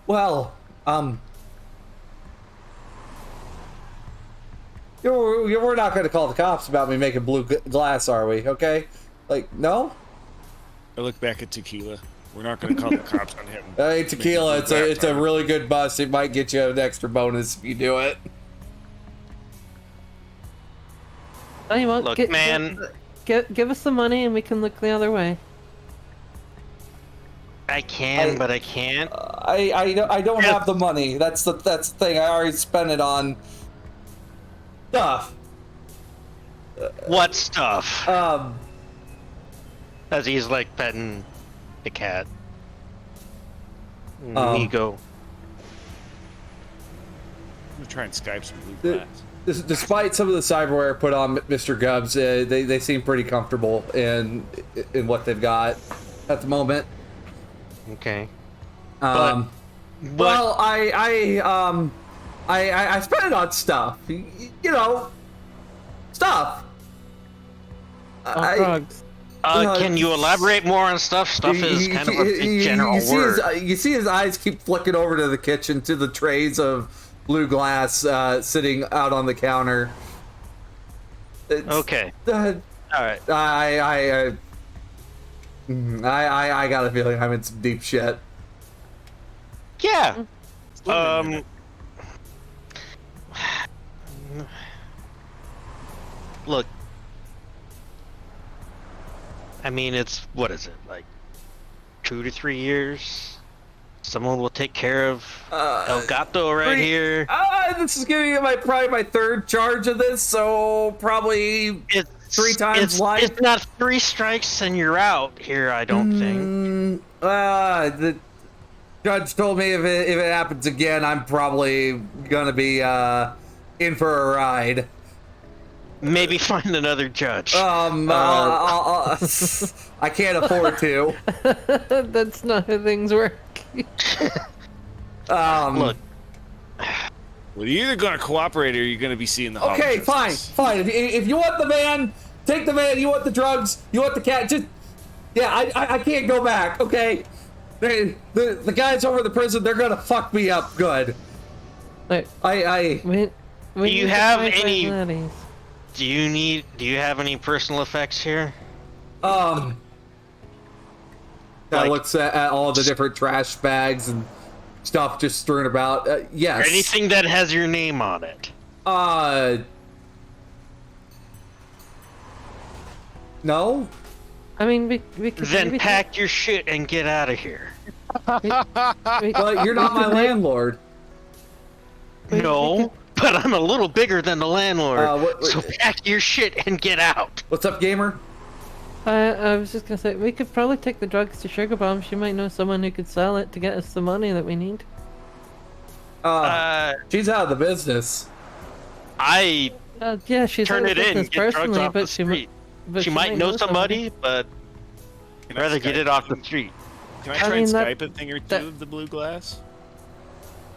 Well, we're not going to call the cops about me making blue glass, are we? Okay? Like, no? I look back at Tequila. We're not going to call the cops on him. Hey, Tequila, it's a really good bust. It might get you an extra bonus if you do it. Tell you what, Look, man. give us the money and we can look the other way. I can, but I can't. I don't have the money. That's the thing. I already spent it on stuff. What stuff? Um, As he's like petting the cat. Amigo. I'm going to try and Skype some blue glass. Despite some of the cyberware put on Mr. Gubbs, they seem pretty comfortable in what they've got at the moment. Okay. Well, I spent it on stuff. You know, stuff. Drugs. Can you elaborate more on stuff? Stuff is kind of a big general word. You see his eyes keep flicking over to the kitchen, to the trays of blue glass sitting out on the counter. Okay. All right. I got a feeling I'm in some deep shit. Yeah. Look. I mean, what is it, like 2 to 3 years? Someone will take care of El Gato right here. This is giving me probably my third charge of this, so probably 3 times life. It's not 3 strikes and you're out here, I don't think. The judge told me if it happens again, I'm probably gonna be in for a ride. Maybe find another judge. I can't afford to. That's not how things work. Look. Well, you're either going to cooperate or you're going to be seeing the Okay, fine. If you want the van, take the van. You want the drugs, you want the cat. Just, yeah, I can't go back. Okay, the guys over at the prison, they're gonna fuck me up good. Wait, Do you have any? Do you have any personal effects here? That looks at all the different trash bags and stuff just strewn about. Yes. Or anything that has your name on it. No. I mean, we could. Then pack your shit and get out of here. But you're not my landlord. No, but I'm a little bigger than the landlord. So pack your shit and get out. What's up, gamer? I was just gonna say, we could probably take the drugs to Sugar Bomb. She might know someone who could sell it to get us the money that we need. She's out of the business. Yeah, she's turn out of it in, business get drugs personally, off the street. She might know somebody, but I'd rather get it off the street. Can I try and Skype a thing or two of the blue glass?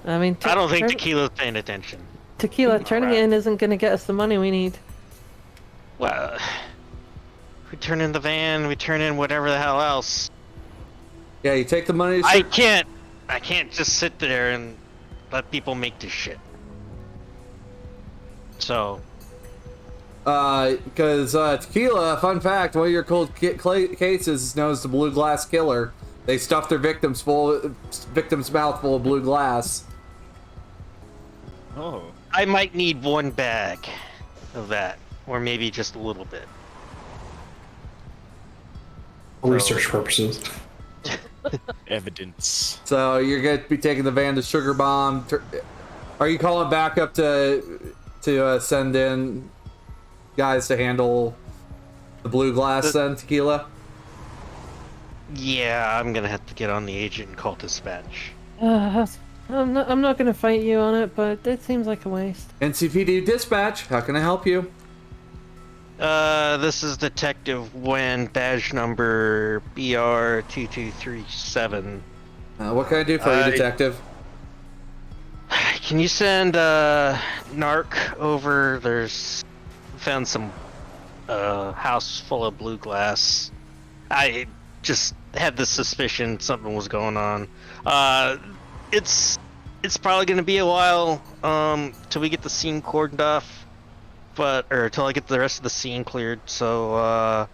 I mean, I don't think Tequila's paying attention. Tequila, turning it in isn't gonna get us the money we need. Well, we turn in the van, we turn in whatever the hell else. Yeah, you take the money. I can't just sit there and let people make this shit. So. Because Tequila, fun fact, one of your cold cases is known as the blue glass killer. They stuff their victim's mouth full of blue glass. Oh. I might need 1 bag of that, or maybe just a little bit. For research purposes. Evidence. So you're going to be taking the van to Sugar Bomb. Are you calling back up to send in guys to handle the blue glass then, Tequila? Yeah, I'm gonna have to get on the agent and call dispatch. I'm not gonna fight you on it, but it seems like a waste. NCPD dispatch, how can I help you? This is Detective Wen, badge number BR2237. What can I do for you, Detective? Can you send Narc over? Found some house full of blue glass. I just had the suspicion something was going on. It's probably gonna be a while till we get the scene cordoned off, or till I get the rest of the scene cleared. So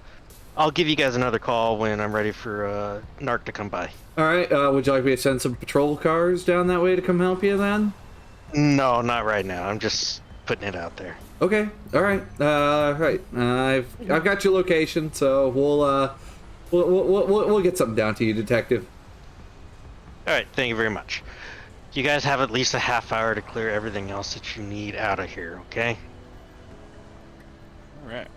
I'll give you guys another call when I'm ready for Narc to come by. All right. Would you like me to send some patrol cars down that way to come help you then? No, not right now. I'm just putting it out there. Okay. All right. Right. I've got your location, so we'll get something down to you, Detective. All right. Thank you very much. You guys have at least a half hour to clear everything else that you need out of here. Okay. All right.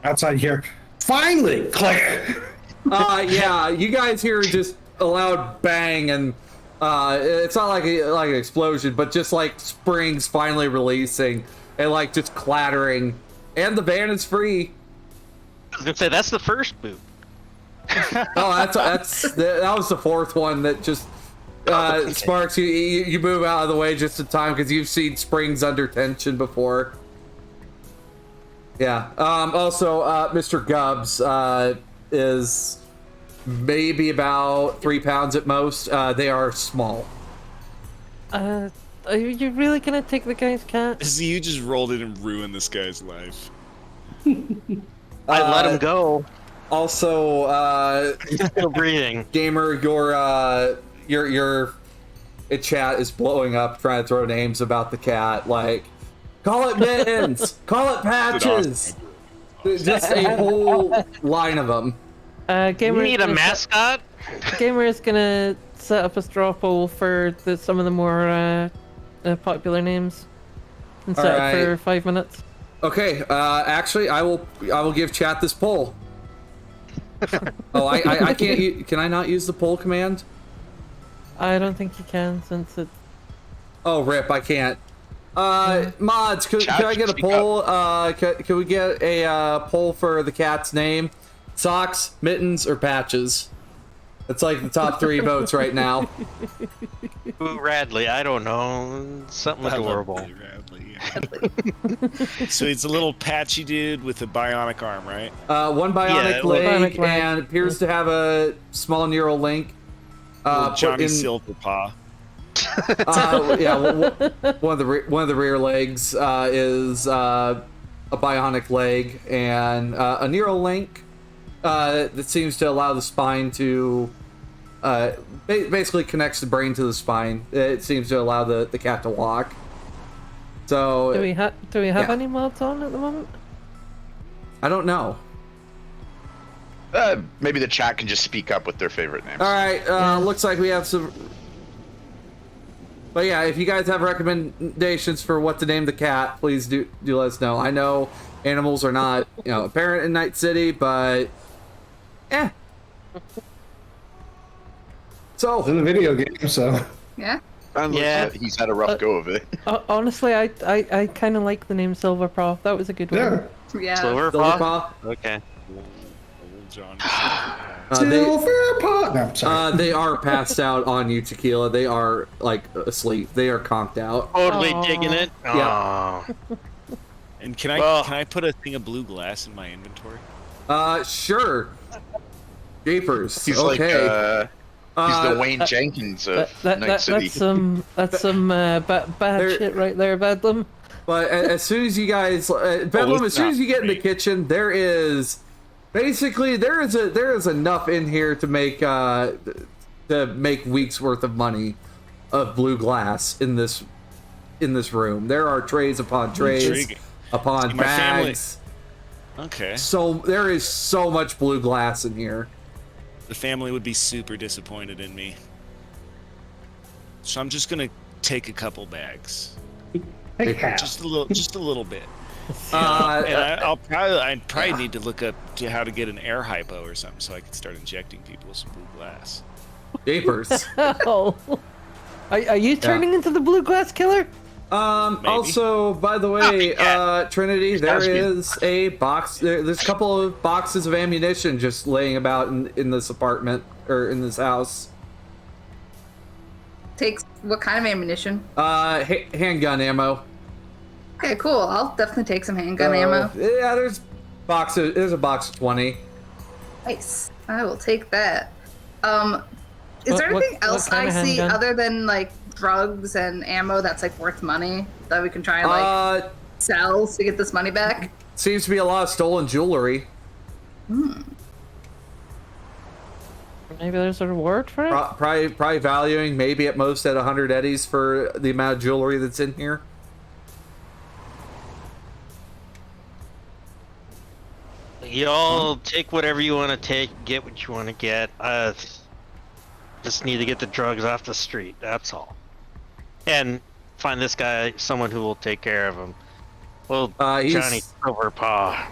Outside here. Finally, click. Yeah. You guys hear just a loud bang, and it's not like an explosion, but just like springs finally releasing. And like just clattering, and the van is free. I was gonna say that's the first boot. Oh, that was the 4th one that just Sparks, you move out of the way just in time because you've seen springs under tension before. Yeah. Also, Mr. Gubbs is maybe about 3 pounds at most. They are small. Are you really gonna take the guy's cat? So you just rolled in and ruined this guy's life. I let him go. Also, He's still breathing. Gamer, your chat is blowing up trying to throw names about the cat. Like, call it Mittens, call it Patches. Just a whole line of them. Gamer, You need a mascot? Gamer is gonna set up a straw poll for some of the more popular names and set it for 5 minutes. Okay, actually, I will give chat this poll. Oh, I can't. Can I not use the poll command? I don't think you can since it's. Oh, rip! I can't. Mods, can I get a poll? Can we get a poll for the cat's name? Socks, Mittens, or Patches? It's like the top 3 votes right now. Ooh, Radley, I don't know. Something adorable. Radley. So he's a little patchy dude with a bionic arm, right? One bionic leg and appears to have a small neural link. Johnny Silverpaw. Yeah, one of the rear legs is a bionic leg and a neural link that seems to allow the spine to basically connects the brain to the spine. It seems to allow the cat to walk. So do we have any mods on at the moment? I don't know. Maybe the chat can just speak up with their favorite names. All right, looks like we have some. But yeah, if you guys have recommendations for what to name the cat, please do let us know. I know animals are not, apparent in Night City, but So it's in the video game, so Yeah. Yeah, he's had a rough go of it. Honestly, I kind of like the name Silverpaw. That was a good one. Yeah. Silverpaw? Okay. Silverpaw. No, sorry. They are passed out on you, Tequila. They are like asleep. They are conked out. Totally digging it. Yeah. And can I put a thing of blue glass in my inventory? Sure. Japers. He's okay. He's the Wayne Jenkins of Night City. That's some bad shit right there, Bedlam. But as soon as you guys, Bedlam, as soon as you get in the kitchen, there is enough in here to make weeks worth of money of blue glass in this room. There are trays upon trays upon bags. Okay. So there is so much blue glass in here. The family would be super disappointed in me. So I'm just gonna take a couple bags. Just a little bit. And I'd probably need to look up to how to get an air hypo or something so I can start injecting people with some blue glass. Japers. Oh. Are you turning into the blue glass killer? Also, by the way, Trinity, there is a box. There's a couple of boxes of ammunition just laying about in this apartment or in this house. Takes what kind of ammunition? Handgun ammo. Okay, cool. I'll definitely take some handgun ammo. Yeah, there's a box of 20. Nice. I will take that. Is there anything else I see other than like drugs and ammo that's like worth money that we can try and like sell to get this money back? Seems to be a lot of stolen jewelry. Maybe there's a reward for it? Probably valuing maybe at most at 100 eddies for the amount of jewelry that's in here. Y'all take whatever you want to take, get what you want to get. Just need to get the drugs off the street, that's all. And find this guy, someone who will take care of him. Well, Johnny Silverpaw.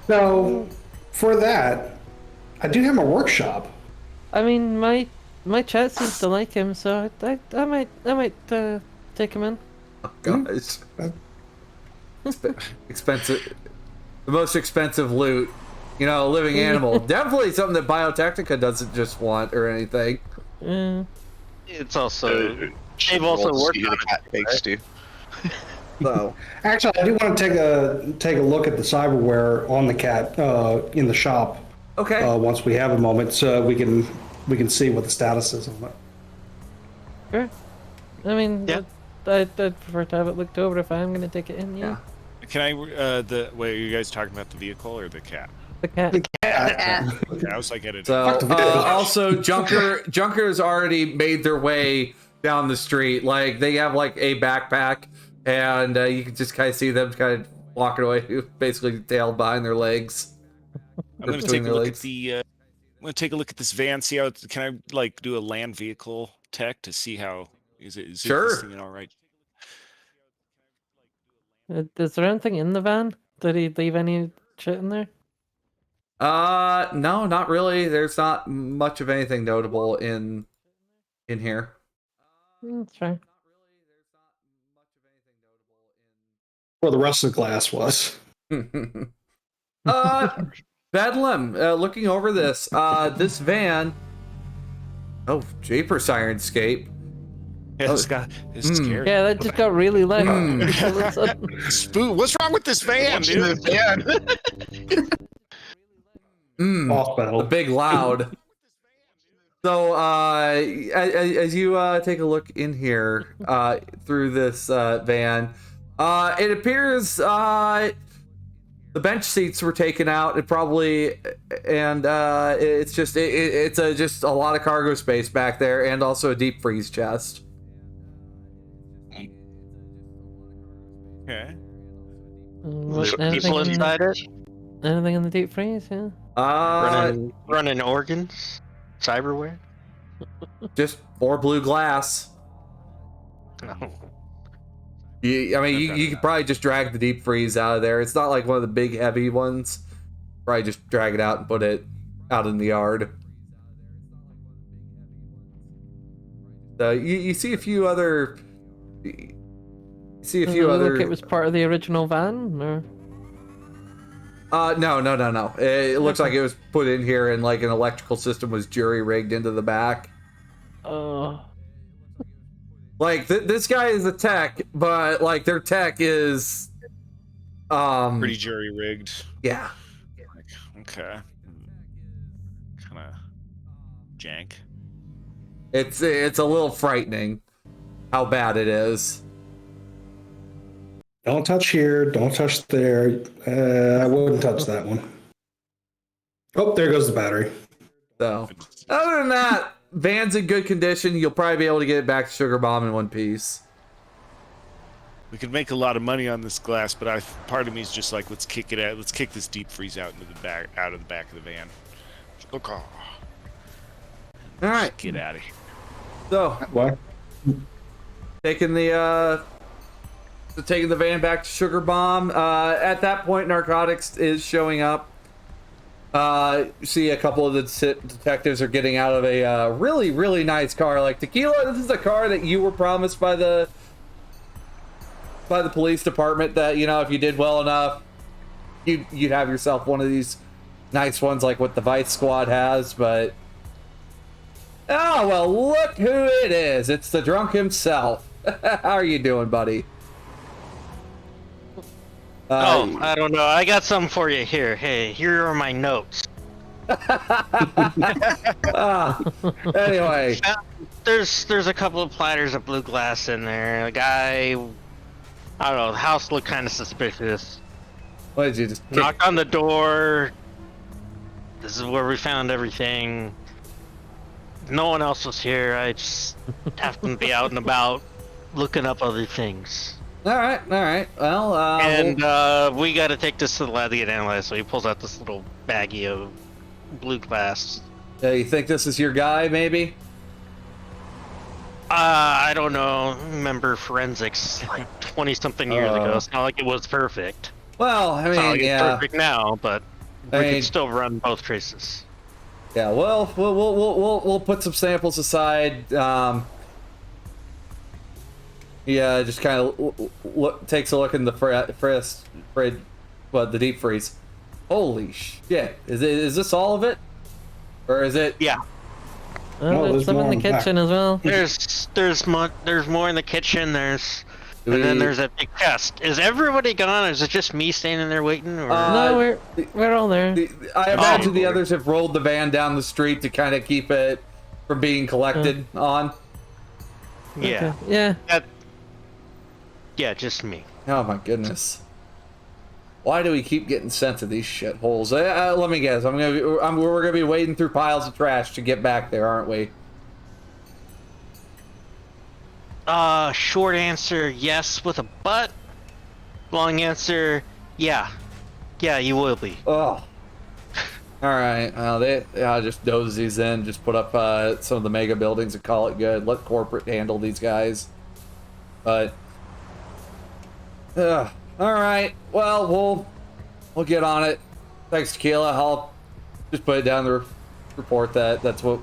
So, for that, I do have a workshop. I mean, my chat seems to like him, so I might take him in. Oh, gosh. Expensive. The most expensive loot. A living animal. Definitely something that Biotechnica doesn't just want or anything. it's also they've Roll also to worked see who on the cat it. takes to. So Actually, I do want to take a look at the cyberware on the cat in the shop. okay. Once we have a moment, so we can see what the status is on it. Sure. I mean, Yeah. I'd prefer to have it looked over if I'm going to take it in. Yeah. Can I? Wait, are you guys talking about the vehicle or the cat? The cat. Yeah. Okay, I was like, I didn't. So the video. also Junkers already made their way down the street. Like they have like a backpack, and you can just kind of see them kind of walking away, basically tailed behind their legs. I'm gonna between take a their look legs. at the. I'm gonna take a look at this van. See how. Can I like do a land vehicle tech to see how is it? Is Sure. this thing all right? Is there anything in the van? Did he leave any shit in there? No, not really. There's not much of anything notable in here. That's fine. Where the rest of the glass was. Bedlam, looking over this, this van. Oh, Japers Sirenscape. Yeah, it's scary. Yeah, that just got really loud. Hmm. All of a sudden. Spook. What's wrong with this van, What's in dude? this van? Boss A battle. big loud. So, as you take a look in here through this van, it appears the bench seats were taken out. It's just just a lot of cargo space back there, and also a deep freeze chest. Okay. What, There's people inside it anything in the deep freeze? Yeah. running organs, cyberware. Just more blue glass. You could probably just drag the deep freeze out of there. It's not like one of the big heavy ones. Probably just drag it out and put it out in the yard. So you see a few other. You see a few other. Look, it was part of the original van, or No. It looks like it was put in here, and like an electrical system was jury rigged into the back. oh, Like this guy is a tech, but like their tech is, Pretty jury rigged. yeah. Okay. Kind of jank. It's a little frightening how bad it is. Don't touch here. Don't touch there. I wouldn't touch that one. Oh, there goes the battery. So other than that, van's in good condition. You'll probably be able to get it back to Sugar Bomb in one piece. We could make a lot of money on this glass, but part of me is just like, let's kick it out. Let's kick this deep freeze out into the back, out of the back of the van. Look, All right. get out of here. So What? taking the van back to Sugar Bomb. At that point, narcotics is showing up. See a couple of the detectives are getting out of a really, really nice car. Like, Tequila, this is a car that you were promised by the police department that, you know, if you did well enough, you'd have yourself one of these nice ones like what the Vice Squad has. But oh well, look who it is. It's the drunk himself. How are you doing, buddy? I don't know. I got something for you here. Hey, here are my notes. Anyway, There's a couple of platters of blue glass in there. A guy, I don't know. The house looked kind of suspicious. what did you just kick? Knocked on the door. This is where we found everything. No one else was here. I just happened to be out and about, looking up other things. All right. Well, And we got to take this to the lab to get analyzed. So he pulls out this little baggie of blue glass. you think this is your guy, maybe? I don't know. Remember forensics like 20-something years ago. It's not like it was perfect. Well, I It's not mean, like it's yeah, perfect now, but we I mean- can still run both traces. yeah. Well, we'll put some samples aside. Yeah, just kind of takes a look in the the deep freeze. Holy shit! Is this all of it, or is it? Yeah. Oh, there's there's some in more the in the back. kitchen as well. There's more in the kitchen. And then there's a big chest. Is everybody gone? Or is it just me standing there waiting? Or No, we're all there. I imagine the others have rolled the van down the street to kind of keep it from being collected on. yeah, Yeah. yeah, just me. Oh my goodness. Why do we keep getting sent to these shitholes? Let me guess. We're gonna be wading through piles of trash to get back there, aren't we? Short answer, yes, with a but. Long answer, yeah. Yeah, you will be. Oh. Alright, I'll just doze these in, just put up some of the mega buildings and call it good. Let corporate handle these guys. But alright, well, we'll get on it. Thanks, Tequila. I'll just put it down the report that's what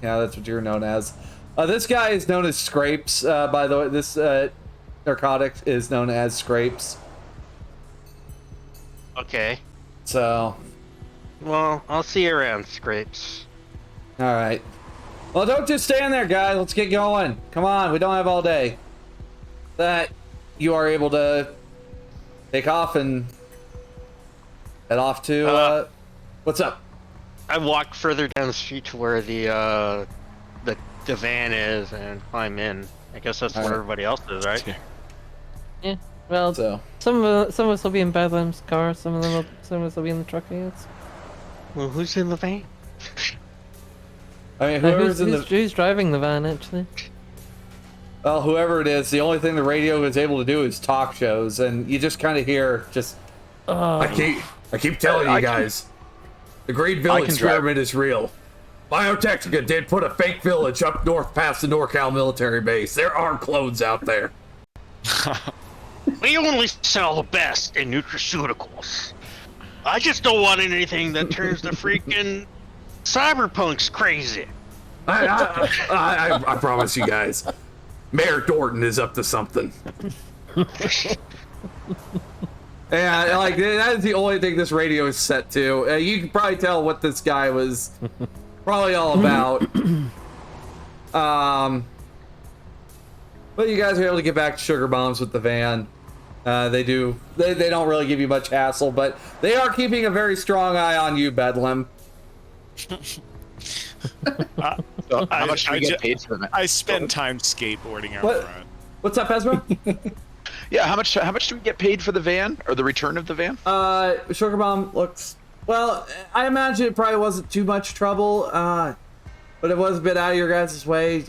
you're known as. This guy is known as Scrapes, by the way. This narcotic is known as Scrapes. Okay. So. Well, I'll see you around, Scrapes. Alright. Well, don't just stand there, guys. Let's get going. Come on, we don't have all day. That you are able to take off and head off to, what's up? I walk further down the street to where the van is and climb in. I guess that's where everybody else is, right? Yeah. Well, So. some of us will be in Bedlam's car. Some of us will be in the truck. Yes. Well, who's in the van? I mean, who's driving the van actually? Well, whoever it is, the only thing the radio is able to do is talk shows, and you just kind of hear I keep telling you guys, the Green Village experiment is real. Biotechnica did put a fake village up north past the NorCal military base. There are clones out there. We only sell the best in nutraceuticals. I just don't want anything that turns the freaking cyberpunks crazy. I promise you guys, Mayor Dorton is up to something. Yeah, like that is the only thing this radio is set to. You can probably tell what this guy was probably all about. But you guys are able to get back to Sugar Bombs with the van. They don't really give you much hassle, but they are keeping a very strong eye on you, Bedlam. So how much do we get paid for that? I spend time skateboarding out front. What's up, Ezra? Yeah, how much do we get paid for the van or the return of the van? Sugar Bomb looks, well, I imagine it probably wasn't too much trouble, but it was a bit out of your guys' way.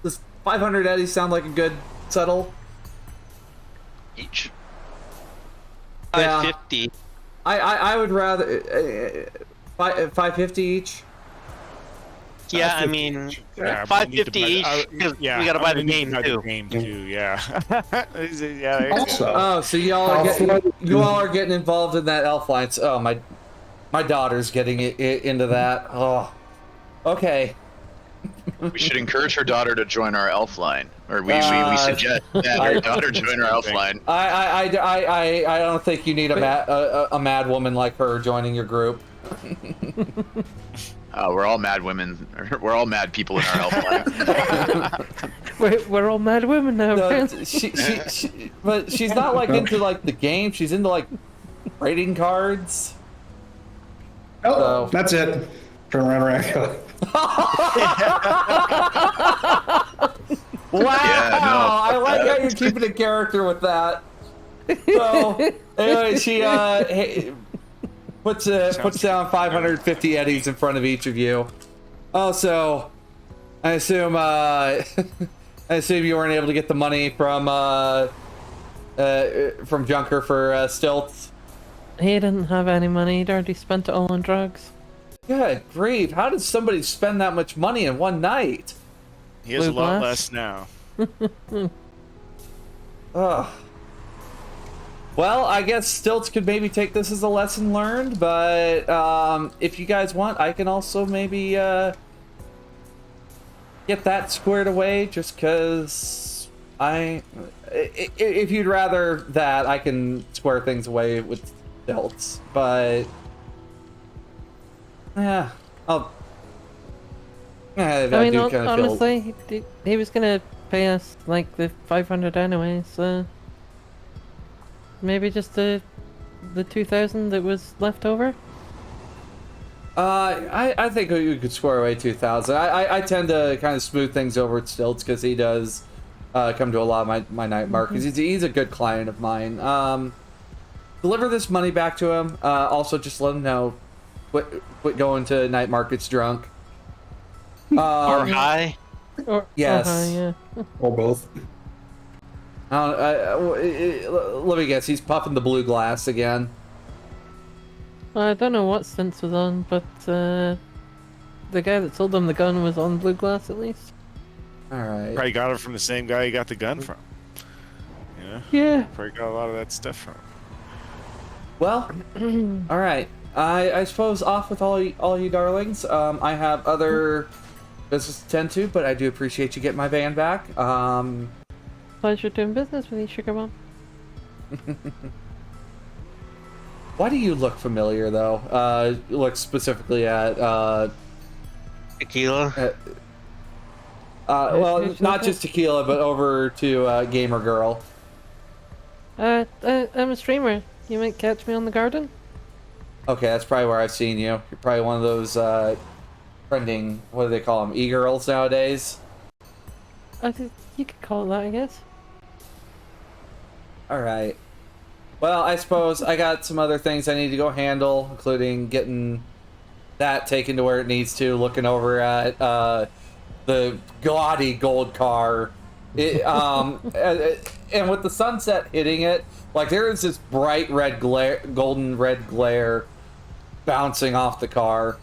Does 500 eddies sound like a good settle? Each? 550. I would rather 550 each. Yeah, I mean, 550 each because we gotta buy the game too. Yeah. Yeah. There you Also, Oh, so you all are getting involved in that Elflines. Oh, my daughter's getting into that. Oh, okay. We should encourage her daughter to join our Elfline, or we suggest that her daughter join our Elfline. I don't think you need a mad woman like her joining your group. We're all mad women. We're all mad people in our Elfline. We're all mad women now. No, but she's not like into like the game. She's into like trading cards. Oh, So. that's it. Turn around. Wow! Yeah, no, I like how you're keeping a character with that. So anyway, she puts down 550 eddies in front of each of you. Also, I assume you weren't able to get the money from Junker for Stilts. He didn't have any money. He'd already spent it all on drugs. Good grief! How did somebody spend that much money in one night? He has a Blue lot glass? less now. Ugh. Well, I guess Stilts could maybe take this as a lesson learned, but if you guys want, I can also maybe get that squared away, just because if you'd rather that, I can square things away with Stilts, but yeah, I'll I I mean, do kind of feel. honestly, he was gonna pay us like the 500 anyway, so maybe just the 2,000 that was left over. I think we could square away 2,000. I tend to kind of smooth things over at Stilts because he does come to a lot of my night markets. He's a good client of mine. Deliver this money back to him. Also, just let him know quit going to night markets drunk. Or high. Yes. Yeah. Or both. Let me guess. He's puffing the blue glass again. I don't know what Stilts was on, but the guy that sold him the gun was on blue glass at least. All right. Probably got it from the same guy you got the gun from. Yeah. Yeah. Probably got a lot of that stuff from. Well, all right. I suppose off with all you darlings. I have other business to tend to, but I do appreciate you getting my van back. Pleasure doing business with you, Sugar Mom. Why do you look familiar, though? Look specifically at Tequila. well, not just tequila, but over to Gamer Girl. I'm a streamer. You might catch me on the garden. Okay, that's probably where I've seen you. You're probably one of those trending, what do they call them, e-girls nowadays? You could call it that, I guess. Alright. Well, I suppose I got some other things I need to go handle, including getting that taken to where it needs to, looking over at the gaudy gold car. And with the sunset hitting it, like there is this bright red glare, golden red glare bouncing off the car.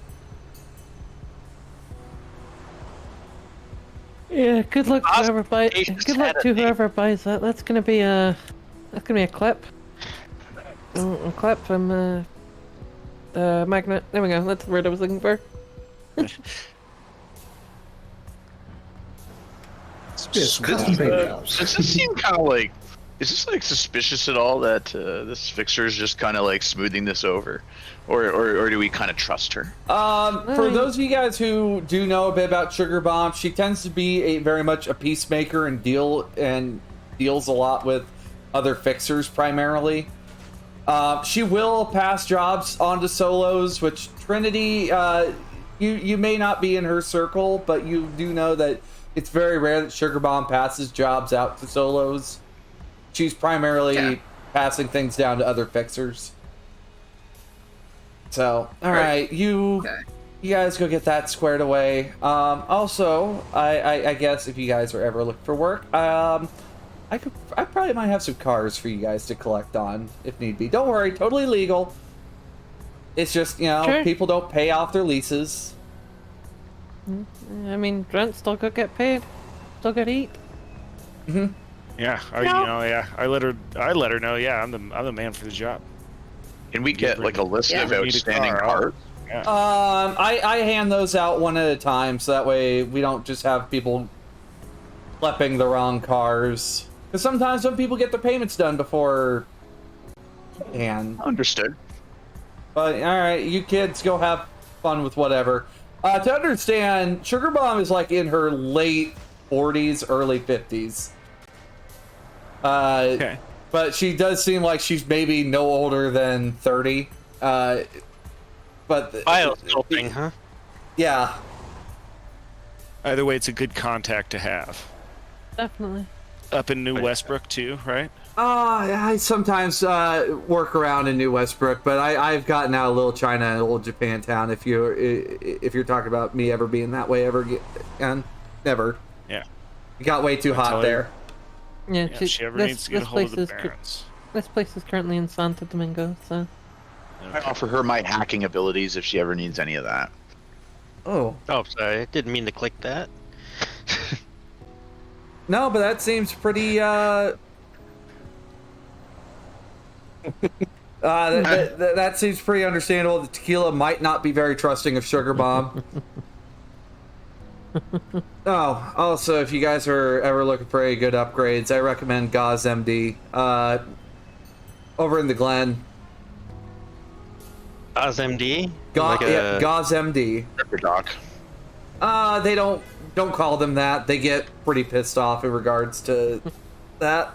Yeah, good luck to whoever buys. Good luck to whoever buys that. That's gonna be a clip. A clip from Magnet. There we go. That's the word I was looking for. Yes, custom paint Does this seem kind of like? Is this like suspicious at all that this fixer is just kind of like smoothing this over, or do we kind of trust her? For those of you guys who do know a bit about Sugar Bomb, she tends to be very much a peacemaker and deals a lot with other fixers primarily. She will pass jobs on to solos, which Trinity, you may not be in her circle, but you do know that it's very rare that Sugar Bomb passes jobs out to solos. She's primarily passing things down to other fixers. So, all right, you guys go get that squared away. Also, I guess if you guys are ever looking for work, I probably might have some cars for you guys to collect on if need be. Don't worry, totally legal. It's just, people don't pay off their leases. I mean, rent still got get paid. Still got to eat. Mm-hmm. Yeah, I let her know. Yeah, I'm the man for the job. Can we get like a list of outstanding cars? Yeah. I hand those out one at a time, so that way we don't just have people schlepping the wrong cars. Because sometimes some people get their payments done before. And understood. But all right, you kids go have fun with whatever. To understand, Sugar Bomb is like in her late 40s, early 50s. Okay. But she does seem like she's maybe no older than 30. But Biosculpting, huh? Yeah. Either way, it's a good contact to have. Definitely. Up in New Westbrook too, right? I sometimes work around in New Westbrook, but I've gotten out of Little China and Old Japantown. If you're talking about me ever being that way ever again, never. Yeah. It got way too hot there. Yeah, if she ever needs to get a hold of the parents. This place is currently in Santo Domingo, so. I offer her my hacking abilities if she ever needs any of that. Oh, sorry, I didn't mean to click that. No, but that seems pretty. That seems pretty understandable. The tequila might not be very trusting of Sugar Bomb. Oh, also, if you guys are ever looking for any good upgrades, I recommend Gauze MD. Over in the Glen. Gauze MD? Gauze MD. Ripper Doc. They don't call them that. They get pretty pissed off in regards to that.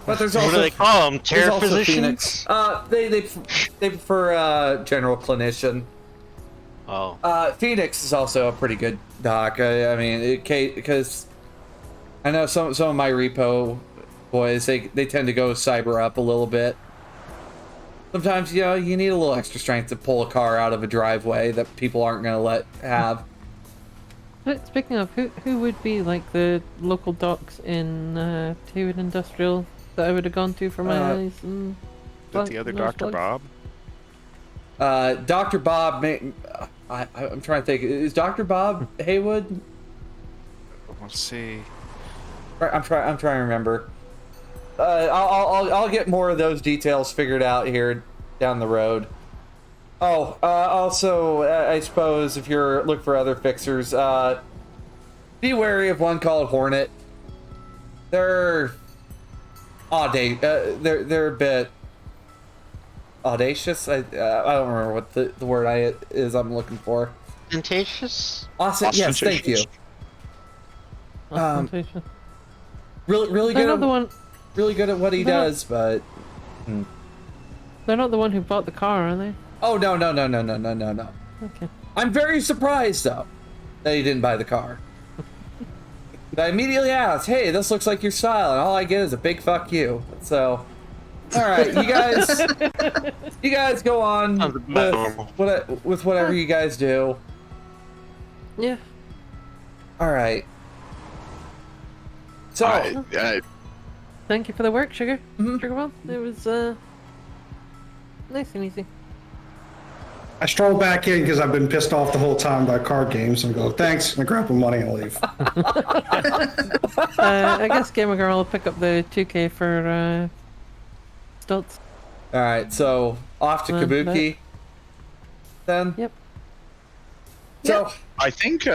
But there's also what do they call them? there's Chair also physicians? Phoenix. They prefer general clinician. Oh. Phoenix is also a pretty good doc. I mean, because I know some of my repo boys, they tend to go cyber up a little bit. Sometimes, you know, you need a little extra strength to pull a car out of a driveway that people aren't going to let have. But speaking of, who would be like the local docks in Taywin Industrial that I would have gone to for my eyes? And Is the other Dr. Bob? Dr. Bob, I'm trying to think. Is Dr. Bob Haywood? Let's see. I'm trying to remember. I'll get more of those details figured out here down the road. Oh, also, I suppose if you're looking for other fixers, be wary of one called Hornet. They're they're a bit audacious. I don't remember what the word I'm looking for. Ostentatious? Awesome. Yes, thank you. Ostentation. Really They're good. not the one. Really good at what he does, but. They're not the one who bought the car, are they? Oh no. Okay. I'm very surprised though that he didn't buy the car. I immediately asked, "Hey, this looks like your style," and all I get is a big fuck you. So, all right, you guys go on with whatever you guys do. Yeah. All right. So, Thank you for the work, Sugar. Mhm. Sugar Bomb. It was nice and easy. I stroll back in because I've been pissed off the whole time by card games and go, thanks, and I grab the money and leave. I guess Gamer Girl will pick up the 2K for Stilts. all right, so off to Kabuki. Then. Yep. So I think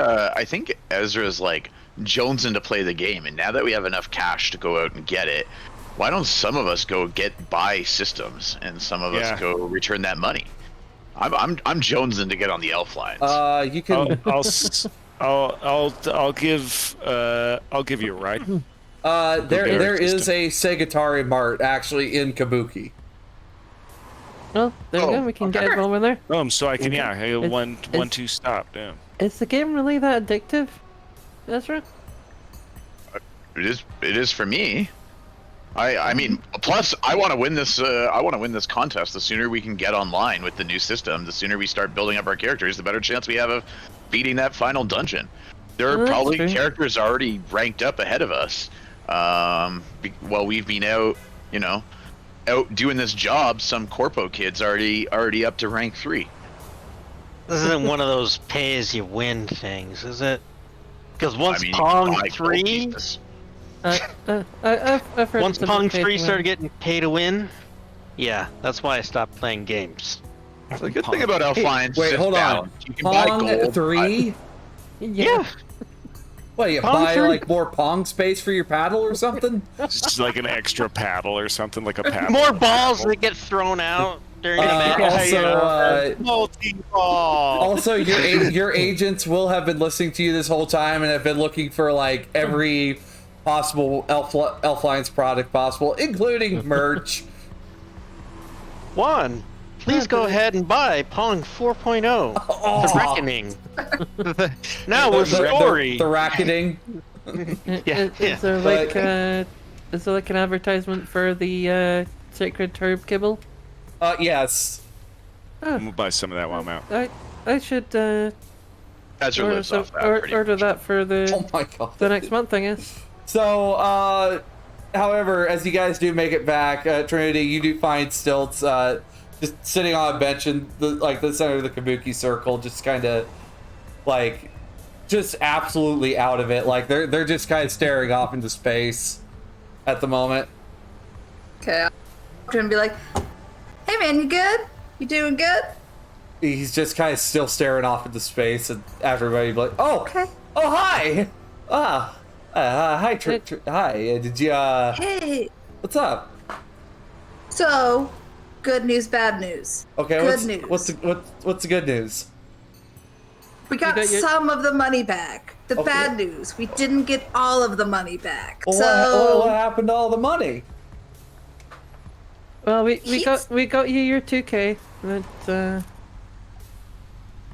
Ezra's like jonesing to play the game, and now that we have enough cash to go out and get it, why don't some of us go buy systems and some of us go return that money? I'm jonesing to get on the Elflines. You can. I'll give you a ride. There is a Segatari Mart actually in Kabuki. Well, there we go. We can get it while we're there. So I can one two stop. Damn. Is the game really that addictive, Ezra? It is for me. I mean, plus I want to win this. I want to win this contest. The sooner we can get online with the new system, the sooner we start building up our characters, the better chance we have of beating that final dungeon. There are probably characters already ranked up ahead of us. While we've been out doing this job, some corpo kids already up to rank 3. This isn't one of those pay-as-you-win things, is it? Because once you Pong can buy 3, pieces. I've heard once it's a Pong bit 3 to started win. getting pay to win, yeah, that's why I stopped playing games. The good thing about Elflines, Wait, hold on. balance. You can buy Pong gold. 3? Yeah. What, you Pong buy 3? like more Pong space for your paddle or something? Just like an extra paddle or something, like a paddle. More balls that get thrown out during the match. Multi-ball. Also, your agents will have been listening to you this whole time and have been looking for like every possible Elflines product possible, including merch. One, please go ahead and buy Pong 4.0, The Reckoning. Now with story. The racketing. Is there like an advertisement for the Sacred Turb Kibble? Yes. I'm gonna buy some of that while I'm out. I should Ezra lives off that pretty order much. that for the Oh my god. the next month, I guess. So, however, as you guys do make it back, Trinity, you do find Stilts just sitting on a bench in the center of the Kabuki circle, just kind of like just absolutely out of it. Like they're just kind of staring off into space at the moment. Okay, I'm gonna be like, "Hey man, you good? You doing good?" He's just kind of still staring off into space, and everybody be like, "Oh, Okay. oh, hi, hi, hi. Did you Hey. what's up? So, good news, bad news. Okay, Good news. What's the good news? We got your- some of the money back. The bad news, we didn't get all of the money back. Well, So what happened to all the money? Well, we got you your 2K. But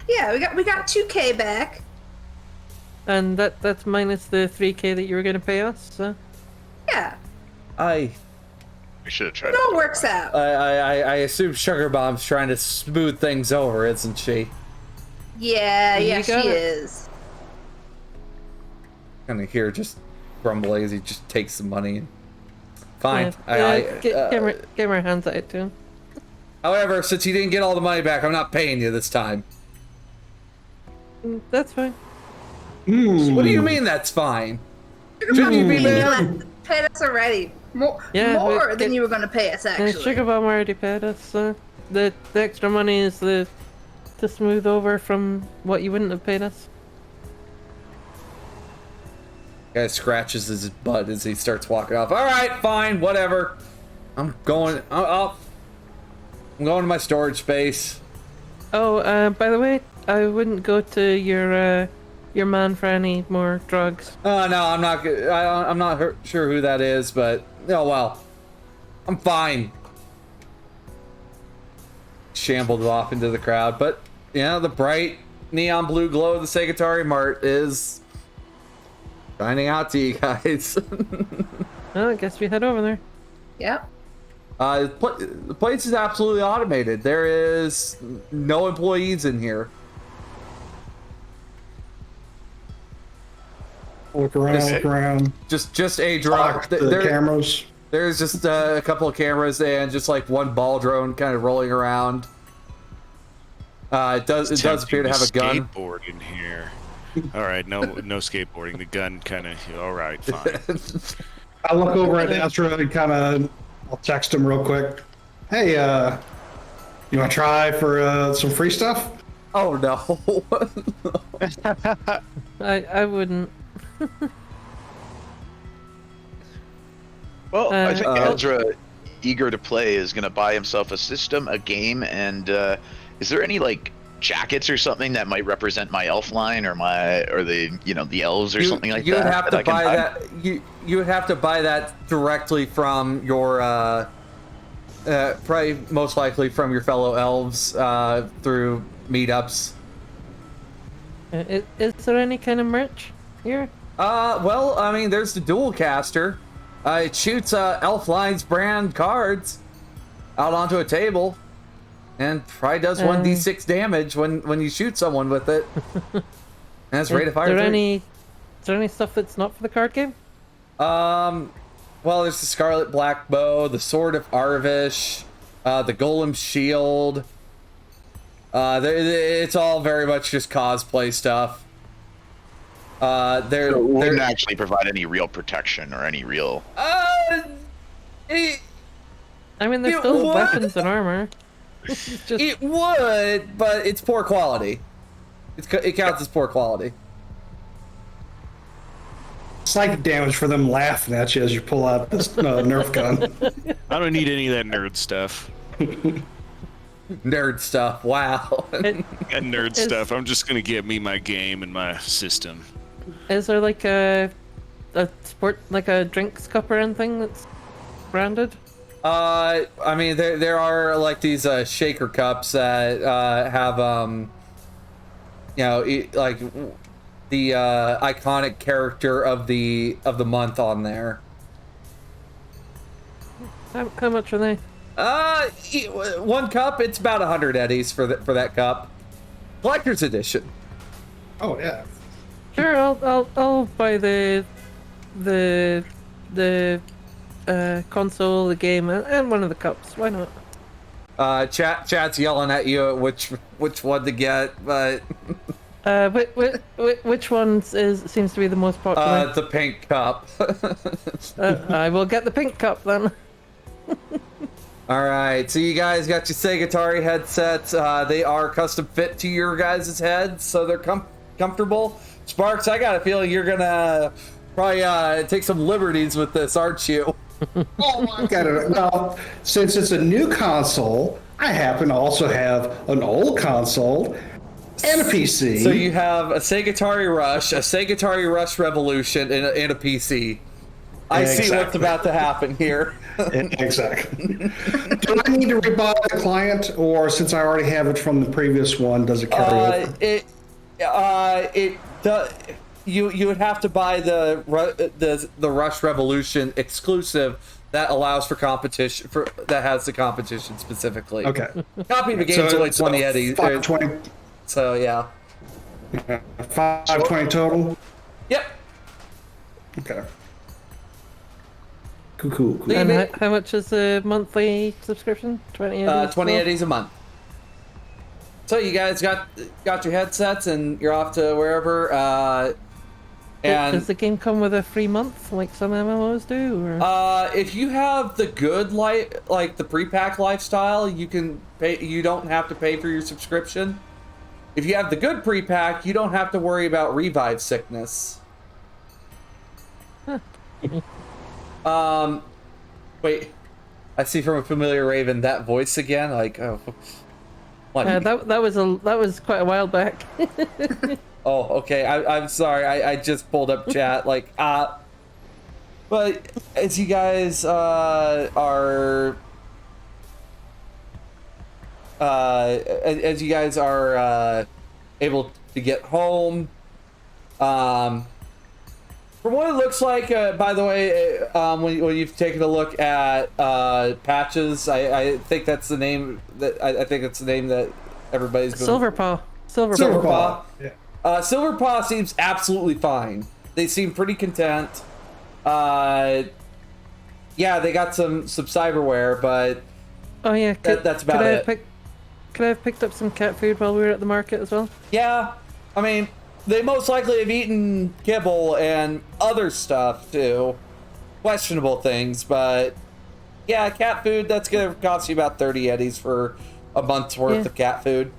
yeah, we got 2K back. and that's minus the 3K that you were gonna pay us. So Yeah, I We should have tried. it all works out. I assume Sugar Bomb's trying to smooth things over, isn't she? Yeah, You she got it. is. Kind of hear just grumbling as he just takes the money. And... Fine. get my hands out to him. However, since you didn't get all the money back, I'm not paying you this time. That's fine. What do you mean that's fine? Shouldn't you be mad? Paid us already. More than you were going to pay us, actually. Sugar Bomb already paid us. So the extra money is to smooth over from what you wouldn't have paid us. Guy scratches his butt as he starts walking off. All right, fine, whatever. I'm going. I'm going to my storage space. Oh, by the way, I wouldn't go to your man for any more drugs. Oh no, I'm not. I'm not sure who that is, but oh well. I'm fine. Shambled off into the crowd, but yeah, the bright neon blue glow of the Segatari Mart is shining out to you guys. Well, I guess we head over there. Yep. The place is absolutely automated. There is no employees in here. Look around. Just a drone. The cameras. There's just a couple of cameras and just like one ball drone kind of rolling around. It does appear to have a gun. Skateboard in here. All right, no skateboarding. The gun kind of. All right, fine. I look over at Ezra and kind of, I'll text him real quick. Hey, you want to try for some free stuff? Oh no. I wouldn't. Well, I think Ezra, eager to play, is going to buy himself a system, a game, and is there any like jackets or something that might represent my elf line or the elves or something like that? You would have to buy that. You would have to buy that directly from your probably most likely from your fellow elves through meetups. Is there any kind of merch here? Well, I mean, there's the dual caster. It shoots Elflines brand cards out onto a table, and probably does 1d6 damage when you shoot someone with it. And it's rate of fire. Is there any stuff that's not for the card game? Well, there's the Scarlet Black Bow, the Sword of Arvish, the Golem Shield. It's all very much just cosplay stuff. It wouldn't actually provide any real protection or any real. I mean, there's still weapons and armor. It would, but it's poor quality. It counts as poor quality. Psychic damage for them laughing at you as you pull out this Nerf gun. I don't need any of that nerd stuff. Nerd stuff. Wow. That nerd stuff. I'm just gonna get me my game and my system. Is there like a sport, like a drinks cup or anything that's branded? I mean, there are like these shaker cups that have like the iconic character of the month on there. How much are they? One cup, it's about 100 eddies for that cup. Collector's edition. Oh yeah. Sure, I'll buy the console, the game, and one of the cups. Why not? Chat's yelling at you which one to get, but which one seems to be the most popular? the pink cup. I will get the pink cup then. All right, so you guys got your Segatari headsets. They are custom fit to your guys' heads, so they're comfortable. Sparks, I got a feeling you're gonna probably take some liberties with this, aren't you? Oh, I got it. Well, since it's a new console, I happen to also have an old console, And a PC. So you have a Segatari Rush, a Segatari Rush Revolution, and a PC. I see what's about to happen here. Exactly. Do I need to rebuy the client, or since I already have it from the previous one, does it carry over? You would have to buy the Rush Revolution exclusive that allows for competition that has the competition specifically. Okay. Copy the game's only 20 eddies. 520. So yeah. 520 total. Yep. Okay. Cool. And how much is the monthly subscription? 20 eddies? 20 eddies a month. So you guys got your headsets and you're off to wherever. And does the game come with a free month like some MMOs do? Or? If you have the good like the pre-pack lifestyle, you can pay. You don't have to pay for your subscription. If you have the good pre-pack, you don't have to worry about revive sickness. Huh. Wait, I see from a familiar Raven that voice again. Like, oh, what? That was quite a while back. Oh, okay. I'm sorry. I just pulled up chat. Like, but as you guys are able to get home, from what it looks like, by the way, when you've taken a look at patches, I think that's the name that I think that's the name that everybody's been. Silverpaw. Yeah. Silverpaw seems absolutely fine. They seem pretty content. Yeah, they got some cyberware, but oh yeah, that's about it. Could I have picked up some cat food while we were at the market as well? Yeah, I mean, they most likely have eaten kibble and other stuff too, questionable things. But yeah, cat food, that's gonna cost you about 30 eddies for a month's worth of cat food.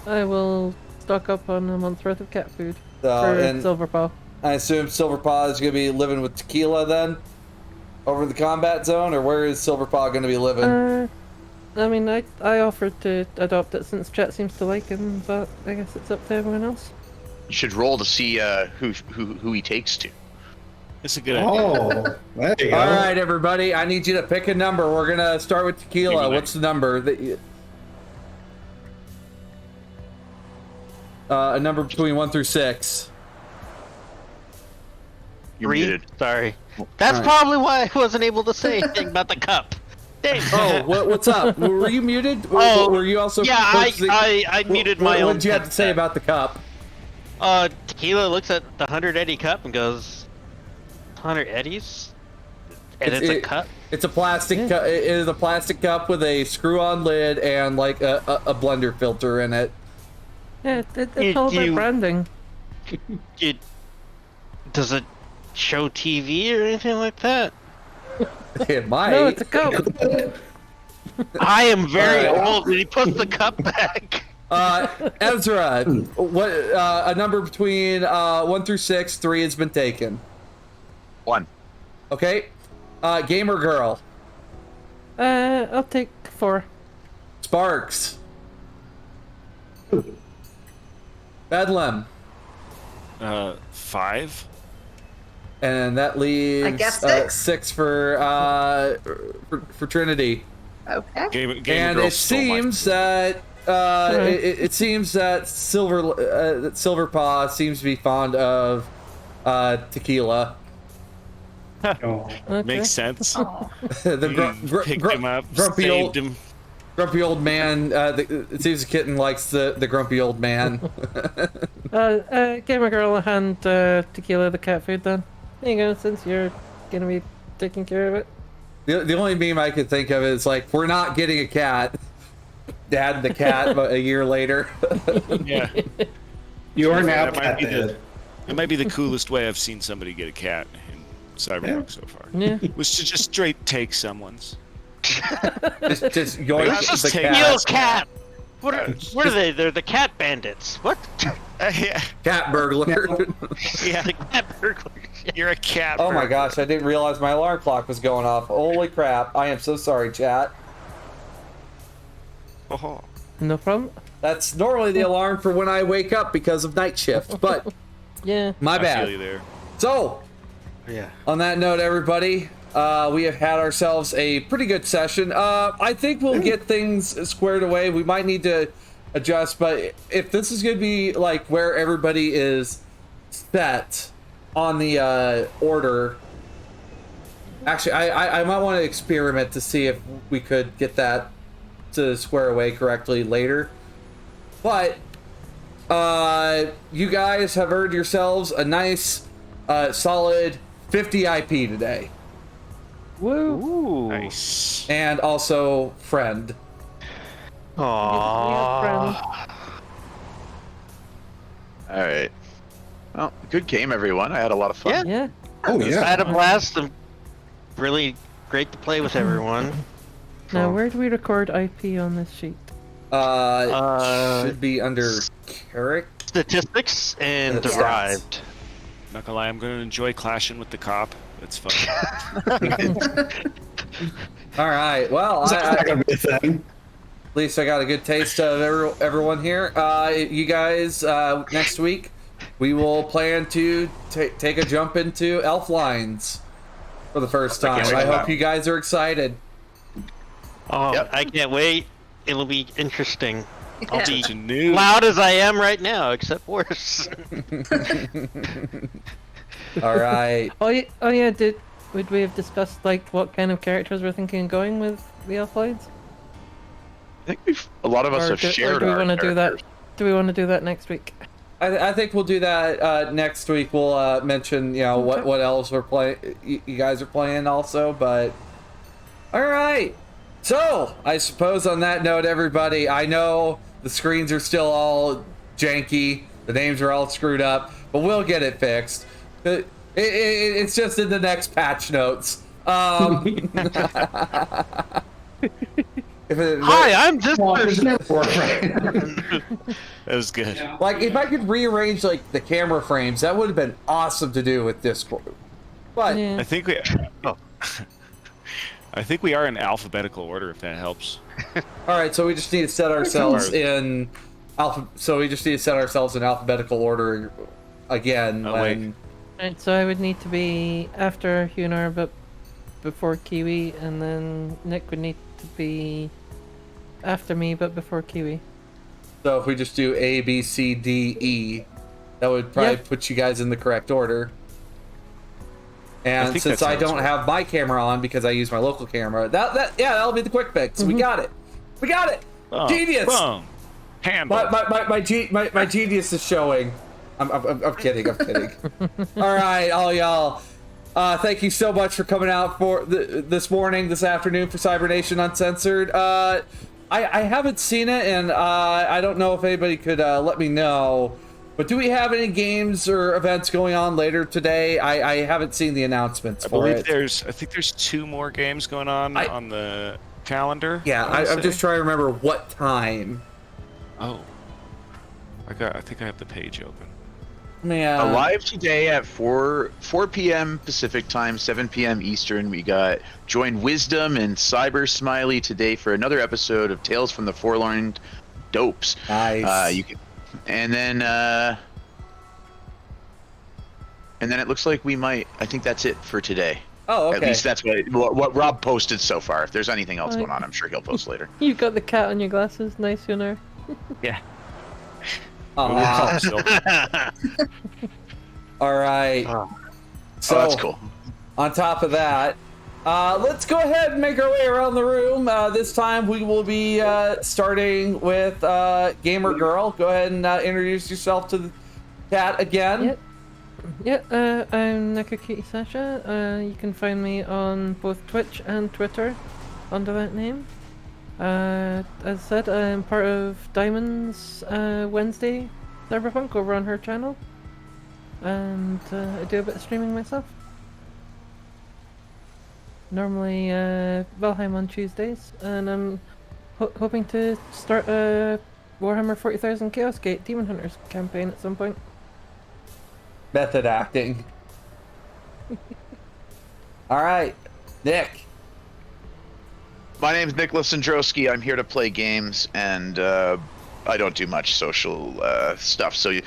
I will stock up on a month's worth of cat food for Silverpaw. I assume Silverpaw is going to be living with Tequila then? Over in the combat zone? Or where is Silverpaw going to be living? I mean, I offered to adopt it since chat seems to like him, but I guess it's up to everyone else. You should roll to see who he takes to. It's a good idea. Oh, there you go. All right, everybody. I need you to pick a number. We're going to start with Tequila. What's the number that you... a number between 1 through 6. You're 3? muted. Sorry. That's probably why I wasn't able to say anything about the cup. Dang. Oh, what's up? Were you muted? Oh, were you also? Yeah, I muted my own. What did you have to say about the cup? Tequila looks at the 100 eddy cup and goes, 100 eddies? And it's a cup? It's a plastic cup. It is a plastic cup with a screw-on lid and like a blender filter in it. Yeah, it's all about branding. Does it show TV or anything like that? It might. No, it's a cup. I am very old when he puts the cup back. Ezra, what a number between 1 through 6, 3 has been taken. 1. Okay. Gamer girl. I'll take 4. Sparks. Bedlam. 5. And that leaves I guess 6. 6 for Trinity. Okay. And it seems that it seems that Silverpaw seems to be fond of tequila. Okay. Makes sense. The Picked him up, grumpy saved him. Grumpy old man. It seems the kitten likes the grumpy old man. Gamer girl, hand Tequila the cat food then. There you go, since you're gonna be taking care of it. The only meme I could think of is like, we're not getting a cat. Dad the cat, but a year later. Yeah. You are now That might cat be dead. It might be the coolest way I've seen somebody get a cat in Cyberpunk so far. Yeah. Was to just straight take someone's. just yoink Just the take cat. Cat! What are they? They're the cat bandits. What? Yeah. Cat burglar. Yeah. The cat burglars. You're a cat. Oh my burglar. gosh, I didn't realize my alarm clock was going off. Holy crap. I am so sorry, chat. Oh. No problem. That's normally the alarm for when I wake up because of night shift, but Yeah. my I bad. feel you there. So, Yeah. on that note, everybody, we have had ourselves a pretty good session. I think we'll get things squared away. We might need to adjust, but if this is going to be like where everybody is set on the order, actually, I might want to experiment to see if we could get that to square away correctly later. But you guys have earned yourselves a nice, solid 50 IP today. Woo. Ooh. Nice. And also friend. Aww. All right. Well, good game, everyone. I had a lot of fun. Yeah. Oh I yeah. had a blast. Really great to play with everyone. Now, where do we record IP on this sheet? Should be under character. Statistics and Yes. derived. Not gonna lie, I'm gonna enjoy clashing with the cop. It's fun. All right. Well, That's not at gonna be a thing. least I got a good taste of everyone here. You guys, next week we will plan to take a jump into Elflines for the first time. I hope you guys are excited. Oh, Yep. I can't wait. It'll be interesting. I'll Yeah. be Such a new. loud as I am right now, except worse. All right. Oh yeah. Would we have discussed like what kind of characters we're thinking of going with the Elflines? I think a lot of us have shared do we our want to do that? characters. Do we want to do that next week? I think we'll do that next week. We'll mention what else we're playing. You guys are playing also, but all right. So I suppose on that note, everybody, I know the screens are still all janky, the names are all screwed up, but we'll get it fixed. It's just in the next patch notes. Hi, I'm this Well, there's person. never work, right? That was good. Like if I could rearrange like the camera frames, that would have been awesome to do with Discord. But Yeah. I think we. Oh. I think we are in alphabetical order, if that helps. all right, so we just need to set ourselves in alphabetical order again. Oh, when Right, so I would need to be after Hunar, but before Kiwi, and then Nick would need to be after me, but before Kiwi. So if we just do A, B, C, D, E, that would probably Yep. put you guys in the correct order. And think since that I sounds don't right. have my camera on because I use my local camera, that'll be the quick fix. We got it. We got it. Boom, Genius. Boom. Handle. My genius is showing. I'm kidding. I'm kidding. All right, all y'all. Thank you so much for coming out for this afternoon for Cyber Nation Uncensored. I haven't seen it, and I don't know if anybody could let me know. But do we have any games or events going on later today? I haven't seen the announcements I for believe it. I think there's 2 more games going on the calendar. Yeah, I'm just trying to remember what time. Oh. I think I have the page open. Man. Live today at 4 p.m. Pacific time, 7 p.m. Eastern. We got Join Wisdom and Cyber Smiley today for another episode of Tales from the Forlorn Dopes. Nice. You can, and then it looks like we might. I think that's it for today. Oh, okay. At least that's what Rob posted so far. If there's anything else going on, I'm sure he'll post later. You've got the cat on your glasses. Nice, Hunar. Yeah. Oh, Wow. all right. So, that's cool. On top of that, let's go ahead and make our way around the room. This time we will be starting with Gamer Girl. Go ahead and introduce yourself to the chat again. Yep. Yeah, I'm Nekakiti Sasha. You can find me on both Twitch and Twitter under that name. As I said, I'm part of Diamond's Wednesday Cyberpunk over on her channel. And I do a bit of streaming myself. Normally Valheim on Tuesdays, and I'm hoping to start a Warhammer 40,000 Chaos Gate Demon Hunters campaign at some point. Method acting. All right, Nick. My name's Nicholas Sandrowski. I'm here to play games, and I don't do much social stuff. So you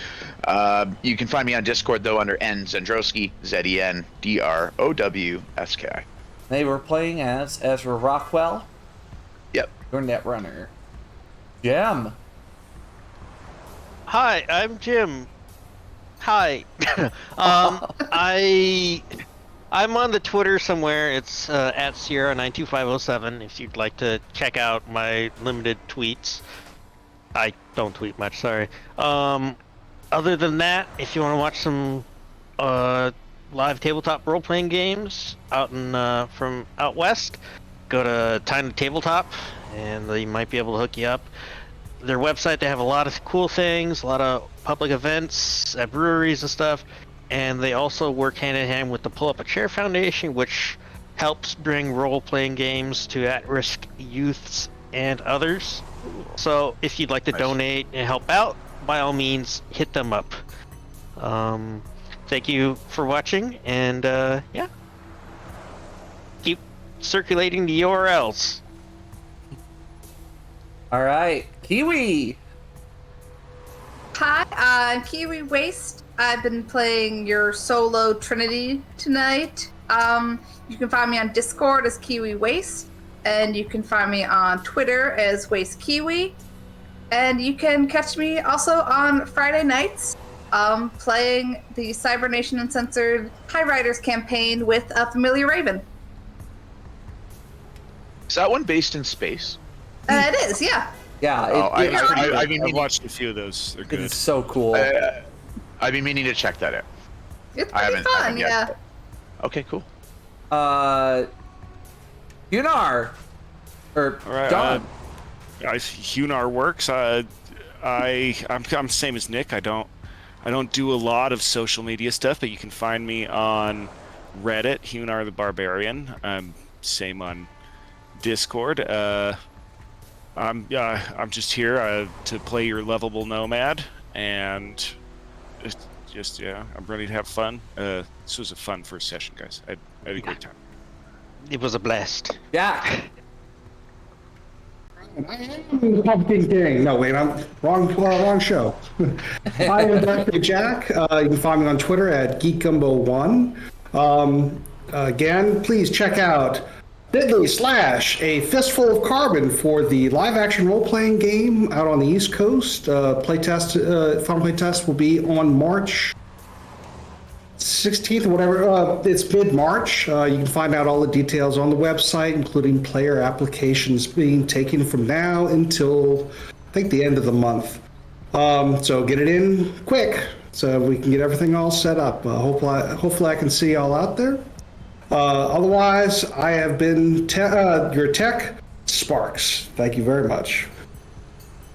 can find me on Discord though under N Zendrowski, ZENDROWSKI. They were playing as Ezra Rockwell. Yep. Your Netrunner. Jim. Hi, I'm Jim. Hi. I'm on the Twitter somewhere. It's at Sierra92507 if you'd like to check out my limited tweets. I don't tweet much, sorry. Other than that, if you want to watch some live tabletop role-playing games out in from out west, go to Time to Tabletop, and they might be able to hook you up. Their website, they have a lot of cool things, a lot of public events at breweries and stuff, and they also work hand-in-hand with the Pull Up a Chair Foundation, which helps bring role-playing games to at-risk youths and others. So if you'd like to donate and help out, by all means, hit them up. Thank you for watching, and yeah, keep circulating the URLs. All right, Kiwi. Hi, I'm Kiwi Waste. I've been playing your solo Trinity tonight. You can find me on Discord as Kiwi Waste, and you can find me on Twitter as Waste Kiwi. And you can catch me also on Friday nights playing the Cybernation Uncensored High Riders campaign with a familiar Raven. Is that one based in space? It is, yeah. Yeah, I've watched a few of those. They're good. It's so cool. I've been meaning to check that out. It's pretty fun, yeah. Okay, cool. Hunar. Or Don. Hunar works. I'm same as Nick. I don't do a lot of social media stuff, but you can find me on Reddit, Hunar the Barbarian. Same on Discord. I'm just here to play your lovable nomad, and just I'm ready to have fun. This was a fun first session, guys. I had a great time. It was a blast. Yeah. Pumpkin King. No, wait, I'm wrong show. I am Dr. Jack. You can find me on Twitter at GeekGumbo1. Again, please check out bit.ly/a fistful of carbon for the live-action role-playing game out on the East Coast. Final playtest will be on March 16th or whatever. It's mid-March. You can find out all the details on the website, including player applications being taken from now until I think the end of the month. So get it in quick so we can get everything all set up. Hopefully I can see y'all out there. Otherwise, I have been your tech, Sparks. Thank you very much.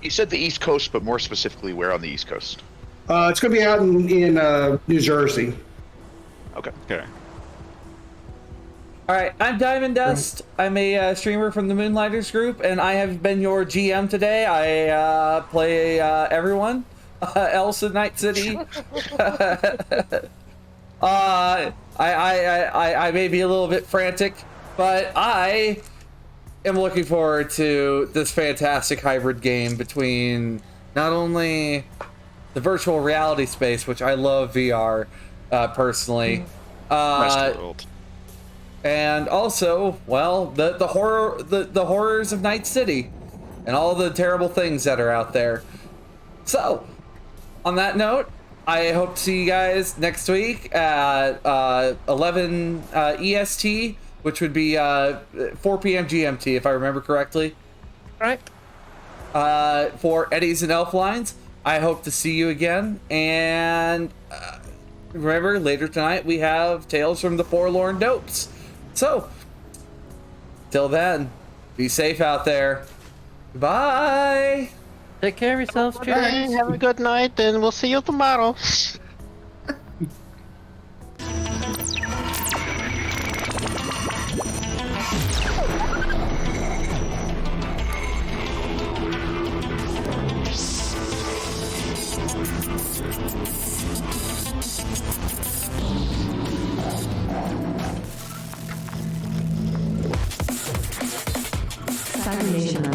You said the East Coast, but more specifically, where on the East Coast? It's going to be out in New Jersey. Okay. All right, I'm Diamond Dust. I'm a streamer from the Moonlighters group, and I have been your GM today. I play everyone else in Night City. I may be a little bit frantic, but I am looking forward to this fantastic hybrid game between not only the virtual reality space, which I love VR personally, and also, well, the horrors of Night City and all the terrible things that are out there. So, on that note, I hope to see you guys next week at 11 EST, which would be 4 p.m. GMT, if I remember correctly. Right. For Eddies and Elflines, I hope to see you again. And remember, later tonight we have Tales from the Forlorn Dopes. So, till then, be safe out there. Bye. Take care of yourselves. Cheers. Have a good night, and we'll see you tomorrow. Cybernation